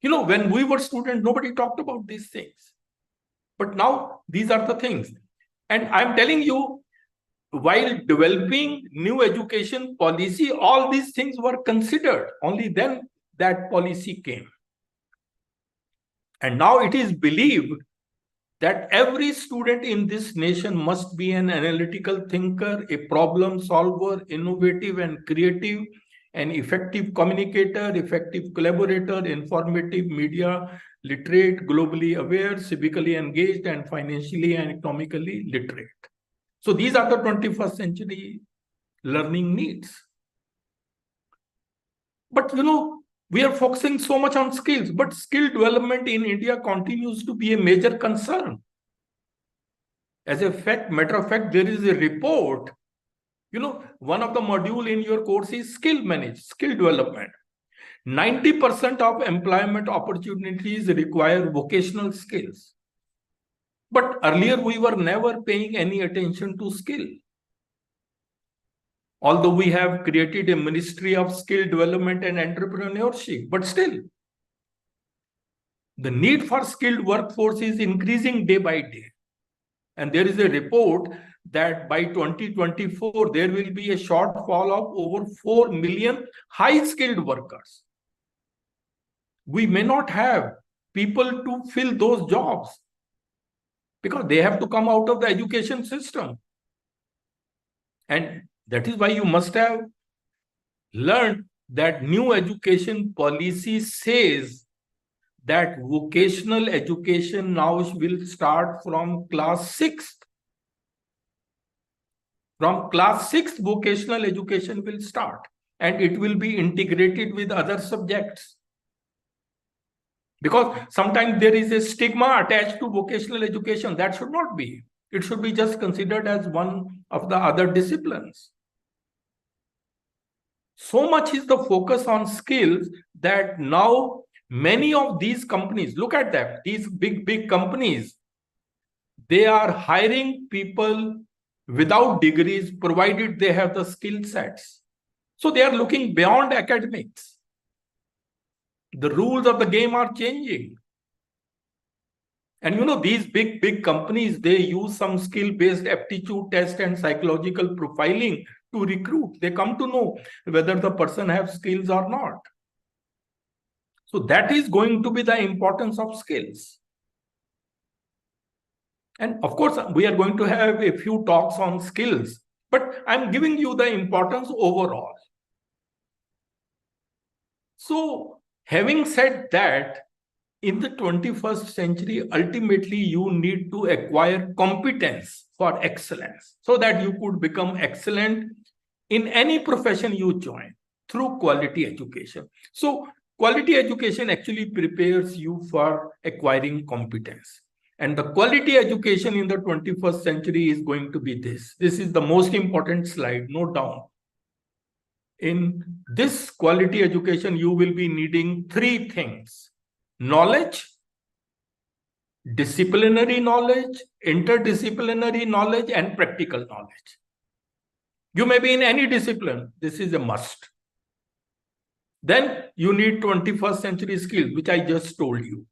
When we were students, nobody talked about these things. But now these are the things. And I'm telling you, while developing new education policy, all these things were considered. Only then that policy came. And now it is believed that every student in this nation must be an analytical thinker, a problem solver, innovative and creative, an effective communicator, effective collaborator, informative, media literate, globally aware, civically engaged, and financially and economically literate. So these are the 21st century learning needs. But we are focusing so much on skills, but skill development in India continues to be a major concern. As a matter of fact, there is a report, one of the module in your course is skill development. 90% of employment opportunities require vocational skills. But earlier we were never paying any attention to skill. Although we have created a Ministry of Skill Development and Entrepreneurship, but still, the need for skilled workforce is increasing day by day. And there is a report that by 2024, there will be a shortfall of over 4 million high-skilled workers. We may not have people to fill those jobs because they have to come out of the education system. And that is why you must have learned that new education policy says that vocational education now will start from class 6th. From class 6th, vocational education will start, and it will be integrated with other subjects. Because sometimes there is a stigma attached to vocational education. That should not be. It should be just considered as one of the other disciplines. So much is the focus on skills that now many of these companies, look at them, these big companies, they are hiring people without degrees, provided they have the skill sets. So they are looking beyond academics. The rules of the game are changing. And these big companies, they use some skill-based aptitude test and psychological profiling to recruit. They come to know whether the person has skills or not. So that is going to be the importance of skills. And of course, we are going to have a few talks on skills, but I'm giving you the importance overall. So having said that, in the 21st century, ultimately, you need to acquire competence for excellence so that you could become excellent in any profession you join through quality education. So quality education actually prepares you for acquiring competence. And the quality education in the 21st century is going to be this. This is the most important slide, note down. In this quality education, you will be needing 3 things: knowledge, disciplinary knowledge, interdisciplinary knowledge, and practical knowledge. You may be in any discipline. This is a must. Then you need 21st century skills, which I just told you.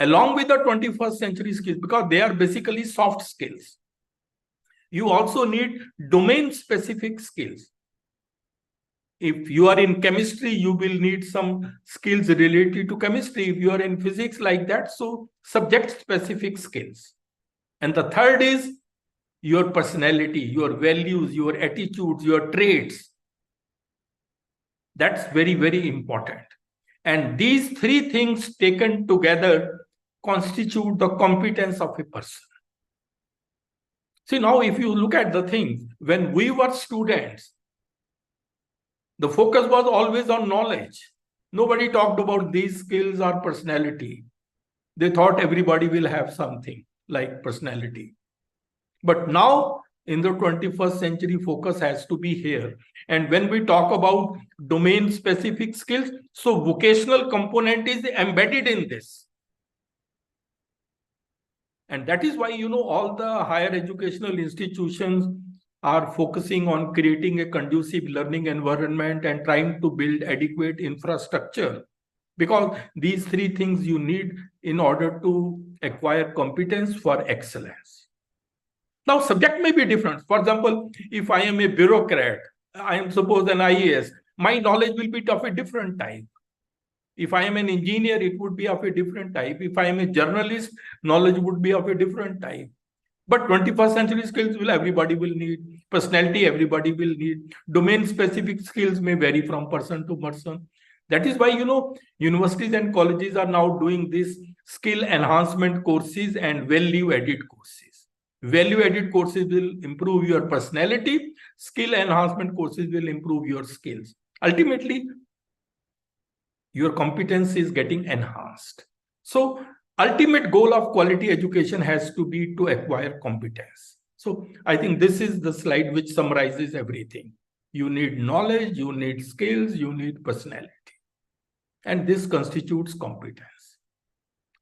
Along with the 21st century skills, because they are basically soft skills, you also need domain-specific skills. If you are in chemistry, you will need some skills related to chemistry. If you are in physics, like that, so subject-specific skills. And the third is your personality, your values, your attitudes, your traits. That's very, very important. And these 3 things taken together constitute the competence of a person. See, now if you look at the things, when we were students, the focus was always on knowledge. Nobody talked about these skills or personality. They thought everybody will have something like personality. But now, in the 21st century, focus has to be here. And when we talk about domain-specific skills, so vocational component is embedded in this. And that is why, all the higher educational institutions are focusing on creating a conducive learning environment and trying to build adequate infrastructure, because these 3 things you need in order to acquire competence for excellence. Now, subject may be different. For example, if I am a bureaucrat, I am suppose an IAS, my knowledge will be of a different type. If I am an engineer, it would be of a different type. If I am a journalist, knowledge would be of a different type. But 21st century skills everybody will need. Personality, everybody will need. Domain-specific skills may vary from person to person. That is why, universities and colleges are now doing this skill enhancement courses and value-added courses. Value-added courses will improve your personality. Skill enhancement courses will improve your skills. Ultimately, your competence is getting enhanced. So, ultimate goal of quality education has to be to acquire competence. So, I think this is the slide which summarizes everything. You need knowledge, you need skills, you need personality. And this constitutes competence.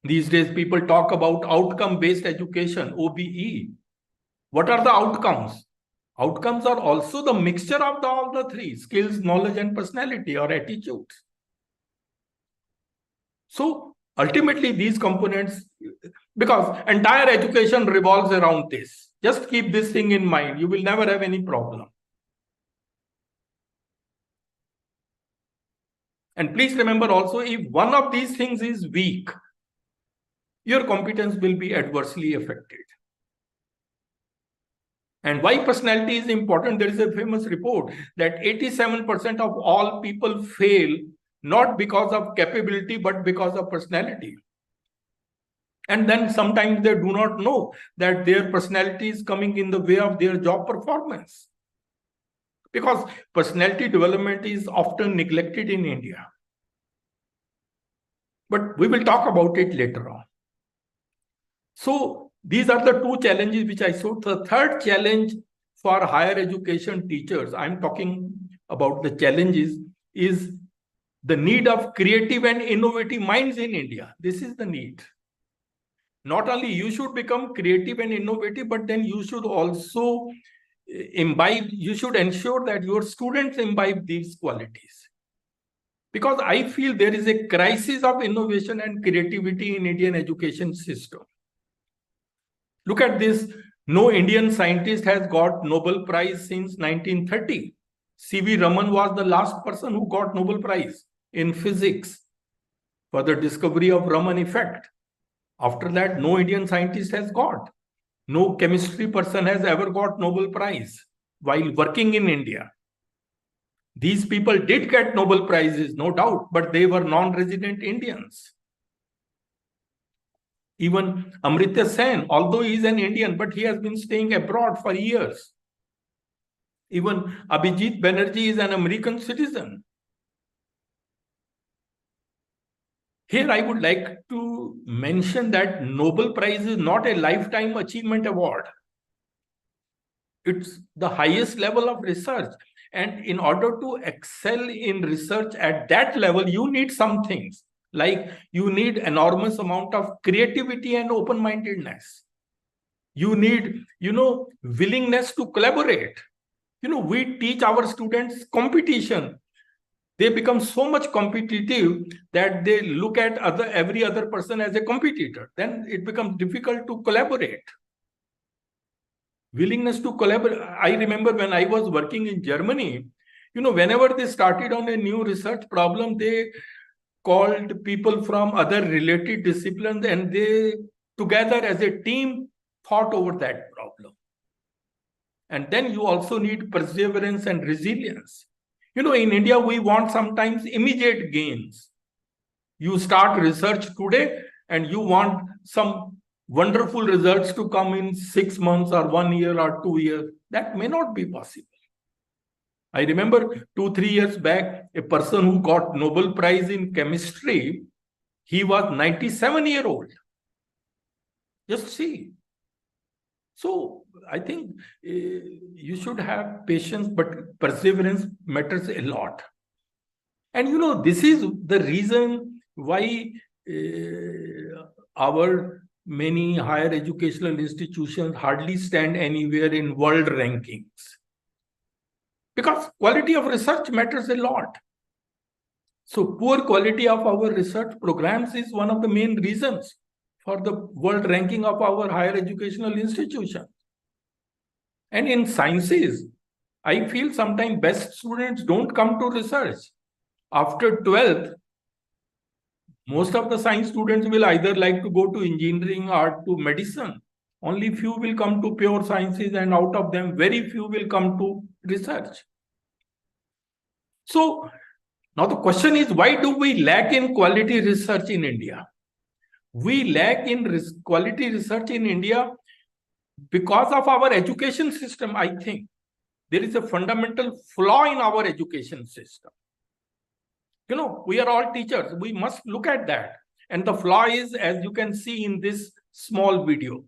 These days, people talk about outcome-based education, OBE. What are the outcomes? Outcomes are also the mixture of all the three: skills, knowledge, and personality or attitudes. So ultimately, these components, because entire education revolves around this. Just keep this thing in mind. You will never have any problem. And please remember also, if one of these things is weak, your competence will be adversely affected. And why personality is important? There is a famous report that 87% of all people fail not because of capability, but because of personality. And then sometimes they do not know that their personality is coming in the way of their job performance. Because personality development is often neglected in India. But we will talk about it later on. So these are the two challenges which I showed. The third challenge for higher education teachers, I'm talking about the challenges, is the need of creative and innovative minds in India. This is the need. Not only you should become creative and innovative, but then you should also you should ensure that your students imbibe these qualities. Because I feel there is a crisis of innovation and creativity in Indian education system. Look at this. No Indian scientist has got Nobel Prize since 1930. C.V. Raman was the last person who got Nobel Prize in physics for the discovery of Raman effect. After that, no Indian scientist has got. No chemistry person has ever got Nobel Prize while working in India. These people did get Nobel Prizes, no doubt, but they were non-resident Indians. Even Amartya Sen, although he is an Indian, but he has been staying abroad for years. Even Abhijit Banerjee is an American citizen. Here I would like to mention that Nobel Prize is not a lifetime achievement award. It's the highest level of research. And in order to excel in research at that level, you need some things. Like you need enormous amount of creativity and open-mindedness. You need, willingness to collaborate. We teach our students competition. They become so much competitive that they look at every other person as a competitor. Then it becomes difficult to collaborate. Willingness to collaborate. I remember when I was working in Germany, whenever they started on a new research problem, they called people from other related disciplines and they together as a team thought over that problem. And then you also need perseverance and resilience. In India, we want sometimes immediate gains. You start research today and you want some wonderful results to come in 6 months or 1 year or 2 years. That may not be possible. I remember 2-3 years back, a person who got Nobel Prize in chemistry, he was 97-year-old. Just see. So I think you should have patience, but perseverance matters a lot. And this is the reason why our many higher educational institutions hardly stand anywhere in world rankings. Because quality of research matters a lot. So poor quality of our research programs is one of the main reasons for the world ranking of our higher educational institutions. And in sciences, I feel sometimes best students don't come to research. After 12th, Most of the science students will either like to go to engineering or to medicine. Only few will come to pure sciences, and out of them, very few will come to research. So now the question is, why do we lack in quality research in India? We lack in quality research in India because of our education system, I think. There is a fundamental flaw in our education system. We are all teachers. We must look at that. And the flaw is, as you can see in this small video.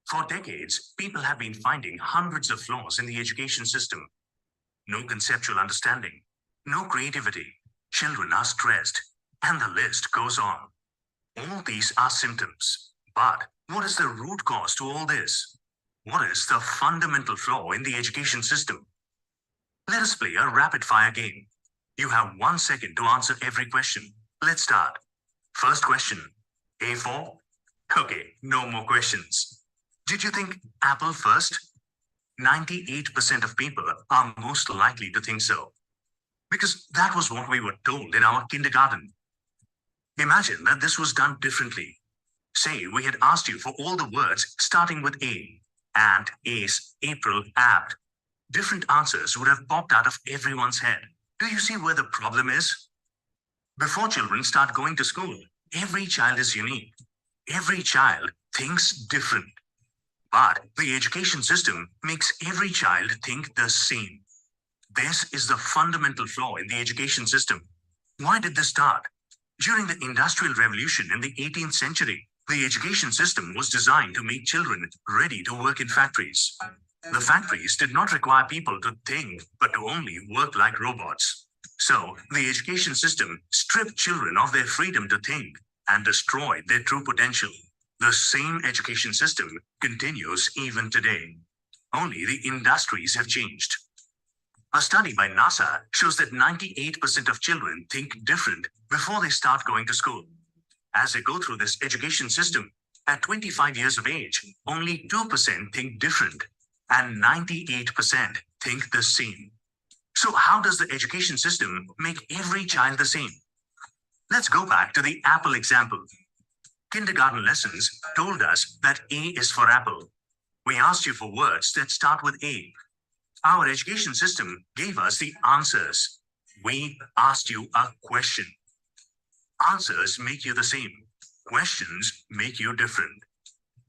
For decades, people have been finding hundreds of flaws in the education system. No conceptual understanding, no creativity, children are stressed, and the list goes on. All these are symptoms. But what is the root cause to all this? What is the fundamental flaw in the education system? Let us play a rapid-fire game. You have 1 second to answer every question. Let's start. First question, A4? Okay, no more questions. Did you think apple first? 98% of people are most likely to think so. Because that was what we were told in our kindergarten. Imagine that this was done differently. Say we had asked you for all the words starting with A, ant, ace, April, apt. Different answers would have popped out of everyone's head. Do you see where the problem is? Before children start going to school, every child is unique. Every child thinks different. But the education system makes every child think the same. This is the fundamental flaw in the education system. Why did this start? During the Industrial Revolution in the 18th century, the education system was designed to make children ready to work in factories. The factories did not require people to think, but to only work like robots. So, the education system stripped children of their freedom to think and destroyed their true potential. The same education system continues even today. Only the industries have changed. A study by NASA shows that 98% of children think different before they start going to school. As they go through this education system, at 25 years of age, only 2% think different and 98% think the same. So how does the education system make every child the same? Let's go back to the apple example. Kindergarten lessons told us that A is for apple. We asked you for words that start with A. Our education system gave us the answers. We asked you a question. Answers make you the same. Questions make you different.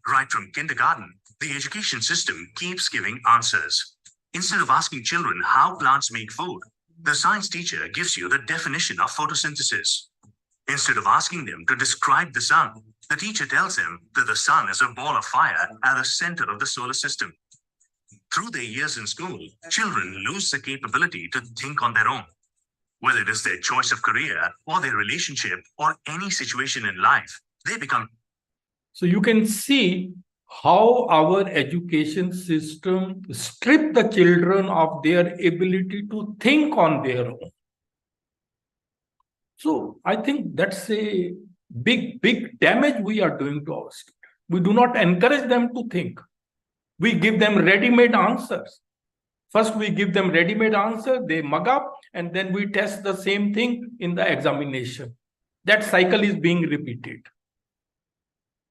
Right from kindergarten, the education system keeps giving answers. Instead of asking children how plants make food, the science teacher gives you the definition of photosynthesis. Instead of asking them to describe the sun, the teacher tells them that the sun is a ball of fire at the center of the solar system. Through their years in school, children lose the capability to think on their own. Whether it is their choice of career or their relationship or any situation in life, they become. So you can see how our education system stripped the children of their ability to think on their own. So I think that's a big damage we are doing to our students. We do not encourage them to think. We give them ready-made answers. First, we give them ready-made answer, they mug up, and then we test the same thing in the examination. That cycle is being repeated.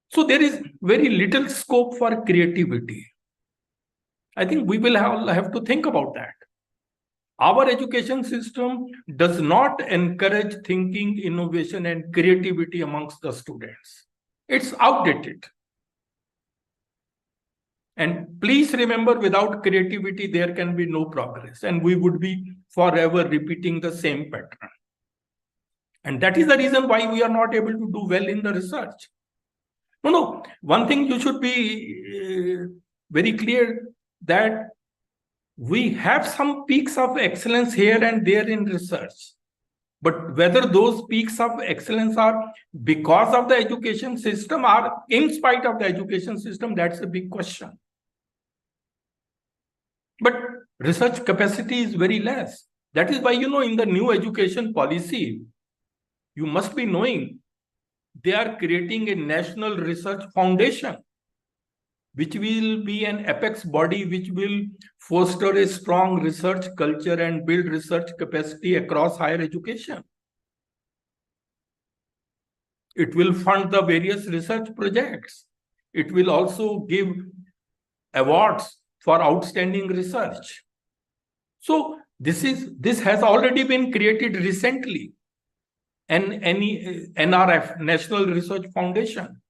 So there is very little scope for creativity. I think we will have to think about that. Our education system does not encourage thinking, innovation, and creativity amongst the students. It's outdated. And please remember, without creativity, there can be no progress, and we would be forever repeating the same pattern. And that is the reason why we are not able to do well in the research. No. One thing you should be very clear that we have some peaks of excellence here and there in research. But whether those peaks of excellence are because of the education system or in spite of the education system, that's a big question. But research capacity is very less. That is why, in the new education policy, you must be knowing they are creating a national research foundation, which will be an apex body which will foster a strong research culture and build research capacity across higher education. It will fund the various research projects. It will also give awards for outstanding research. So this has already been created recently. NRF, National Research Foundation.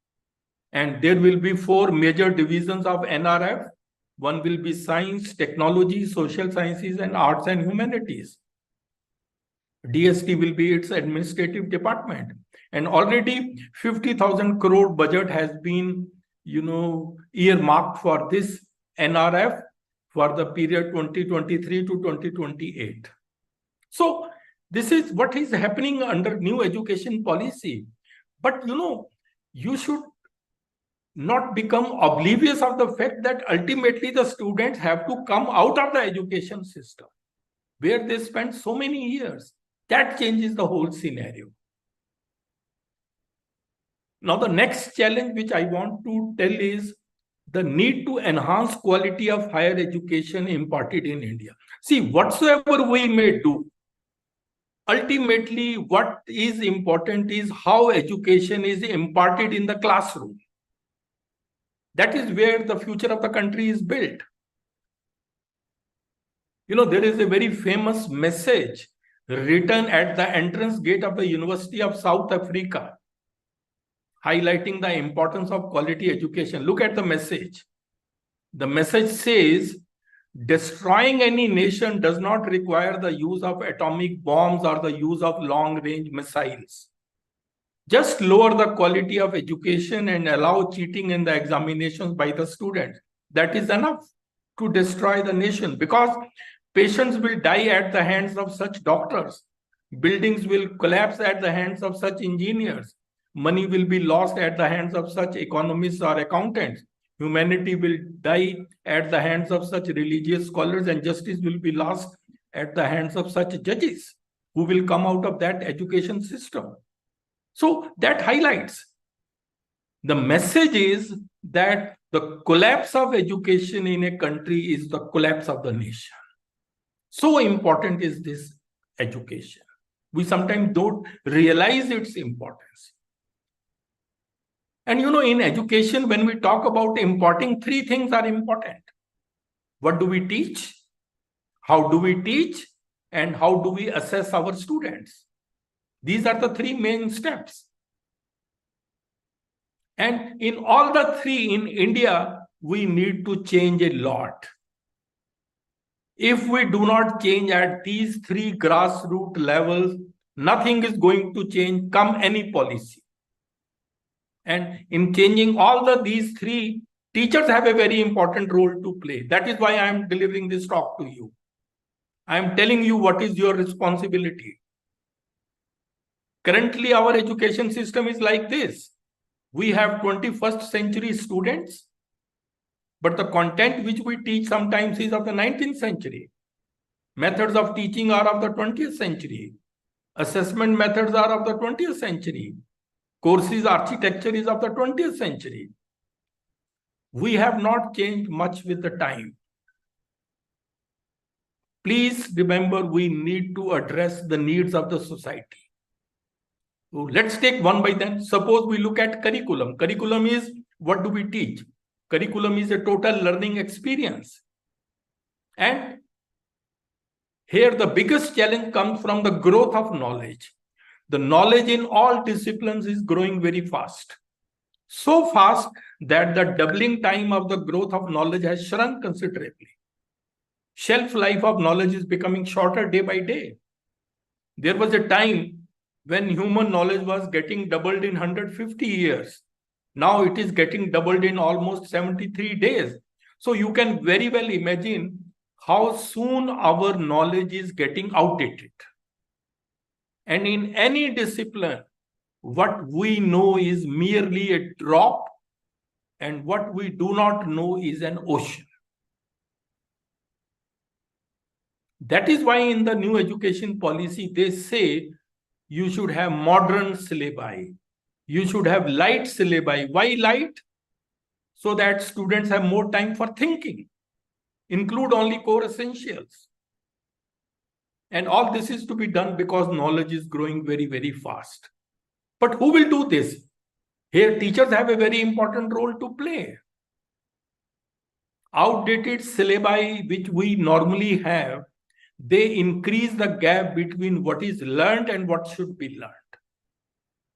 And there will be 4 major divisions of NRF. One will be science, technology, social sciences, and arts and humanities. DST will be its administrative department. And already 50,000 crore budget has been, earmarked for this NRF for the period 2023 to 2028. So this is what is happening under new education policy. But, you should not become oblivious of the fact that ultimately the students have to come out of the education system where they spend so many years. That changes the whole scenario. Now, the next challenge which I want to tell is the need to enhance quality of higher education imparted in India. See, whatsoever we may do, ultimately what is important is how education is imparted in the classroom. That is where the future of the country is built. There is a very famous message written at the entrance gate of the University of South Africa, highlighting the importance of quality education. Look at the message. The message says, destroying any nation does not require the use of atomic bombs or the use of long-range missiles. Just lower the quality of education and allow cheating in the examinations by the students. That is enough to destroy the nation, because patients will die at the hands of such doctors. Buildings will collapse at the hands of such engineers. Money will be lost at the hands of such economists or accountants. Humanity will die at the hands of such religious scholars, and justice will be lost at the hands of such judges who will come out of that education system. So that highlights. The message is that the collapse of education in a country is the collapse of the nation. So important is this education. We sometimes don't realize its importance. And in education, when we talk about imparting, 3 things are important. What do we teach? How do we teach? And how do we assess our students? These are the 3 main steps. And in all the 3 in India, we need to change a lot. If we do not change at these 3 grassroots levels, nothing is going to change come any policy. And in changing all these 3, teachers have a very important role to play. That is why I am delivering this talk to you. I am telling you what is your responsibility. Currently, our education system is like this. We have 21st century students, but the content which we teach sometimes is of the 19th century. Methods of teaching are of the 20th century. Assessment methods are of the 20th century. Courses architecture is of the 20th century. We have not changed much with the time. Please remember, we need to address the needs of the society. So let's take one by them. Suppose we look at curriculum. Curriculum is, what do we teach? Curriculum is a total learning experience. And here the biggest challenge comes from the growth of knowledge. The knowledge in all disciplines is growing very fast. So fast that the doubling time of the growth of knowledge has shrunk considerably. Shelf life of knowledge is becoming shorter day by day. There was a time when human knowledge was getting doubled in 150 years. Now it is getting doubled in almost 73 days. So you can very well imagine how soon our knowledge is getting outdated. And in any discipline, what we know is merely a drop, and what we do not know is an ocean. That is why in the new education policy, they say you should have modern syllabi. You should have light syllabi. Why light? So that students have more time for thinking. Include only core essentials. And all this is to be done because knowledge is growing very, very fast. But who will do this? Here, teachers have a very important role to play. Outdated syllabi, which we normally have, they increase the gap between what is learned and what should be learned.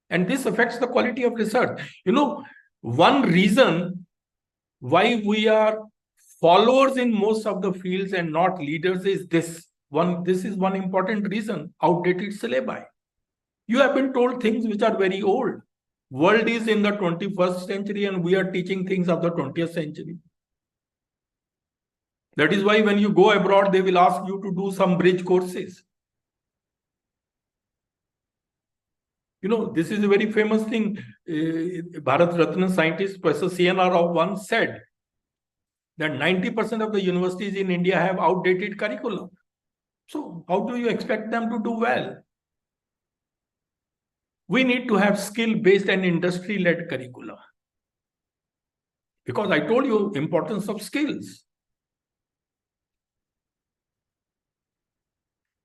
And this affects the quality of research. You know, one reason why we are followers in most of the fields and not leaders is this. This is one important reason: outdated syllabi. You have been told things which are very old. World is in the 21st century and we are teaching things of the 20th century. That is why when you go abroad, they will ask you to do some bridge courses. You know, this is a very famous thing. Bharat Ratna scientist Professor C.N.R. Rao once said that 90% of the universities in India have outdated curriculum. So how do you expect them to do well? We need to have skill-based and industry-led curricula. Because I told you importance of skills.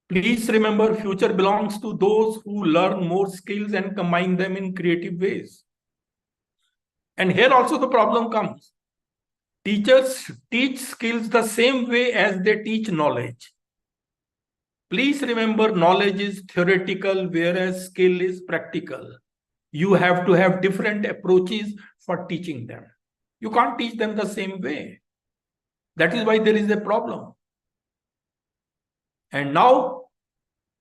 Please remember, future belongs to those who learn more skills and combine them in creative ways. And here also the problem comes. Teachers teach skills the same way as they teach knowledge. Please remember, knowledge is theoretical, whereas skill is practical. You have to have different approaches for teaching them. You can't teach them the same way. That is why there is a problem. And now,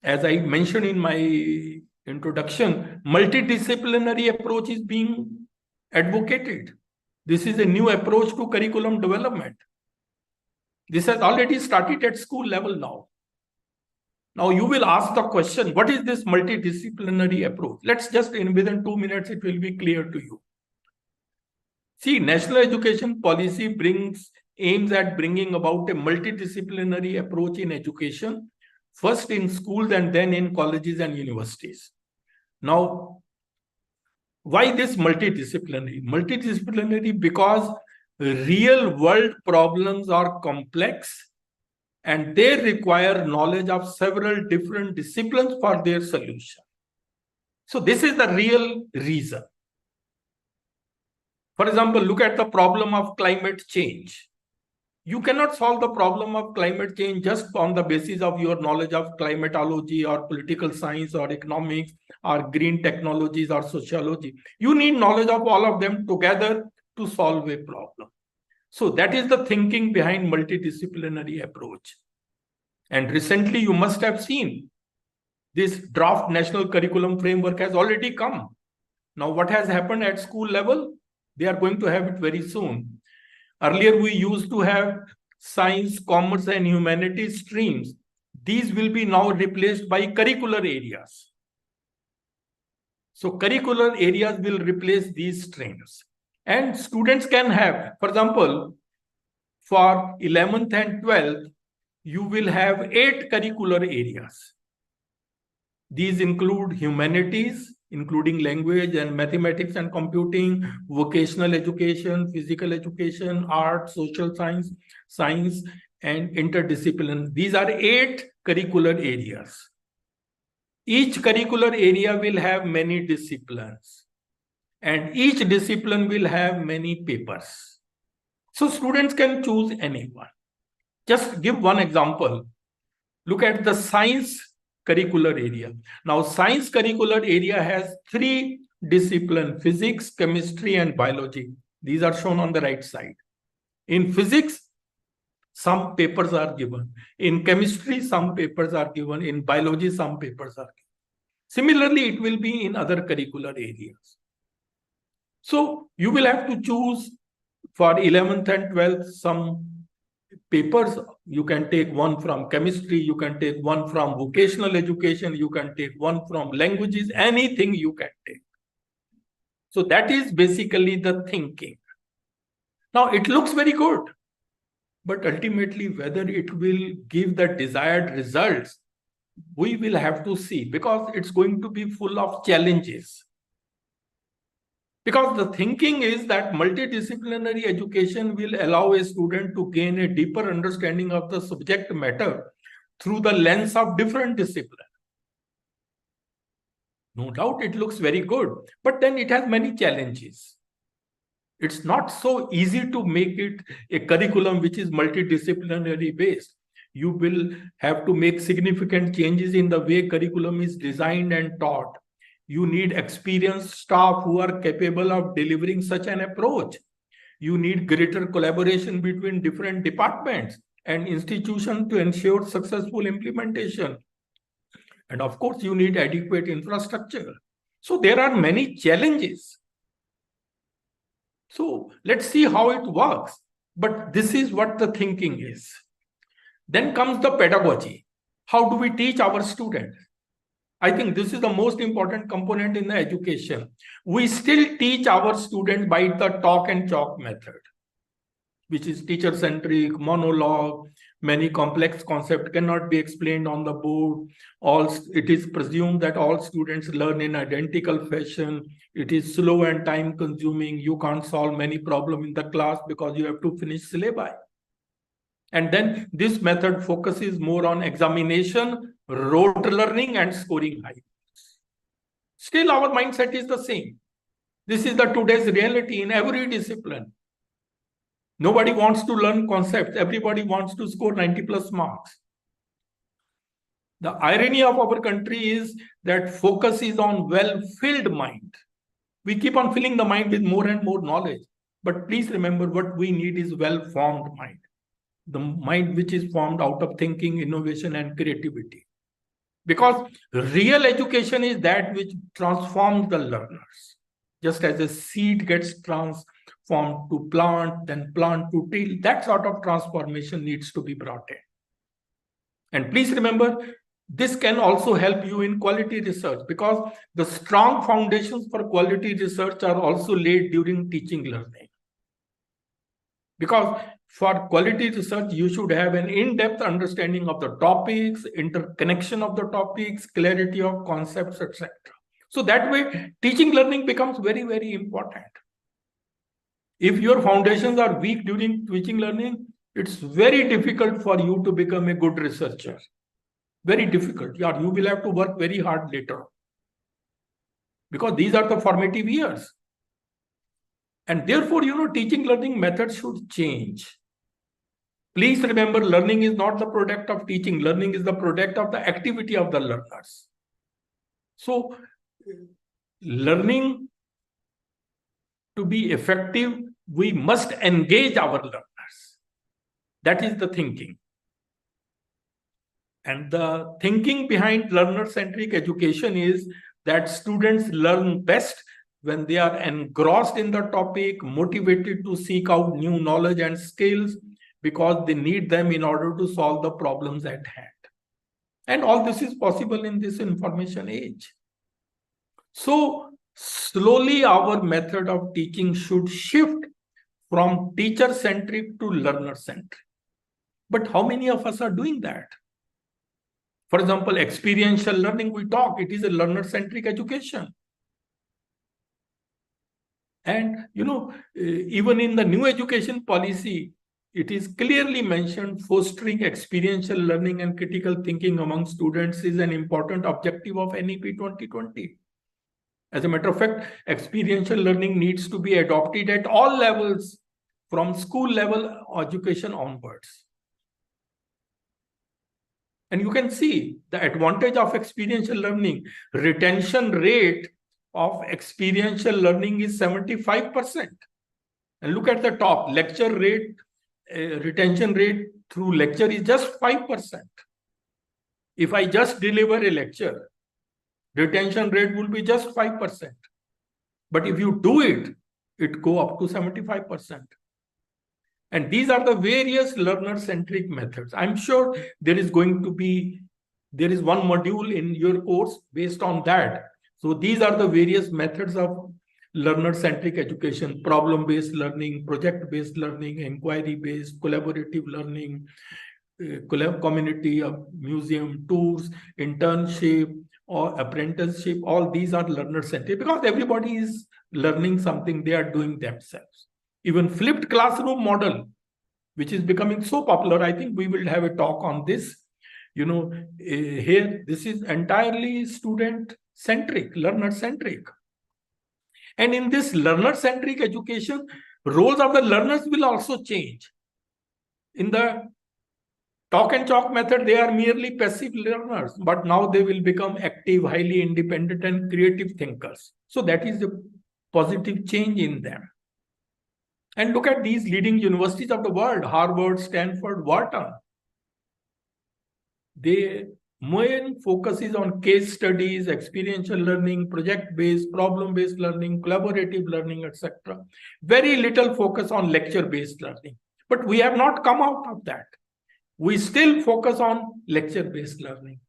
as I mentioned in my introduction, multidisciplinary approach is being advocated. This is a new approach to curriculum development. This has already started at school level now. Now you will ask the question, what is this multidisciplinary approach? Let's just, within 2 minutes, it will be clear to you. See, national education policy aims at bringing about a multidisciplinary approach in education, first in schools and then in colleges and universities. Now, why this multidisciplinary? Multidisciplinary because real world problems are complex and they require knowledge of several different disciplines for their solution. So this is the real reason. For example, look at the problem of climate change. You cannot solve the problem of climate change just on the basis of your knowledge of climatology or political science or economics or green technologies or sociology. You need knowledge of all of them together to solve a problem. So that is the thinking behind multidisciplinary approach. And recently you must have seen this draft national curriculum framework has already come. Now what has happened at school level? They are going to have it very soon. Earlier, we used to have science, commerce, and humanities streams. These will be now replaced by curricular areas. So curricular areas will replace these streams. And students can have, for example, for 11th and 12th, you will have 8 curricular areas. These include humanities, including language and mathematics and computing, vocational education, physical education, art, social science, science, and interdiscipline. These are 8 curricular areas. Each curricular area will have many disciplines, and each discipline will have many papers. So students can choose anyone. Just give one example. Look at the science curricular area. Now, science curricular area has 3 disciplines: physics, chemistry, and biology. These are shown on the right side. In physics, some papers are given. In chemistry, some papers are given. In biology, some papers are given. Similarly, it will be in other curricular areas. So you will have to choose for 11th and 12th some papers. You can take one from chemistry, you can take one from vocational education, you can take one from languages, anything you can take. So that is basically the thinking. Now it looks very good, but ultimately whether it will give the desired results, we will have to see, because it's going to be full of challenges. Because the thinking is that multidisciplinary education will allow a student to gain a deeper understanding of the subject matter through the lens of different disciplines. No doubt it looks very good, but then it has many challenges. It's not so easy to make it a curriculum which is multidisciplinary based. You will have to make significant changes in the way curriculum is designed and taught. You need experienced staff who are capable of delivering such an approach. You need greater collaboration between different departments and institutions to ensure successful implementation. And of course, you need adequate infrastructure. So there are many challenges. So let's see how it works. But this is what the thinking is. Then comes the pedagogy. How do we teach our students? I think this is the most important component in the education. We still teach our students by the talk and chalk method, which is teacher-centric, monologue. Many complex concepts cannot be explained on the board. It is presumed that all students learn in identical fashion. It is slow and time-consuming. You can't solve many problems in the class because you have to finish syllabi. And then this method focuses more on examination, rote learning, and scoring high marks. Still, our mindset is the same. This is the today's reality in every discipline. Nobody wants to learn concepts. Everybody wants to score 90+ marks. The irony of our country is that focus is on well-filled mind. We keep on filling the mind with more and more knowledge. But please remember, what we need is well-formed mind. The mind which is formed out of thinking, innovation, and creativity. Because real education is that which transforms the learners. Just as a seed gets transformed to plant, then plant to tree, that sort of transformation needs to be brought in. And please remember, this can also help you in quality research, because the strong foundations for quality research are also laid during teaching learning. Because for quality research, you should have an in-depth understanding of the topics, interconnection of the topics, clarity of concepts, etc. So that way, teaching learning becomes very, very important. If your foundations are weak during teaching learning, it's very difficult for you to become a good researcher. Very difficult. Yeah, you will have to work very hard later. Because these are the formative years. And therefore, teaching learning methods should change. Please remember, learning is not the product of teaching. Learning is the product of the activity of the learners. So, learning to be effective, we must engage our learners. That is the thinking. And the thinking behind learner-centric education is that students learn best when they are engrossed in the topic, motivated to seek out new knowledge and skills, because they need them in order to solve the problems at hand. And all this is possible in this information age. So slowly our method of teaching should shift from teacher-centric to learner-centric. But how many of us are doing that? For example, experiential learning, we talk, it is a learner-centric education. And, even in the new education policy, it is clearly mentioned fostering experiential learning and critical thinking among students is an important objective of NEP 2020. As a matter of fact, experiential learning needs to be adopted at all levels, from school level education onwards. And you can see the advantage of experiential learning. Retention rate of experiential learning is 75%. And look at the top, lecture rate, retention rate through lecture is just 5%. If I just deliver a lecture, retention rate will be just 5%. But if you do it, it go up to 75%. And these are the various learner-centric methods. I'm sure there is one module in your course based on that. So these are the various methods of learner-centric education: problem-based learning, project-based learning, inquiry-based, collaborative learning, community, museum, tours, internship, or apprenticeship. All these are learner-centric because everybody is learning something they are doing themselves. Even flipped classroom model, which is becoming so popular, I think we will have a talk on this. Here, this is entirely student centric, learner centric. And in this learner centric education, roles of the learners will also change. In the talk and chalk method, they are merely passive learners, but now they will become active, highly independent, and creative thinkers. So that is the positive change in them. And look at these leading universities of the world, Harvard, Stanford, Wharton. Their main focus is on case studies, experiential learning, project-based, problem-based learning, collaborative learning, etc. Very little focus on lecture-based learning. But we have not come out of that. We still focus on lecture-based learning.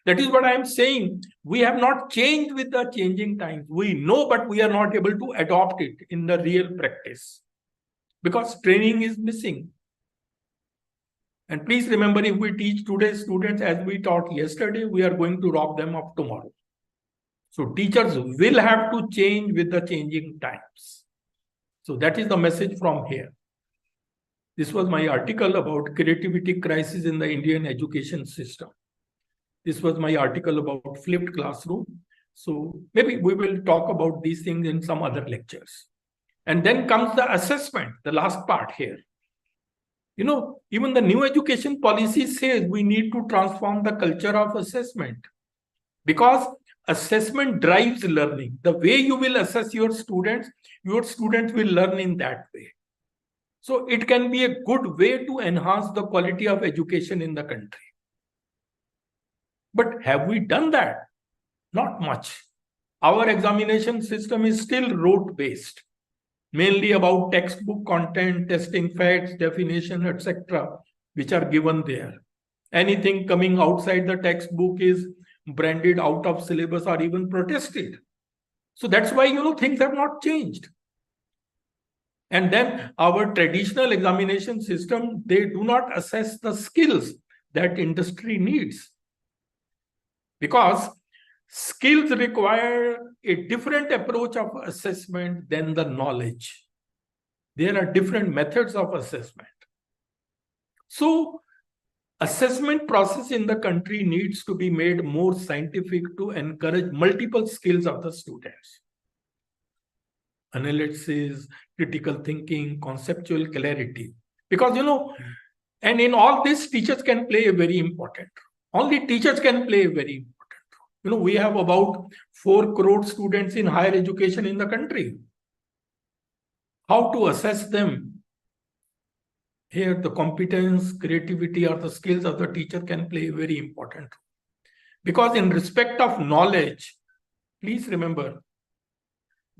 That is what I am saying. We have not changed with the changing times. We know, but we are not able to adopt it in the real practice because training is missing. And please remember, if we teach today's students as we taught yesterday, we are going to rob them of tomorrow. So teachers will have to change with the changing times. So that is the message from here. This was my article about creativity crisis in the Indian education system. This was my article about flipped classroom. So maybe we will talk about these things in some other lectures. And then comes the assessment, the last part here. You know, even the new education policy says we need to transform the culture of assessment because assessment drives learning. The way you will assess your students will learn in that way. So it can be a good way to enhance the quality of education in the country. But have we done that? Not much. Our examination system is still rote-based, mainly about textbook content, testing facts, definition, etc., which are given there. Anything coming outside the textbook is branded out of syllabus or even protested. So that's why, things have not changed. And then our traditional examination system, they do not assess the skills that industry needs. Because skills require a different approach of assessment than the knowledge. There are different methods of assessment. So, assessment process in the country needs to be made more scientific to encourage multiple skills of the students. Analysis, critical thinking, conceptual clarity. Because, and in all this, teachers can play a very important role. Only teachers can play a very important role. We have about 4 crore students in higher education in the country. How to assess them? Here, the competence, creativity, or the skills of the teacher can play a very important role. Because in respect of knowledge, please remember,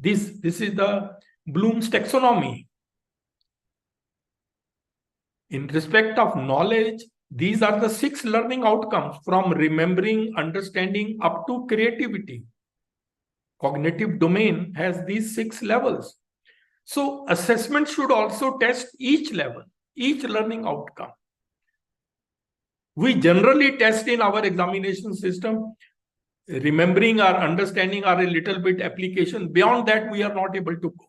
this is the Bloom's taxonomy. In respect of knowledge, these are the 6 learning outcomes from remembering, understanding up to creativity. Cognitive domain has these 6 levels. So assessment should also test each level, each learning outcome. We generally test in our examination system remembering or understanding or a little bit application. Beyond that, we are not able to go.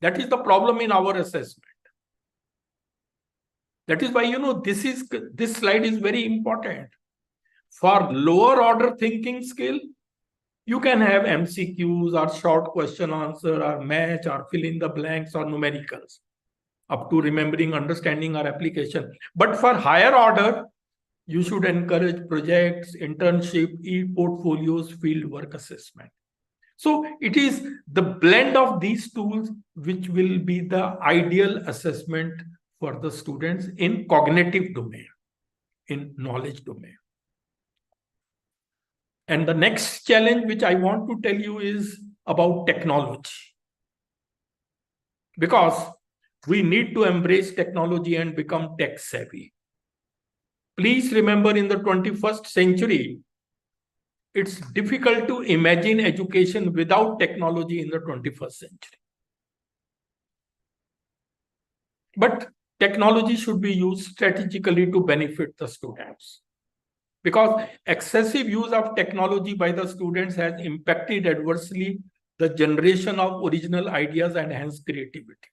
That is the problem in our assessment. That is why, this slide is very important. For lower order thinking skill, you can have MCQs or short question answer or match or fill in the blanks or numericals up to remembering, understanding or application. But for higher order, you should encourage projects, internship, e-portfolios, field work assessment. So it is the blend of these tools which will be the ideal assessment for the students in cognitive domain, in knowledge domain. And the next challenge which I want to tell you is about technology. Because we need to embrace technology and become tech savvy. Please remember, in the 21st century, it's difficult to imagine education without technology in the 21st century. But technology should be used strategically to benefit the students. Because excessive use of technology by the students has impacted adversely the generation of original ideas and hence creativity.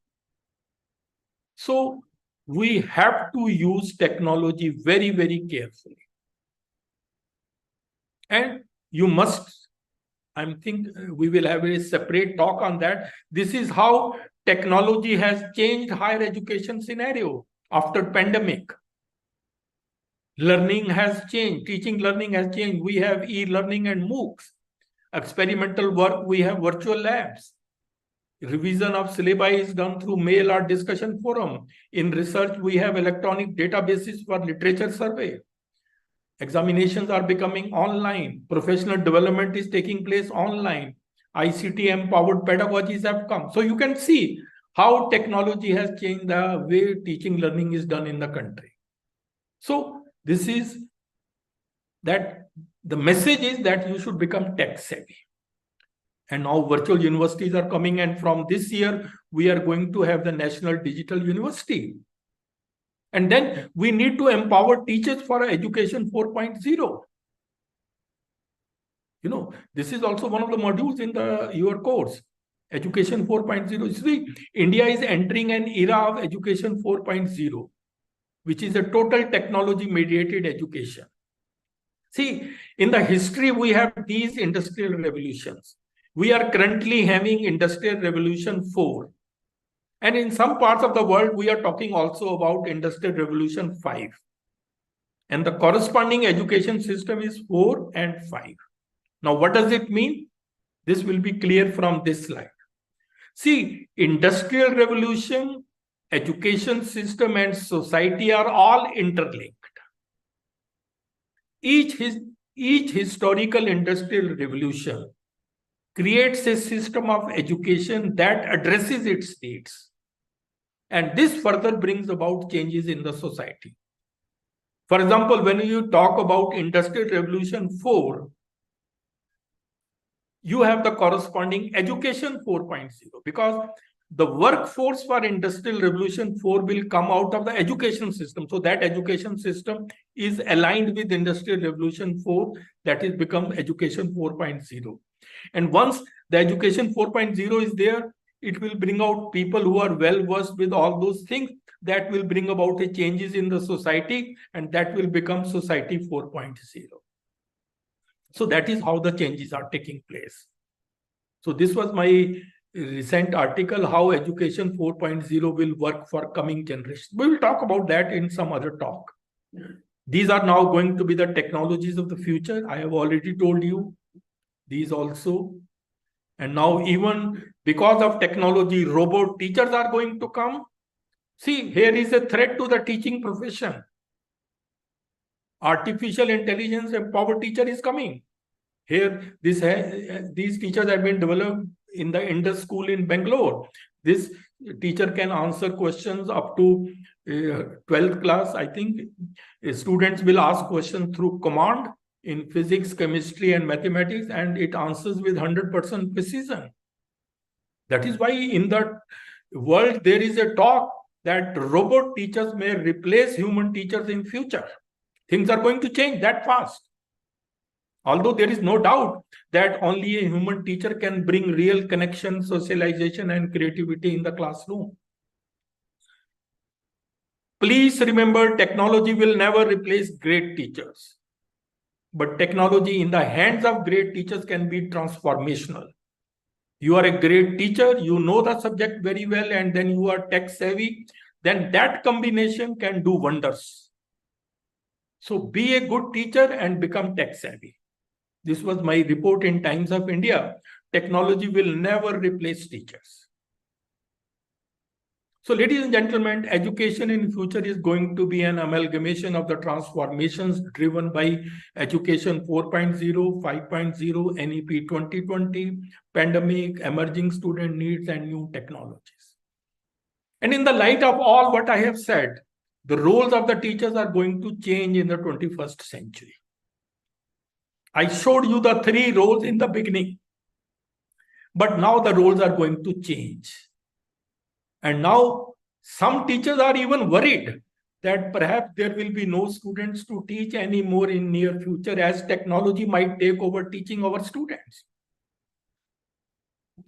So we have to use technology very, very carefully. And you must I think we will have a separate talk on that. This is how technology has changed higher education scenario after pandemic. Learning has changed, teaching learning has changed. We have e-learning and MOOCs. Experimental work, we have virtual labs. Revision of syllabi is done through mail or discussion forum. In research, we have electronic databases for literature survey. Examinations are becoming online. Professional development is taking place online. ICT empowered pedagogies have come. So you can see how technology has changed the way teaching learning is done in the country. So this is that the message is that you should become tech savvy. And now virtual universities are coming, and from this year, we are going to have the National Digital University. And then we need to empower teachers for Education 4.0. You know, this is also one of the modules in your course, Education 4.0. See, India is entering an era of Education 4.0, which is a total technology-mediated education. See, in the history, we have these industrial revolutions. We are currently having Industrial Revolution 4. And in some parts of the world, we are talking also about Industrial Revolution 5. And the corresponding education system is 4 and 5. Now, what does it mean? This will be clear from this slide. See, Industrial Revolution, education system, and society are all interlinked. Each historical industrial revolution creates a system of education that addresses its needs. And this further brings about changes in the society. For example, when you talk about Industrial Revolution 4, you have the corresponding Education 4.0, because the workforce for Industrial Revolution 4 will come out of the education system. So that education system is aligned with Industrial Revolution 4, that is become Education 4.0. And once the Education 4.0 is there, it will bring out people who are well versed with all those things that will bring about a changes in the society, and that will become Society 4.0. So that is how the changes are taking place. So this was my recent article, how Education 4.0 will work for coming generations. We will talk about that in some other talk. These are now going to be the technologies of the future. I have already told you these also. And now even because of technology, robot teachers are going to come. See, here is a threat to the teaching profession. Artificial intelligence empowered teacher is coming. Here, these teachers have been developed in the Indus School in Bangalore. This teacher can answer questions up to 12th class. I think students will ask questions through command in physics, chemistry, and mathematics, and it answers with 100% precision. That is why in the world, there is a talk that robot teachers may replace human teachers in future. Things are going to change that fast. Although there is no doubt that only a human teacher can bring real connection, socialization, and creativity in the classroom. Please remember, technology will never replace great teachers. But technology in the hands of great teachers can be transformational. You are a great teacher, you know the subject very well, and then you are tech savvy, then that combination can do wonders. So be a good teacher and become tech savvy. This was my report in Times of India. Technology will never replace teachers. So ladies and gentlemen, education in future is going to be an amalgamation of the transformations driven by Education 4.0, 5.0, NEP 2020, pandemic, emerging student needs, and new technologies. And in the light of all what I have said, the roles of the teachers are going to change in the 21st century. I showed you the 3 roles in the beginning, but now the roles are going to change. And now some teachers are even worried that perhaps there will be no students to teach anymore in near future, as technology might take over teaching our students.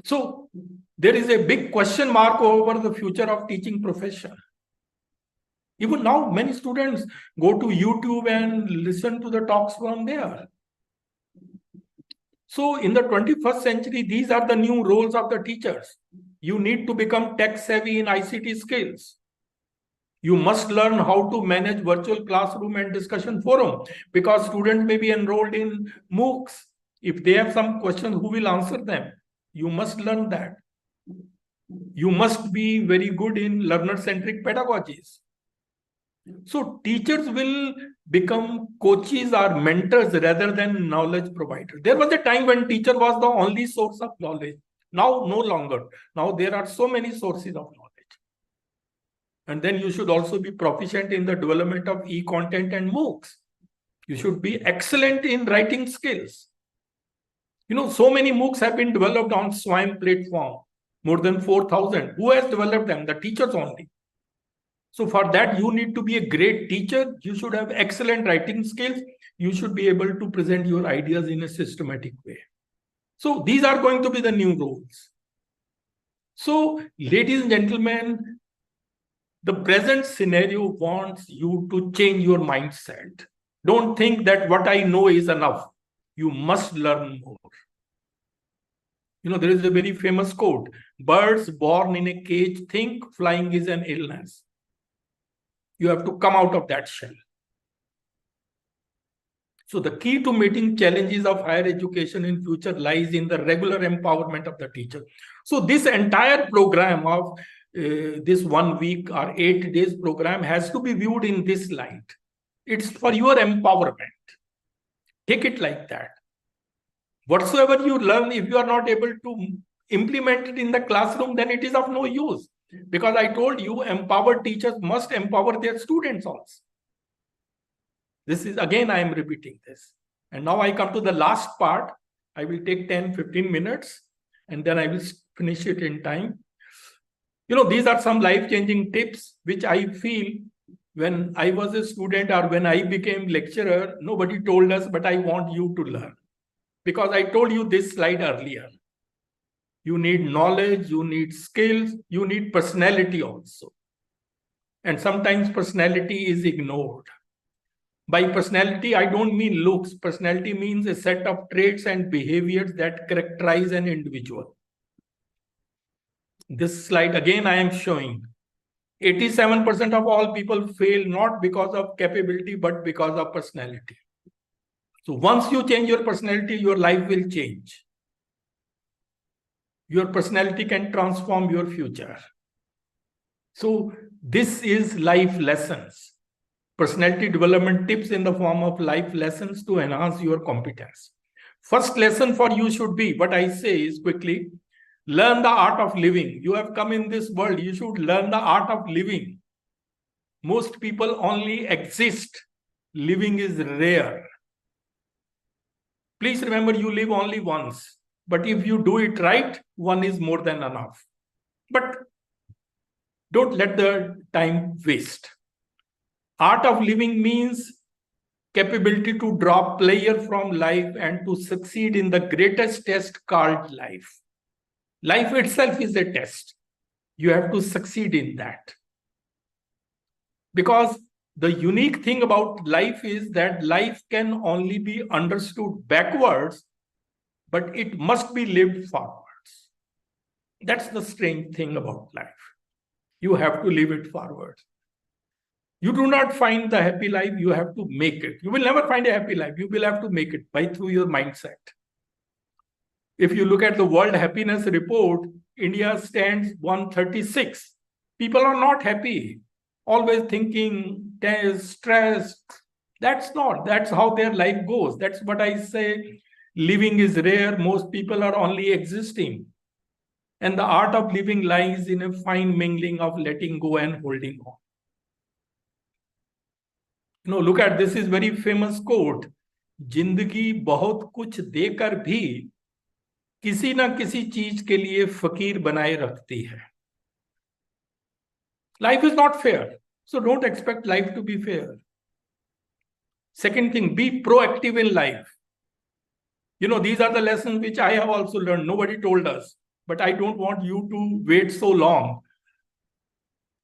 So there is a big question mark over the future of teaching profession. Even now, many students go to YouTube and listen to the talks from there. So in the 21st century, these are the new roles of the teachers. You need to become tech savvy in ICT skills. You must learn how to manage virtual classroom and discussion forum, because students may be enrolled in MOOCs. If they have some questions, who will answer them? You must learn that. You must be very good in learner-centric pedagogies. So teachers will become coaches or mentors rather than knowledge providers. There was a time when teacher was the only source of knowledge. Now, no longer. Now there are so many sources of knowledge. And then you should also be proficient in the development of e-content and MOOCs. You should be excellent in writing skills. So many MOOCs have been developed on SWAYAM platform, more than 4,000. Who has developed them? The teachers only. So for that, you need to be a great teacher. You should have excellent writing skills. You should be able to present your ideas in a systematic way. So these are going to be the new roles. So, ladies and gentlemen, the present scenario wants you to change your mindset. Don't think that what I know is enough. You must learn more. There is a very famous quote: birds born in a cage think flying is an illness. You have to come out of that shell. So the key to meeting challenges of higher education in future lies in the regular empowerment of the teacher. So this entire program of this 1 week or 8 days program has to be viewed in this light. It's for your empowerment. Take it like that. Whatsoever you learn, if you are not able to implement it in the classroom, then it is of no use. Because I told you, empowered teachers must empower their students also. This is, again, I am repeating this. And now I come to the last part. I will take 10-15 minutes and then I will finish it in time. These are some life-changing tips which I feel when I was a student or when I became lecturer, nobody told us, but I want you to learn. Because I told you this slide earlier. You need knowledge, you need skills, you need personality also. And sometimes personality is ignored. By personality, I don't mean looks. Personality means a set of traits and behaviors that characterize an individual. This slide, again, I am showing 87% of all people fail not because of capability, but because of personality. So once you change your personality, your life will change. Your personality can transform your future. So this is life lessons. Personality development tips in the form of life lessons to enhance your competence. First lesson for you should be, what I say is quickly, learn the art of living. You have come in this world, you should learn the art of living. Most people only exist. Living is rare. Please remember, you live only once. But if you do it right, one is more than enough. But don't let the time waste. Art of living means capability to draw pleasure from life and to succeed in the greatest test called life. Life itself is a test. You have to succeed in that. Because the unique thing about life is that life can only be understood backwards, but it must be lived forwards. That's the strange thing about life. You have to live it forward. You do not find the happy life, you have to make it. You will never find a happy life. You will have to make it through your mindset. If you look at the World Happiness Report, India stands 136. People are not happy, always thinking, stressed. That's how their life goes. That's what I say. Living is rare. Most people are only existing. And the art of living lies in a fine mingling of letting go and holding on. Look at this is very famous quote. जिंदगी बहुत कुछ देकर भी किसी ना किसी चीज के लिए फकीर बनाए रखती है. Life is not fair. So don't expect life to be fair. Second thing, be proactive in life. These are the lessons which I have also learned. Nobody told us, but I don't want you to wait so long.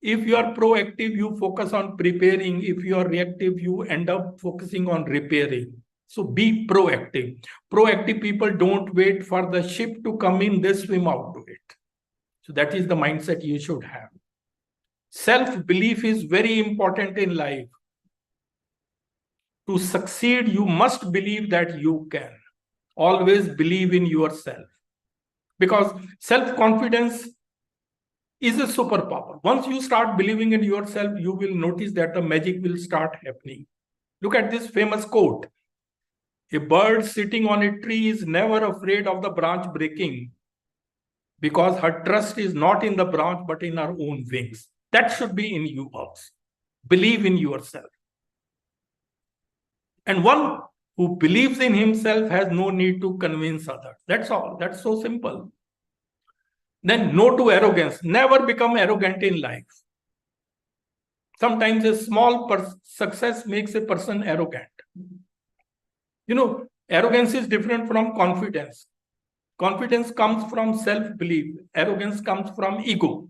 If you are proactive, you focus on preparing. If you are reactive, you end up focusing on repairing. So be proactive. Proactive people don't wait for the ship to come in, they swim out to it. So that is the mindset you should have. Self-belief is very important in life. To succeed, you must believe that you can. Always believe in yourself. Because self-confidence is a superpower. Once you start believing in yourself, you will notice that the magic will start happening. Look at this famous quote. A bird sitting on a tree is never afraid of the branch breaking because her trust is not in the branch but in her own wings. That should be in you also. Believe in yourself. And one who believes in himself has no need to convince others. That's all. That's so simple. Then no to arrogance. Never become arrogant in life. Sometimes a small success makes a person arrogant. You know, arrogance is different from confidence. Confidence comes from self-belief. Arrogance comes from ego.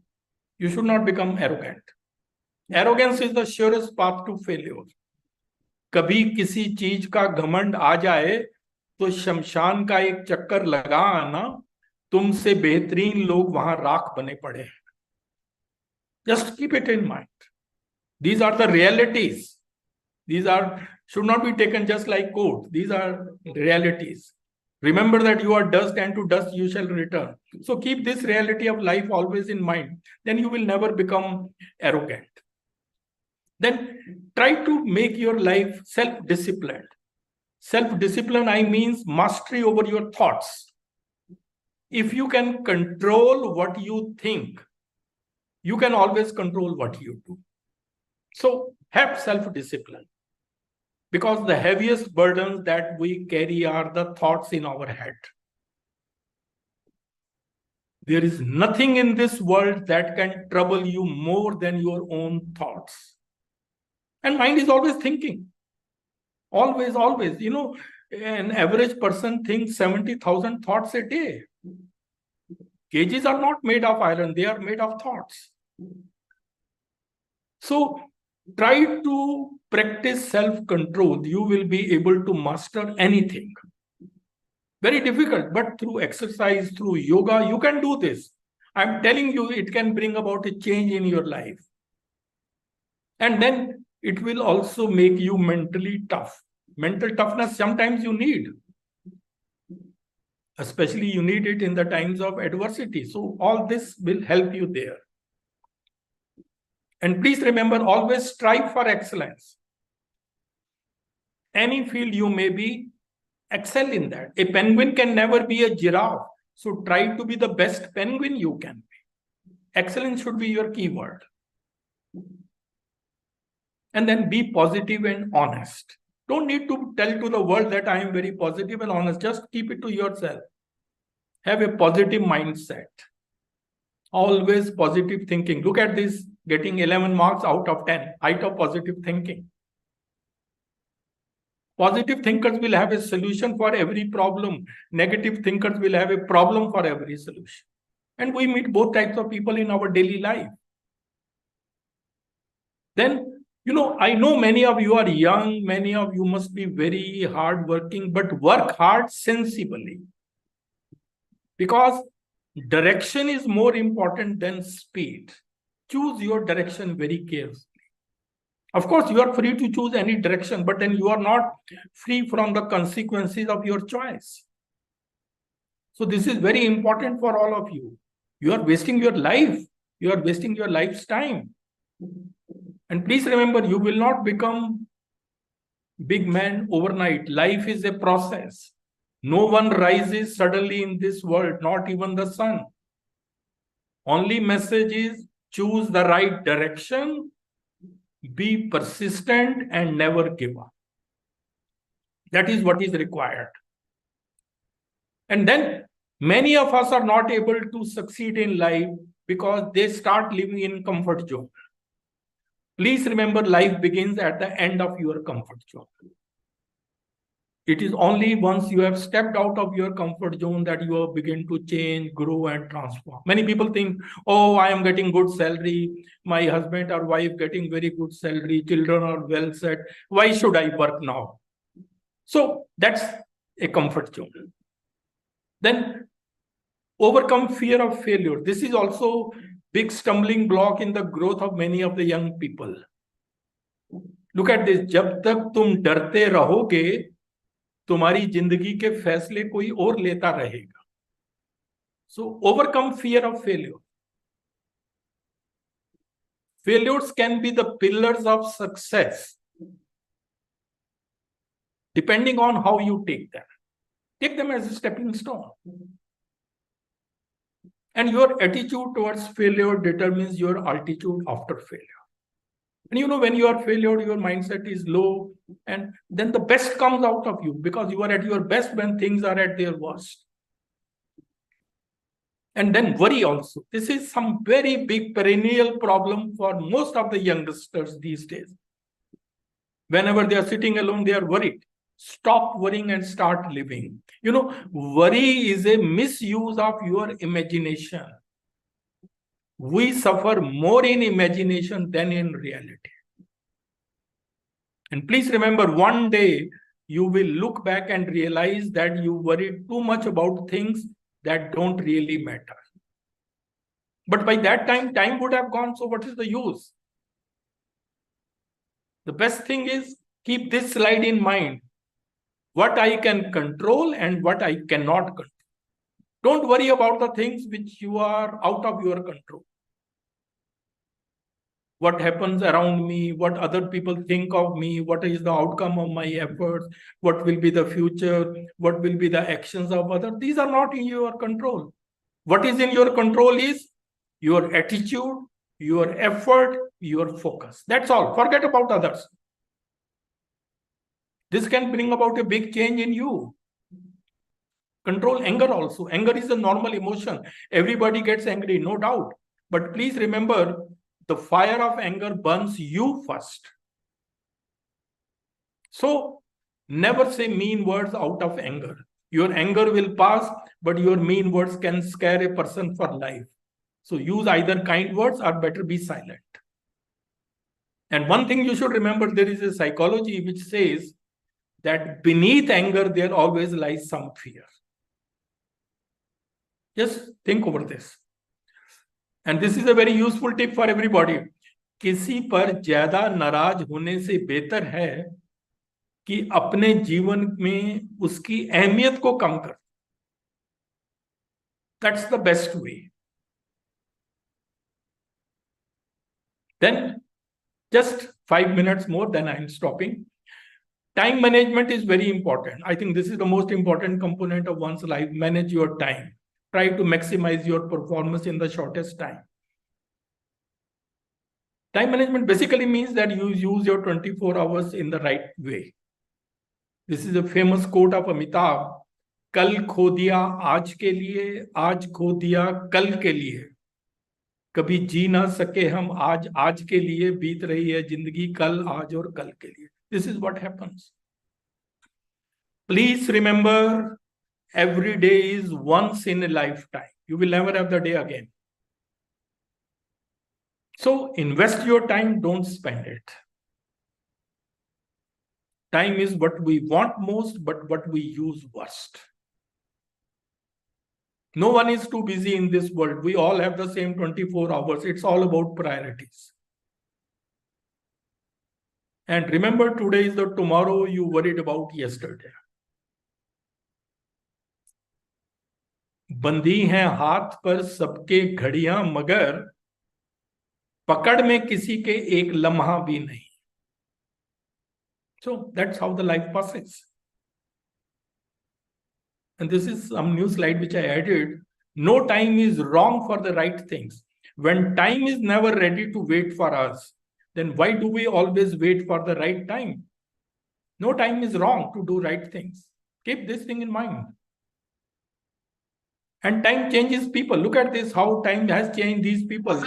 You should not become arrogant. Arrogance is the surest path to failure. कभी किसी चीज का घमंड आ जाए तो शमशान का एक चक्कर लगा आना, तुमसे बेहतरीन लोग वहां राख बने पड़े. Just keep it in mind. These are the realities. These should not be taken just like quotes. These are realities. Remember that you are dust and to dust you shall return. So keep this reality of life always in mind. Then you will never become arrogant. Then try to make your life self-disciplined. Self-discipline, I means mastery over your thoughts. If you can control what you think, you can always control what you do. So have self-discipline. Because the heaviest burdens that we carry are the thoughts in our head. There is nothing in this world that can trouble you more than your own thoughts. And mind is always thinking. Always, always. You know, an average person thinks 70,000 thoughts a day. Cages are not made of iron, they are made of thoughts. So try to practice self-control. You will be able to master anything. Very difficult, but through exercise, through yoga, you can do this. I'm telling you, it can bring about a change in your life. And then it will also make you mentally tough. Mental toughness sometimes you need. Especially you need it in the times of adversity. So all this will help you there. And please remember, always strive for excellence. Any field you may be, excel in that. A penguin can never be a giraffe. So try to be the best penguin you can be. Excellence should be your keyword. And then be positive and honest. Don't need to tell to the world that I am very positive and honest. Just keep it to yourself. Have a positive mindset. Always positive thinking. Look at this, getting 11 marks out of 10, height of positive thinking. Positive thinkers will have a solution for every problem. Negative thinkers will have a problem for every solution. And we meet both types of people in our daily life. Then, you know, I know many of you are young, many of you must be very hardworking, but work hard sensibly. Because direction is more important than speed. Choose your direction very carefully. Of course, you are free to choose any direction, but then you are not free from the consequences of your choice. So this is very important for all of you. You are wasting your life. You are wasting your life's time. And please remember, you will not become big man overnight. Life is a process. No one rises suddenly in this world, not even the sun. Only message is choose the right direction, be persistent, and never give up. That is what is required. And then many of us are not able to succeed in life because they start living in comfort zone. Please remember, life begins at the end of your comfort zone. It is only once you have stepped out of your comfort zone that you will begin to change, grow, and transform. Many people think, oh, I am getting good salary. My husband or wife getting very good salary. Children are well set. Why should I work now? So that's a comfort zone. Then overcome fear of failure. This is also big stumbling block in the growth of many of the young people. Look at this. जब तक तुम डरते रहोगे, तुम्हारी जिंदगी के फैसले कोई और लेता रहेगा. So overcome fear of failure. Failures can be the pillars of success, depending on how you take them. Take them as a stepping stone. And your attitude towards failure determines your altitude after failure. And you know, when you are failure, your mindset is low, and then the best comes out of you because you are at your best when things are at their worst. And then worry also. This is some very big perennial problem for most of the youngsters these days. Whenever they are sitting alone, they are worried. Stop worrying and start living. You know, worry is a misuse of your imagination. We suffer more in imagination than in reality. And please remember, one day you will look back and realize that you worried too much about things that don't really matter. But by that time, time would have gone, so what is the use? The best thing is, keep this slide in mind. What I can control and what I cannot control. Don't worry about the things which you are out of your control. What happens around me, what other people think of me, what is the outcome of my efforts, what will be the future, what will be the actions of others. These are not in your control. What is in your control is your attitude, your effort, your focus. That's all. Forget about others. This can bring about a big change in you. Control anger also. Anger is a normal emotion. Everybody gets angry, no doubt. But please remember, the fire of anger burns you first. So never say mean words out of anger. Your anger will pass, but your mean words can scare a person for life. So use either kind words or better be silent. And one thing you should remember, there is a psychology which says that beneath anger, there always lies some fear. Just think over this. And this is a very useful tip for everybody. किसी पर ज्यादा नाराज होने से बेहतर है कि अपने जीवन में उसकी अहमियत को कम कर. That's the best way. Then just 5 minutes more, then I'm stopping. Time management is very important. I think this is the most important component of one's life. Manage your time. Try to maximize your performance in the shortest time. Time management basically means that you use your 24 hours in the right way. This is a famous quote of Amitabh. कल खो दिया आज के लिए, आज खो दिया कल के लिए. कभी जी ना सके हम आज, आज के लिए बीत रही है जिंदगी कल, आज और कल के लिए. This is what happens. Please remember, every day is once in a lifetime. You will never have the day again. So invest your time, don't spend it. Time is what we want most, but what we use worst. No one is too busy in this world. We all have the same 24 hours. It's all about priorities. And remember, today is the tomorrow you worried about yesterday. बंदी हैं हाथ पर सबके घड़ियां, मगर पकड़ में किसी के एक लम्हा भी नहीं. So that's how the life passes. And this is some new slide which I added. No time is wrong for the right things. When time is never ready to wait for us, then why do we always wait for the right time? No time is wrong to do right things. Keep this thing in mind. And time changes people. Look at this, how time has changed these people.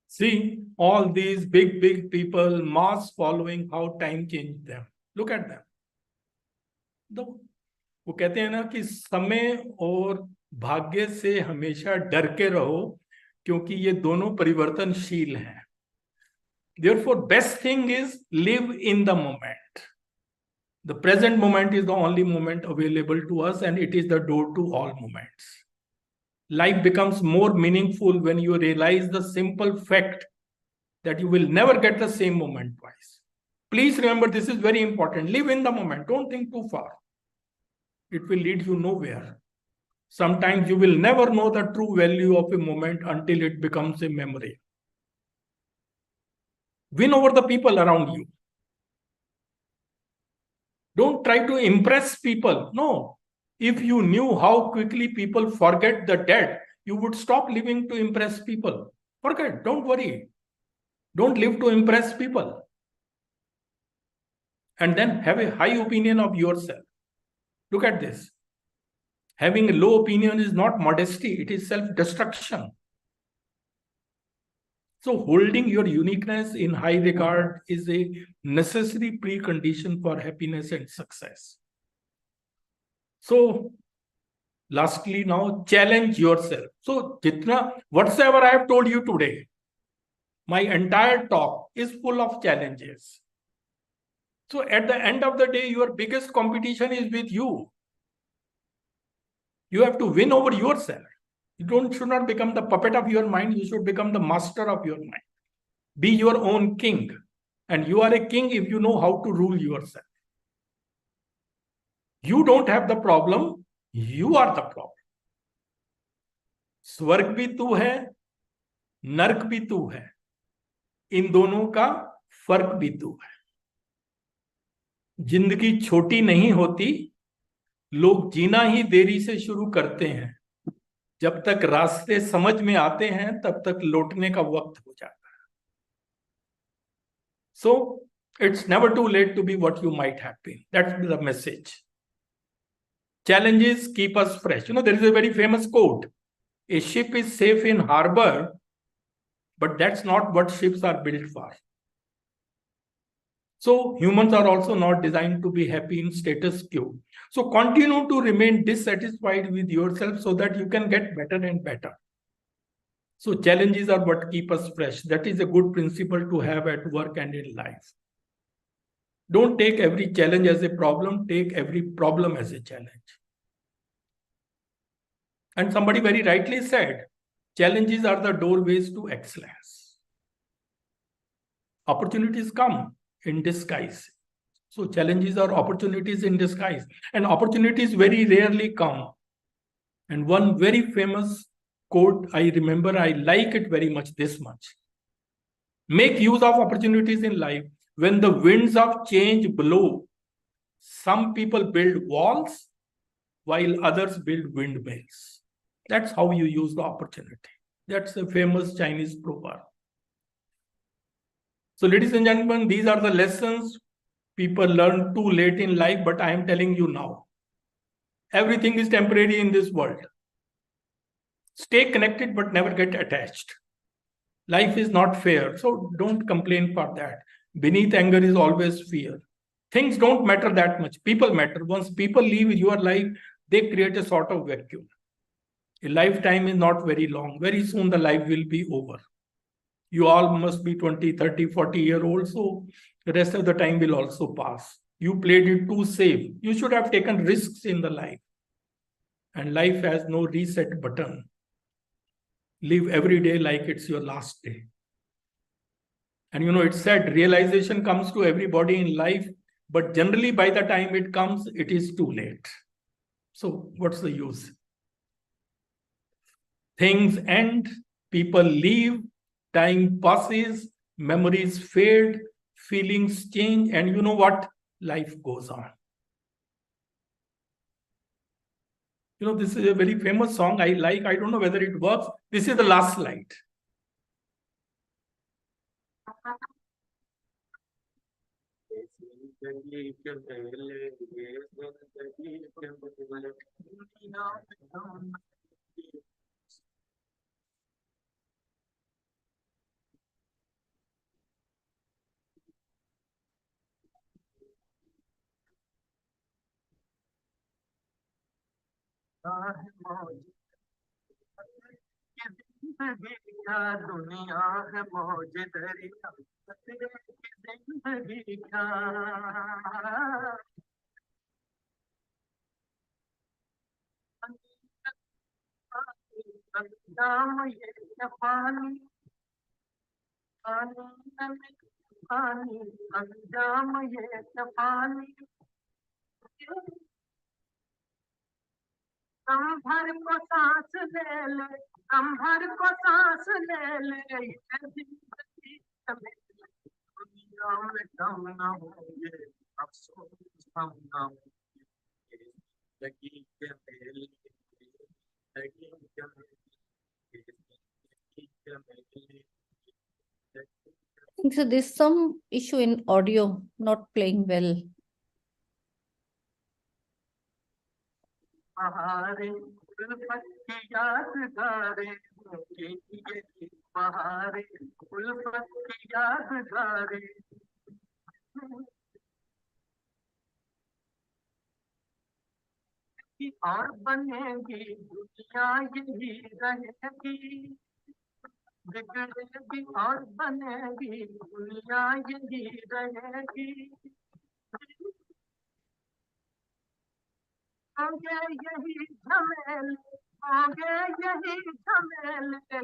See, all these big people, mass following, how time changed them. Look at them. वो कहते हैं ना कि समय और भाग्य से हमेशा डर के रहो, क्योंकि ये दोनों परिवर्तनशील हैं. Therefore, best thing is live in the moment. The present moment is the only moment available to us, and it is the door to all moments. Life becomes more meaningful when you realize the simple fact that you will never get the same moment twice. Please remember, this is very important. Live in the moment. Don't think too far. It will lead you nowhere. Sometimes you will never know the true value of a moment until it becomes a memory. Win over the people around you. Don't try to impress people. No. If you knew how quickly people forget the dead, you would stop living to impress people. Forget. Don't worry. Don't live to impress people. And then have a high opinion of yourself. Look at this. Having a low opinion is not modesty, it is self-destruction. So holding your uniqueness in high regard is a necessary precondition for happiness and success. So lastly, now challenge yourself. So whatsoever I have told you today, my entire talk is full of challenges. So at the end of the day, your biggest competition is with you. You have to win over yourself. You should not become the puppet of your mind. You should become the master of your mind. Be your own king. And you are a king if you know how to rule yourself. You don't have the problem. You are the problem. स्वर्ग भी तू है, नरक भी तू है. इन दोनों का फर्क भी तू है. जिंदगी छोटी नहीं होती. लोग जीना ही देरी से शुरू करते हैं. जब तक रास्ते समझ में आते हैं तब तक लौटने का वक्त हो जाता है. So it's never too late to be what you might have been. That's the message. Challenges keep us fresh. There is a very famous quote. A ship is safe in harbor, but that's not what ships are built for. So humans are also not designed to be happy in status quo. So continue to remain dissatisfied with yourself so that you can get better and better. So challenges are what keep us fresh. That is a good principle to have at work and in life. Don't take every challenge as a problem. Take every problem as a challenge. And somebody very rightly said, challenges are the doorways to excellence. Opportunities come in disguise. So challenges are opportunities in disguise. And opportunities very rarely come. And one very famous quote I remember, I like it very much, this much. Make use of opportunities in life. When the winds of change blow, some people build walls while others build windmills. That's how you use the opportunity. That's a famous Chinese proverb. So ladies and gentlemen, these are the lessons people learn too late in life, but I am telling you now. Everything is temporary in this world. Stay connected, but never get attached. Life is not fair, so don't complain for that. Beneath anger is always fear. Things don't matter that much. People matter. Once people leave your life, they create a sort of vacuum. A lifetime is not very long. Very soon the life will be over. You all must be 20, 30, 40-year-olds, so the rest of the time will also pass. You played it too safe. You should have taken risks in the life. And life has no reset button. Live every day like it's your last day. And it's said realization comes to everybody in life, but generally by the time it comes, it is too late. So what's the use? Things end, people leave, time passes, memories fade, feelings change, and you know what? Life goes on. This is a very famous song I like. I don't know whether it works. This is the last slide. दुनिया है मौज दरिया जिंदगी का अंजाम ये पानी पानी पानी अंजाम ये पानी दम भर को सांस ले ले दम भर को सांस ले ले ये जिंदगी में दुनिया में दम न होंगे अफसोस हम न होंगे जिंदगी के मेले जिंदगी के मेले जिंदगी के मेले I think so there's some issue in audio, not playing well. बहारे उल्फत की यादगारें होंगी ये बहारे उल्फत की यादगारें और बनेगी दुनिया यही रहेगी बिगड़ेगी और बनेगी दुनिया यही रहेगी होंगे यही झमेले होंगे यही झमेले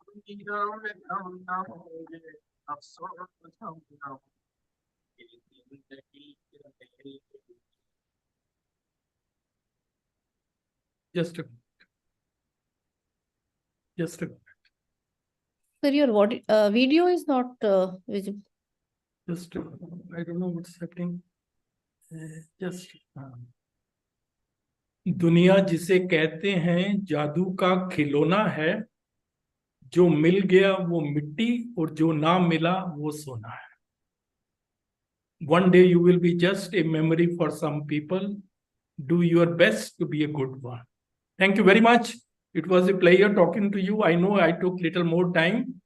दुनिया में हम न होंगे अफसोस हम न होंगे जिंदगी के मेले Just a minute. Sir, your video is not visible. Just, I don't know what's happening. Just. दुनिया जिसे कहते हैं जादू का खिलौना है जो मिल गया वो मिट्टी और जो ना मिला वो सोना है. One day you will be just a memory for some people. Do your best to be a good one. Thank you very much. It was a pleasure talking to you. I know I took little more time.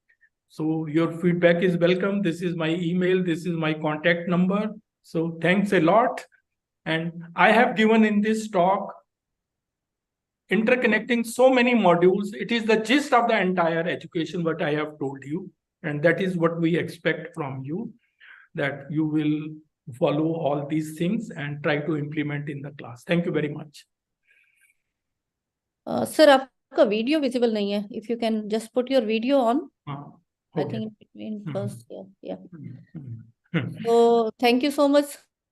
So your feedback is welcome. This is my email. This is my contact number. So thanks a lot. And I have given in this talk interconnecting so many modules. It is the gist of the entire education what I have told you. And that is what we expect from you, that you will follow all these things and try to implement in the class. Thank you very much. Sir, आपका video visible नहीं है. If you can just put your video on. I think in between first. Yeah. So thank you so much,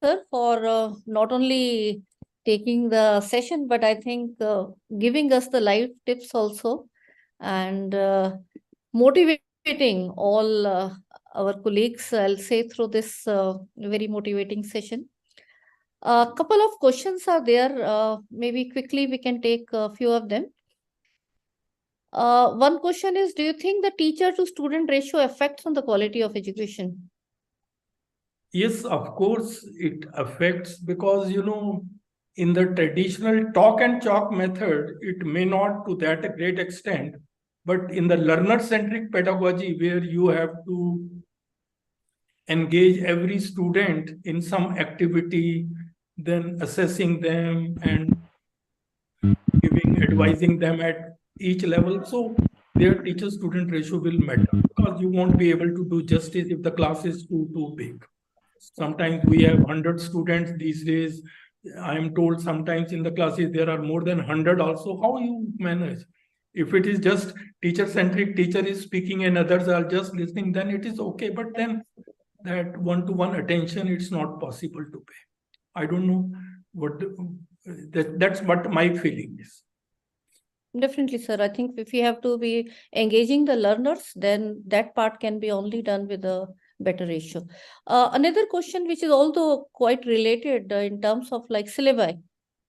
sir, for not only taking the session, but I think giving us the live tips also and motivating all our colleagues, I'll say, through this very motivating session. A couple of questions are there. Maybe quickly we can take a few of them. One question is, do you think the teacher to student ratio affects on the quality of education? Yes, of course, it affects because, in the traditional talk and chalk method, it may not to that great extent, but in the learner-centric pedagogy where you have to engage every student in some activity, then assessing them and advising them at each level. So their teacher-student ratio will matter because you won't be able to do justice if the class is too big. Sometimes we have 100 students these days. I am told sometimes in the classes there are more than 100 also. How you manage? If it is just teacher-centric, teacher is speaking and others are just listening, then it is okay. But then that one-to-one attention, it's not possible to pay. I don't know what that's what my feeling is. Definitely, sir. I think if we have to be engaging the learners, then that part can be only done with a better ratio. Another question, which is also quite related in terms of like syllabi.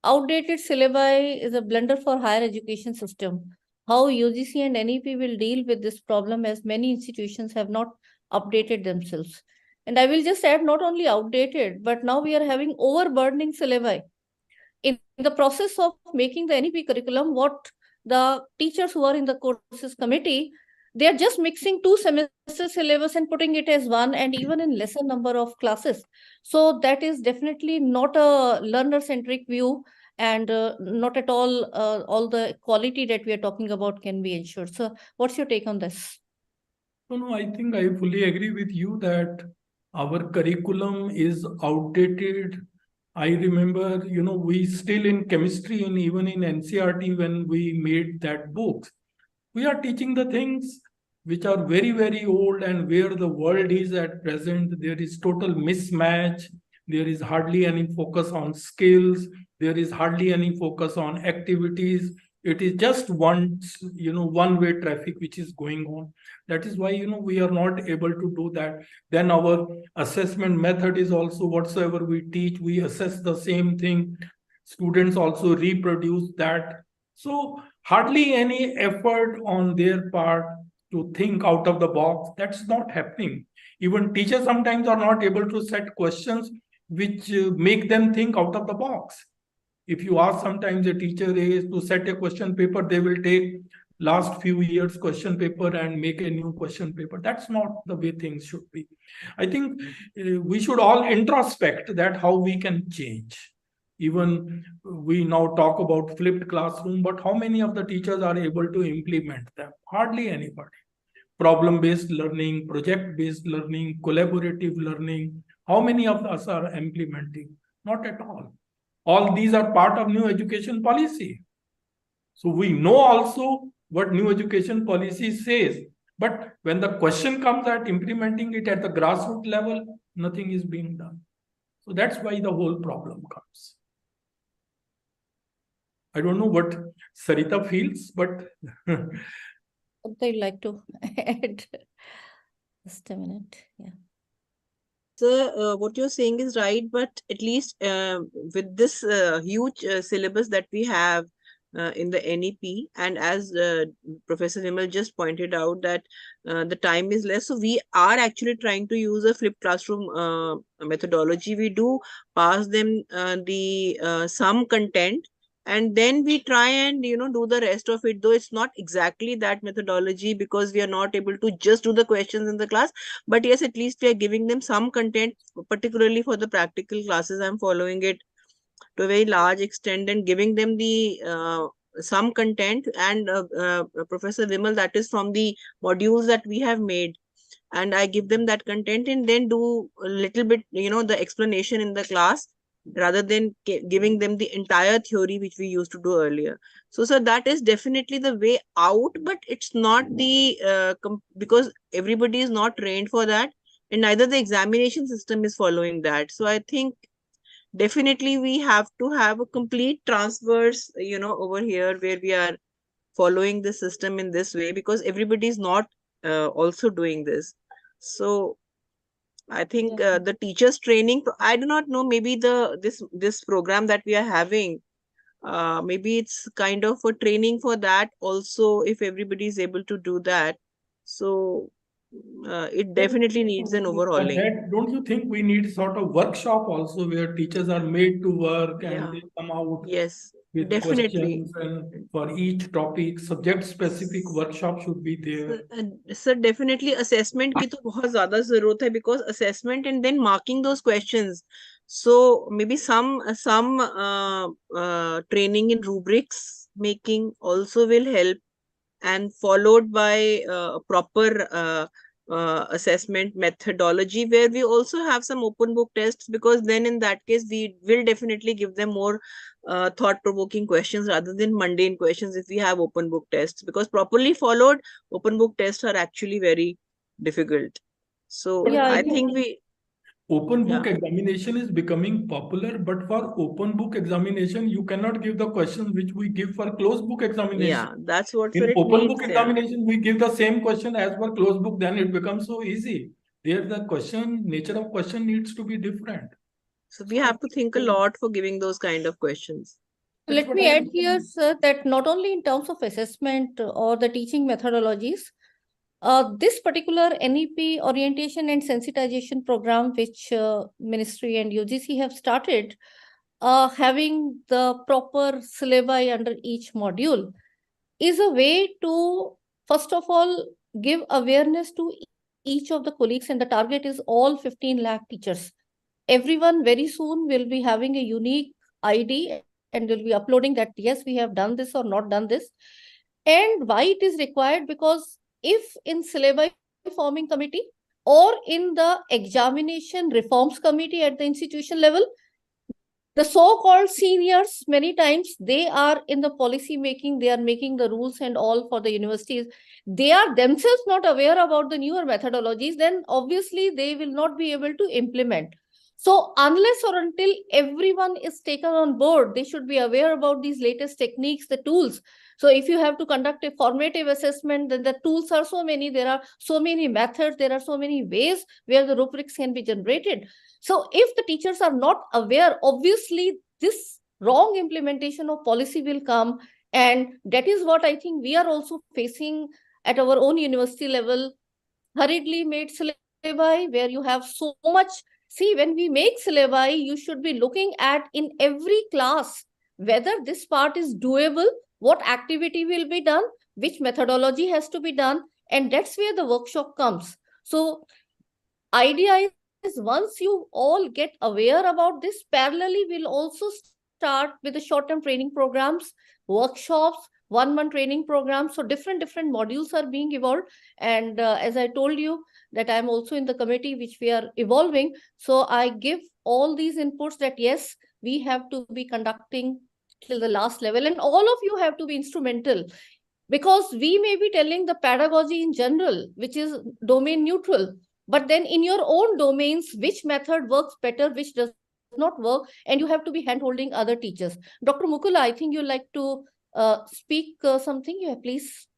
Outdated syllabi is a blunder for higher education system. How UGC and NEP will deal with this problem as many institutions have not updated themselves. And I will just add, not only outdated, but now we are having overburdening syllabi. In the process of making the NEP curriculum, what the teachers who are in the courses committee, they are just mixing 2 semester syllabus and putting it as one, and even in lesser number of classes. So that is definitely not a learner-centric view, and not at all the quality that we are talking about can be ensured. So what's your take on this? No, I think I fully agree with you that our curriculum is outdated. I remember, we still in chemistry and even in NCERT when we made that book, we are teaching the things which are very, very old, and where the world is at present, there is total mismatch. There is hardly any focus on skills. There is hardly any focus on activities. It is just one-way traffic which is going on. That is why, we are not able to do that. Then our assessment method is also, whatsoever we teach, we assess the same thing. Students also reproduce that. So hardly any effort on their part to think out of the box. That's not happening. Even teachers sometimes are not able to set questions which make them think out of the box. If you ask sometimes a teacher is to set a question paper, they will take last few years question paper and make a new question paper. That's not the way things should be. I think we should all introspect that how we can change. Even we now talk about flipped classroom, but how many of the teachers are able to implement them? Hardly anybody. Problem-based learning, project-based learning, collaborative learning, how many of us are implementing? Not at all. All these are part of new education policy. So we know also what new education policy says, but when the question comes at implementing it at the grassroots level, nothing is being done. So that's why the whole problem comes. I don't know what Sarita feels, but Something you'd like to add? Just a minute. Yeah. So what you're saying is right, but at least with this huge syllabus that we have in the NEP, and as Professor Vimal just pointed out that the time is less, so we are actually trying to use a flipped classroom methodology. We do pass them some content, and then we try and do the rest of it, though it's not exactly that methodology because we are not able to just do the questions in the class. But yes, at least we are giving them some content, particularly for the practical classes. I'm following it to a very large extent and giving them the some content, and Professor Vimal, that is from the modules that we have made, and I give them that content and then do a little bit the explanation in the class, rather than giving them the entire theory which we used to do earlier. So that is definitely the way out, but it's not the because everybody is not trained for that, and neither the examination system is following that. So I think definitely we have to have a complete transverse over here, where we are following the system in this way, because everybody is not also doing this. So I think the teachers training, I do not know, maybe this program that we are having, maybe it's kind of a training for that also, if everybody is able to do that. So it definitely needs an overhauling. Don't you think we need sort of workshop also where teachers are made to work and they come out Yes, with definitely. questions, and for each topic, subject-specific workshop should be there. Sir, definitely assessment की तो बहुत ज़्यादा ज़रूरत है, because assessment and then marking those questions. So maybe some training in rubrics making also will help, and followed by proper assessment methodology, where we also have some open book tests, because then in that case we will definitely give them more thought-provoking questions rather than mundane questions if we have open book tests, because properly followed open book tests are actually very difficult. So Yeah, I think we Open book examination is becoming popular, but for open book examination, you cannot give the questions which we give for closed book examination. Yeah, that's what in it open needs, book examination, we give the same question as for closed book, then it becomes so easy. There, the nature of question needs to be different. So we have to think a lot for giving those kind of questions. Let me add here, sir, that not only in terms of assessment or the teaching methodologies, This particular NEP orientation and sensitization program, which Ministry and UGC have started, having the proper syllabi under each module, is a way to, first of all, give awareness to each of the colleagues, and the target is all 15 lakh teachers. Everyone very soon will be having a unique ID and will be uploading that, yes, we have done this or not done this. And why it is required? Because if in syllabi forming committee or in the examination reforms committee at the institution level, the so-called seniors, many times they are in the policy making, they are making the rules and all for the universities. They are themselves not aware about the newer methodologies, then obviously they will not be able to implement. So unless or until everyone is taken on board, they should be aware about these latest techniques, the tools. So if you have to conduct a formative assessment, then the tools are so many, there are so many methods, there are so many ways where the rubrics can be generated. So if the teachers are not aware, obviously this wrong implementation of policy will come. And that is what I think we are also facing at our own university level. Hurriedly made syllabi where you have so much. See, when we make syllabi, you should be looking at in every class whether this part is doable, what activity will be done, which methodology has to be done, and that's where the workshop comes. So idea is once you all get aware about this, parallelly we'll also start with the short-term training programs, workshops, 1-month training programs. So different modules are being evolved. And as I told you that I'm also in the committee which we are evolving. So I give all these inputs that yes, we have to be conducting till the last level, and all of you have to be instrumental, because we may be telling the pedagogy in general, which is domain neutral, but then in your own domains, which method works better, which does not work, and you have to be hand-holding other teachers. Dr. Mukula, I think you'd like to speak something. Yeah, please.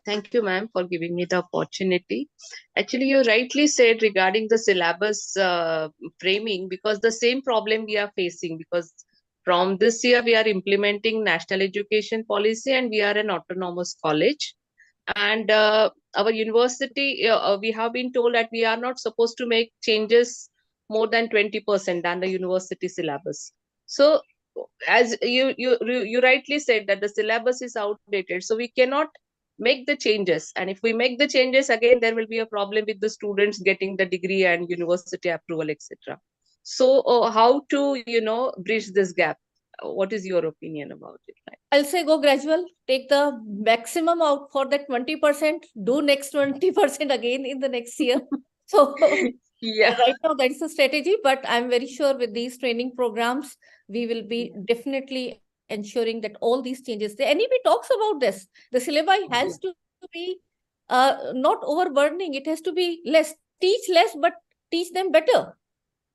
Thank you, ma'am, for giving me the opportunity. Actually, you rightly said regarding the syllabus framing, because the same problem we are facing, because from this year we are implementing national education policy and we are an autonomous college. And our university, we have been told that we are not supposed to make changes more than 20% than the university syllabus. So as you rightly said that the syllabus is outdated, so we cannot make the changes. And if we make the changes, again there will be a problem with the students getting the degree and university approval, etc. So how to bridge this gap? What is your opinion about it? I'll say go gradual, take the maximum out for that 20%, do next 20% again in the next year. So yeah, right now that's the strategy, but I'm very sure with these training programs, we will be definitely ensuring that all these changes, the NEP talks about this. The syllabi has to be not overburdening. It has to be less. Teach less, but teach them better.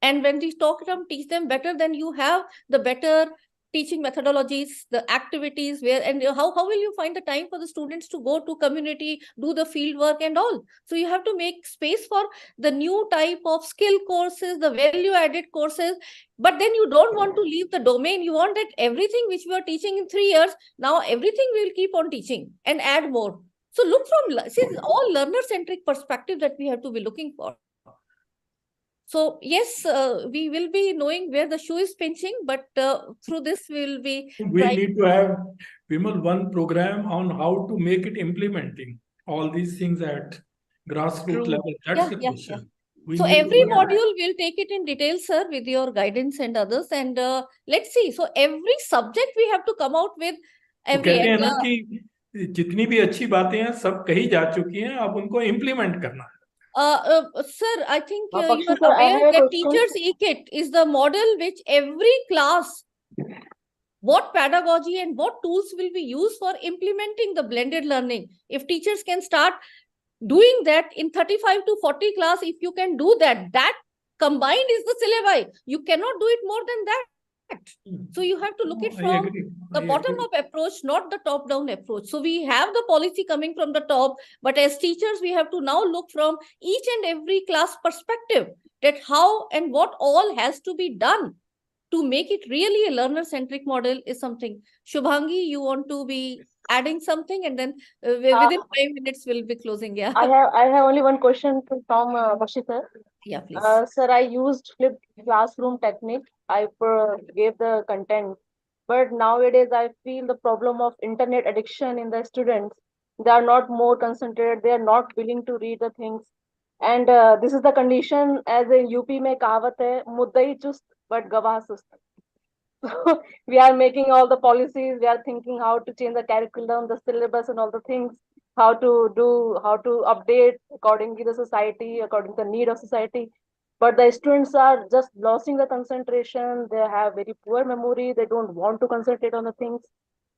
And when we talk about teach them better, then you have the better teaching methodologies, the activities where, and how will you find the time for the students to go to community, do the field work and all. So you have to make space for the new type of skill courses, the value added courses, but then you don't want to leave the domain. You want that everything which we are teaching in 3 years, now everything we will keep on teaching and add more. So look from, see, all learner-centric perspective that we have to be looking for. So yes, we will be knowing where the shoe is pinching, but through this we will be. We need to have, Vimal, one program on how to make it implementing all these things at grassroots level. That's the question. So every module will take it in detail, sir, with your guidance and others. And let's see. So every subject we have to come out with every. कहते हैं ना कि जितनी भी अच्छी बातें हैं सब कही जा चुकी हैं, अब उनको इम्प्लीमेंट करना है. Sir, I think you are aware that teachers e-kit is the model which every class, what pedagogy and what tools will be used for implementing the blended learning. If teachers can start doing that in 35 to 40 class, if you can do that, that combined is the syllabi. You cannot do it more than that. So you have to look it from the bottom-up approach, not the top-down approach. So we have the policy coming from the top, but as teachers, we have to now look from each and every class perspective that how and what all has to be done to make it really a learner-centric model is something. Shubhangi, you want to be adding something, and then within 5 minutes we'll be closing. Yeah. I have only one question from Bakshi sir. Yeah, please. Sir, I used flipped classroom technique. I gave the content, but nowadays I feel the problem of internet addiction in the students. They are not more concentrated. They are not willing to read the things, and this is the condition. As in UP में कहावत है, मुद्दई चुस्त but गवाह सुस्त. So we are making all the policies. We are thinking how to change the curriculum, the syllabus, and all the things. How to update according to the society, according to the need of society. But the students are just losing the concentration. They have very poor memory. They don't want to concentrate on the things.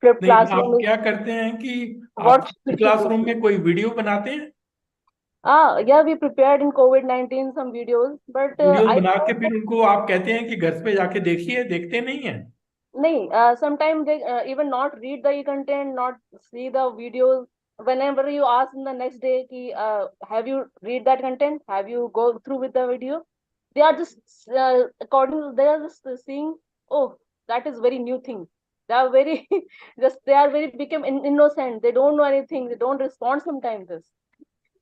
Flipped नहीं, आप classroom. क्या करते हैं कि What आप should we classroom do? में कोई video बनाते हैं, Yeah, we prepared in COVID-19 some videos, but videos I बना के thought फिर उनको आप कहते हैं कि घर पे जाके देखिए, देखते नहीं है? nahi, sometimes they even not read the content, not see the videos. Whenever you ask in the next day, ki, have you read that content? Have you go through with the video? They are just they are just seeing, oh, that is very new thing. They are very they are very become innocent. They don't know anything. They don't respond sometimes this.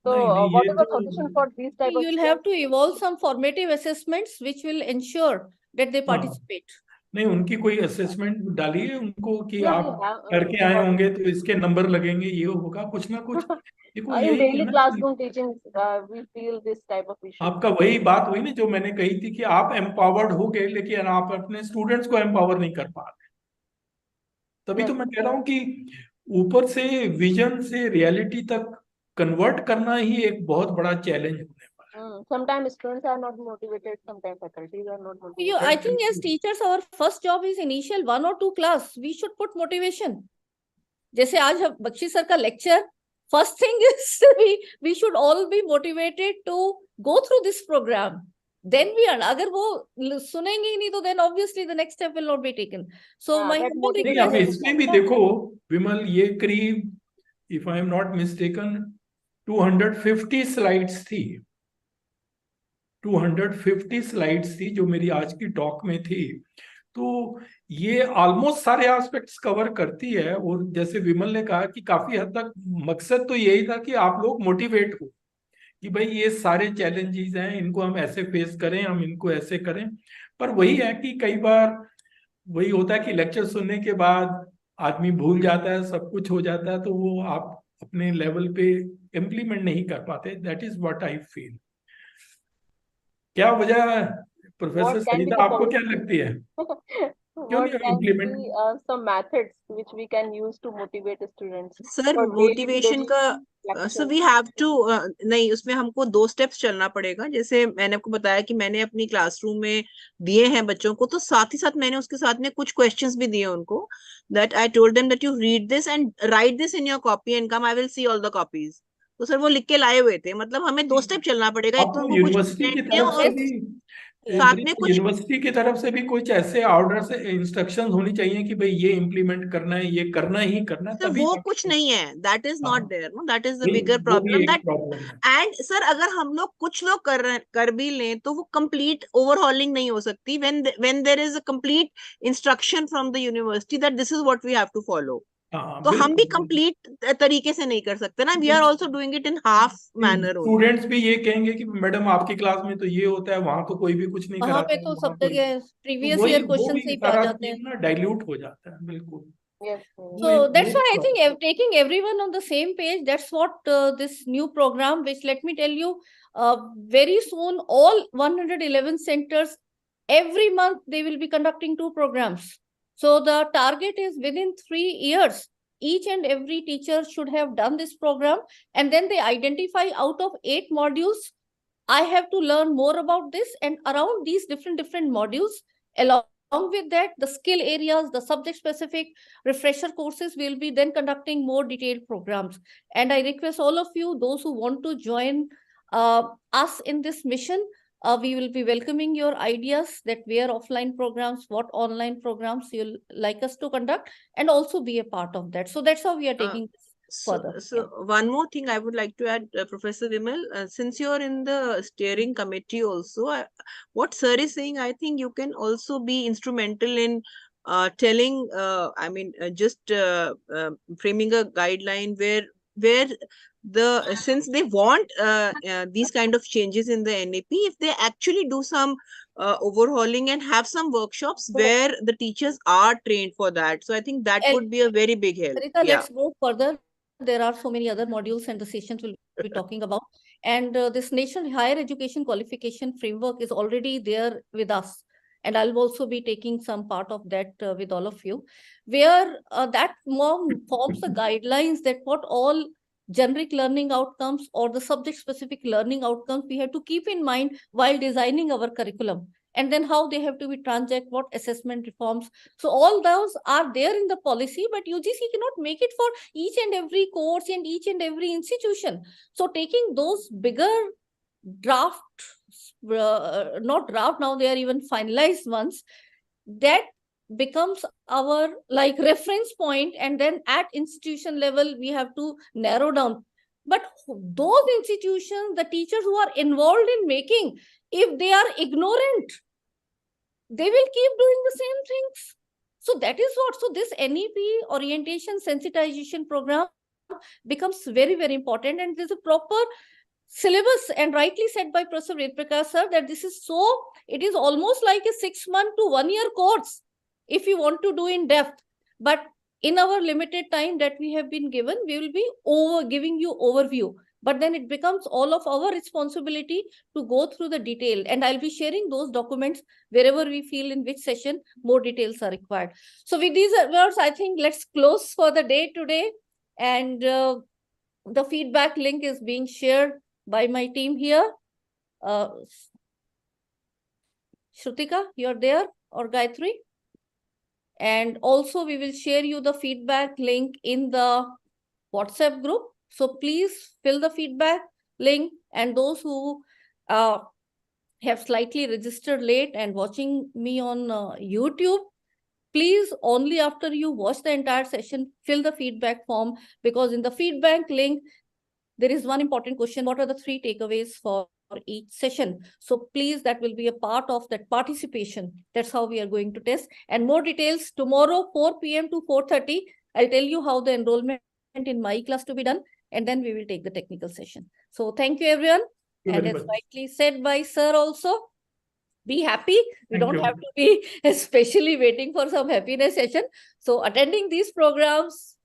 So नहीं नहीं, what ये is the तो solution for these type of You'll have to evolve some formative assessments which will ensure that they participate. नहीं, उनकी कोई assessment डालिए उनको कि Yeah, आप we have, करके आए होंगे तो इसके नंबर लगेंगे, ये होगा कुछ ना कुछ. देखो in यही daily है ना, classroom teaching, we feel this type of issue. आपका वही बात हुई ना जो मैंने कही थी कि आप एम्पावर्ड हो गए लेकिन आप अपने स्टूडेंट्स को एम्पावर नहीं कर पा रहे. तभी तो मैं कह रहा हूँ कि ऊपर से विजन से रियलिटी तक कन्वर्ट करना ही एक बहुत बड़ा चैलेंज होने वाला है. Sometimes students are not motivated, sometimes faculties are not motivated. I think as teachers, our first job is initial 1 or 2 class. We should put motivation. जैसे आज बख्शी सर का lecture, first thing is we should all be motivated to go through this program. Then we are. अगर वो सुनेंगे ही नहीं तो then obviously the next step will not be taken. So my humble नहीं, अब request. इसमें भी देखो विमल, ये करीब if I am not mistaken 250 slides थी. 250 स्लाइड्स थी जो मेरी आज की टॉक में थी. तो ये ऑलमोस्ट सारे एस्पेक्ट्स कवर करती है. और जैसे विमल ने कहा कि काफी हद तक मकसद तो यही था कि आप लोग मोटिवेट हो कि भाई ये सारे चैलेंजेस हैं, इनको हम ऐसे फेस करें, हम इनको ऐसे करें. पर वही है कि कई बार वही होता है कि लेक्चर सुनने के बाद आदमी भूल जाता है, सब कुछ हो जाता है, तो वो आप अपने लेवल पे इम्प्लीमेंट नहीं कर पाते. That is what I feel. क्या वजह है प्रोफेसर सरिता, आपको क्या लगती है? What can be some methods which we can use to motivate students? Sir motivation का so we have to नहीं, उसमें हमको 2 स्टेप्स चलना पड़ेगा. जैसे मैंने आपको बताया कि मैंने अपनी क्लासरूम में दिए हैं बच्चों को, तो साथ ही साथ मैंने उसके साथ में कुछ क्वेश्चंस भी दिए उनको. that I told them that you read this and write this in your copy and come, I will see all the copies. तो सर वो लिख के लाए हुए थे. मतलब हमें 2 स्टेप चलना पड़ेगा. एक तो उनको कुछ यूनिवर्सिटी की तरफ से भी साथ में कुछ यूनिवर्सिटी की तरफ से भी कुछ ऐसे ऑर्डर से इंस्ट्रक्शंस होनी चाहिए कि भाई ये इम्प्लीमेंट करना है, ये करना ही करना है. तभी वो कुछ नहीं है. That is not there. No, that is the bigger problem. That and sir अगर हम लोग कुछ लोग कर भी लें तो वो कंप्लीट ओवरहॉलिंग नहीं हो सकती. When there is a complete instruction from the university that this is what we have to follow. तो हम भी कंप्लीट तरीके से नहीं कर सकते ना. We are also doing it in half manner. Students भी ये कहेंगे कि मैडम आपकी क्लास में तो ये होता है, वहां तो कोई भी कुछ नहीं वहां कराता. पे तो सब जगह प्रीवियस ईयर क्वेश्चन से ही पे आ जाते हैं ना, डाइल्यूट हो जाता है. बिल्कुल. So that's why I think taking everyone on the same page, that's what this new program, which let me tell you, very soon all 111 centers, every month they will be conducting 2 programs. So the target is within 3 years, each and every teacher should have done this program, and then they identify out of 8 modules, I have to learn more about this, and around these different modules, along with that, the skill areas, the subject specific refresher courses, will be then conducting more detailed programs. And I request all of you, those who want to join us in this mission, we will be welcoming your ideas that where offline programs, what online programs you'll like us to conduct, and also be a part of that. So that's how we are taking this. further. So one more thing I would like to add, Professor Vimal, since you're in the steering committee also, what sir is saying, I think you can also be instrumental in telling, just framing a guideline where since they want these kind of changes in the NEP, if they actually do some overhauling and have some workshops where the teachers are trained for that. So I think that would be a very big help. Sarita, Yeah. let's go further. There are so many other modules and the sessions we'll be talking about. And this National Higher Education Qualification Framework is already there with us. And I'll also be taking some part of that with all of you, where that forms the guidelines that what all generic learning outcomes or the subject-specific learning outcomes we have to keep in mind while designing our curriculum. And then how they have to be transect, what assessment reforms. So all those are there in the policy, but UGC cannot make it for each and every course and each and every institution. So taking those bigger draft, not draft, now they are even finalized ones, that becomes our like reference point, and then at institution level we have to narrow down. But those institutions, the teachers who are involved in making, if they are ignorant, they will keep doing the same things. So that is what, so this NEP orientation sensitization program becomes very, very important, and there's a proper syllabus, and rightly said by Professor Vedprakash sir that this is so, it is almost like a 6-month to 1-year course if you want to do in depth. But in our limited time that we have been given, we will be giving you overview. But then it becomes all of our responsibility to go through the detail. And I'll be sharing those documents wherever we feel in which session more details are required. So with these words, I think let's close for the day today. And the feedback link is being shared by my team here. Shrutika, you're there, or Gayatri? And also we will share you the feedback link in the WhatsApp group. So please fill the feedback link, and those who have slightly registered late and watching me on YouTube, please only after you watch the entire session, fill the feedback form, because in the feedback link, there is one important question: what are the 3 takeaways for each session? So please, that will be a part of that participation. That's how we are going to test. And more details tomorrow, 4 p.m. to 4:30. I'll tell you how the enrollment in my class to be done, and then we will take the technical session. So thank you, everyone. And as rightly said by sir also, be happy. We don't have to be especially waiting for some happiness session. So attending these programs,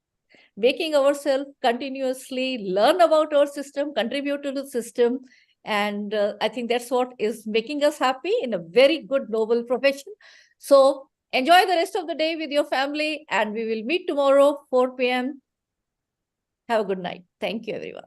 making ourselves continuously learn about our system, contribute to the system. And I think that's what is making us happy in a very good, noble profession. So enjoy the rest of the day with your family, and we will meet tomorrow, 4 p.m. Have a good night. Thank you, everyone.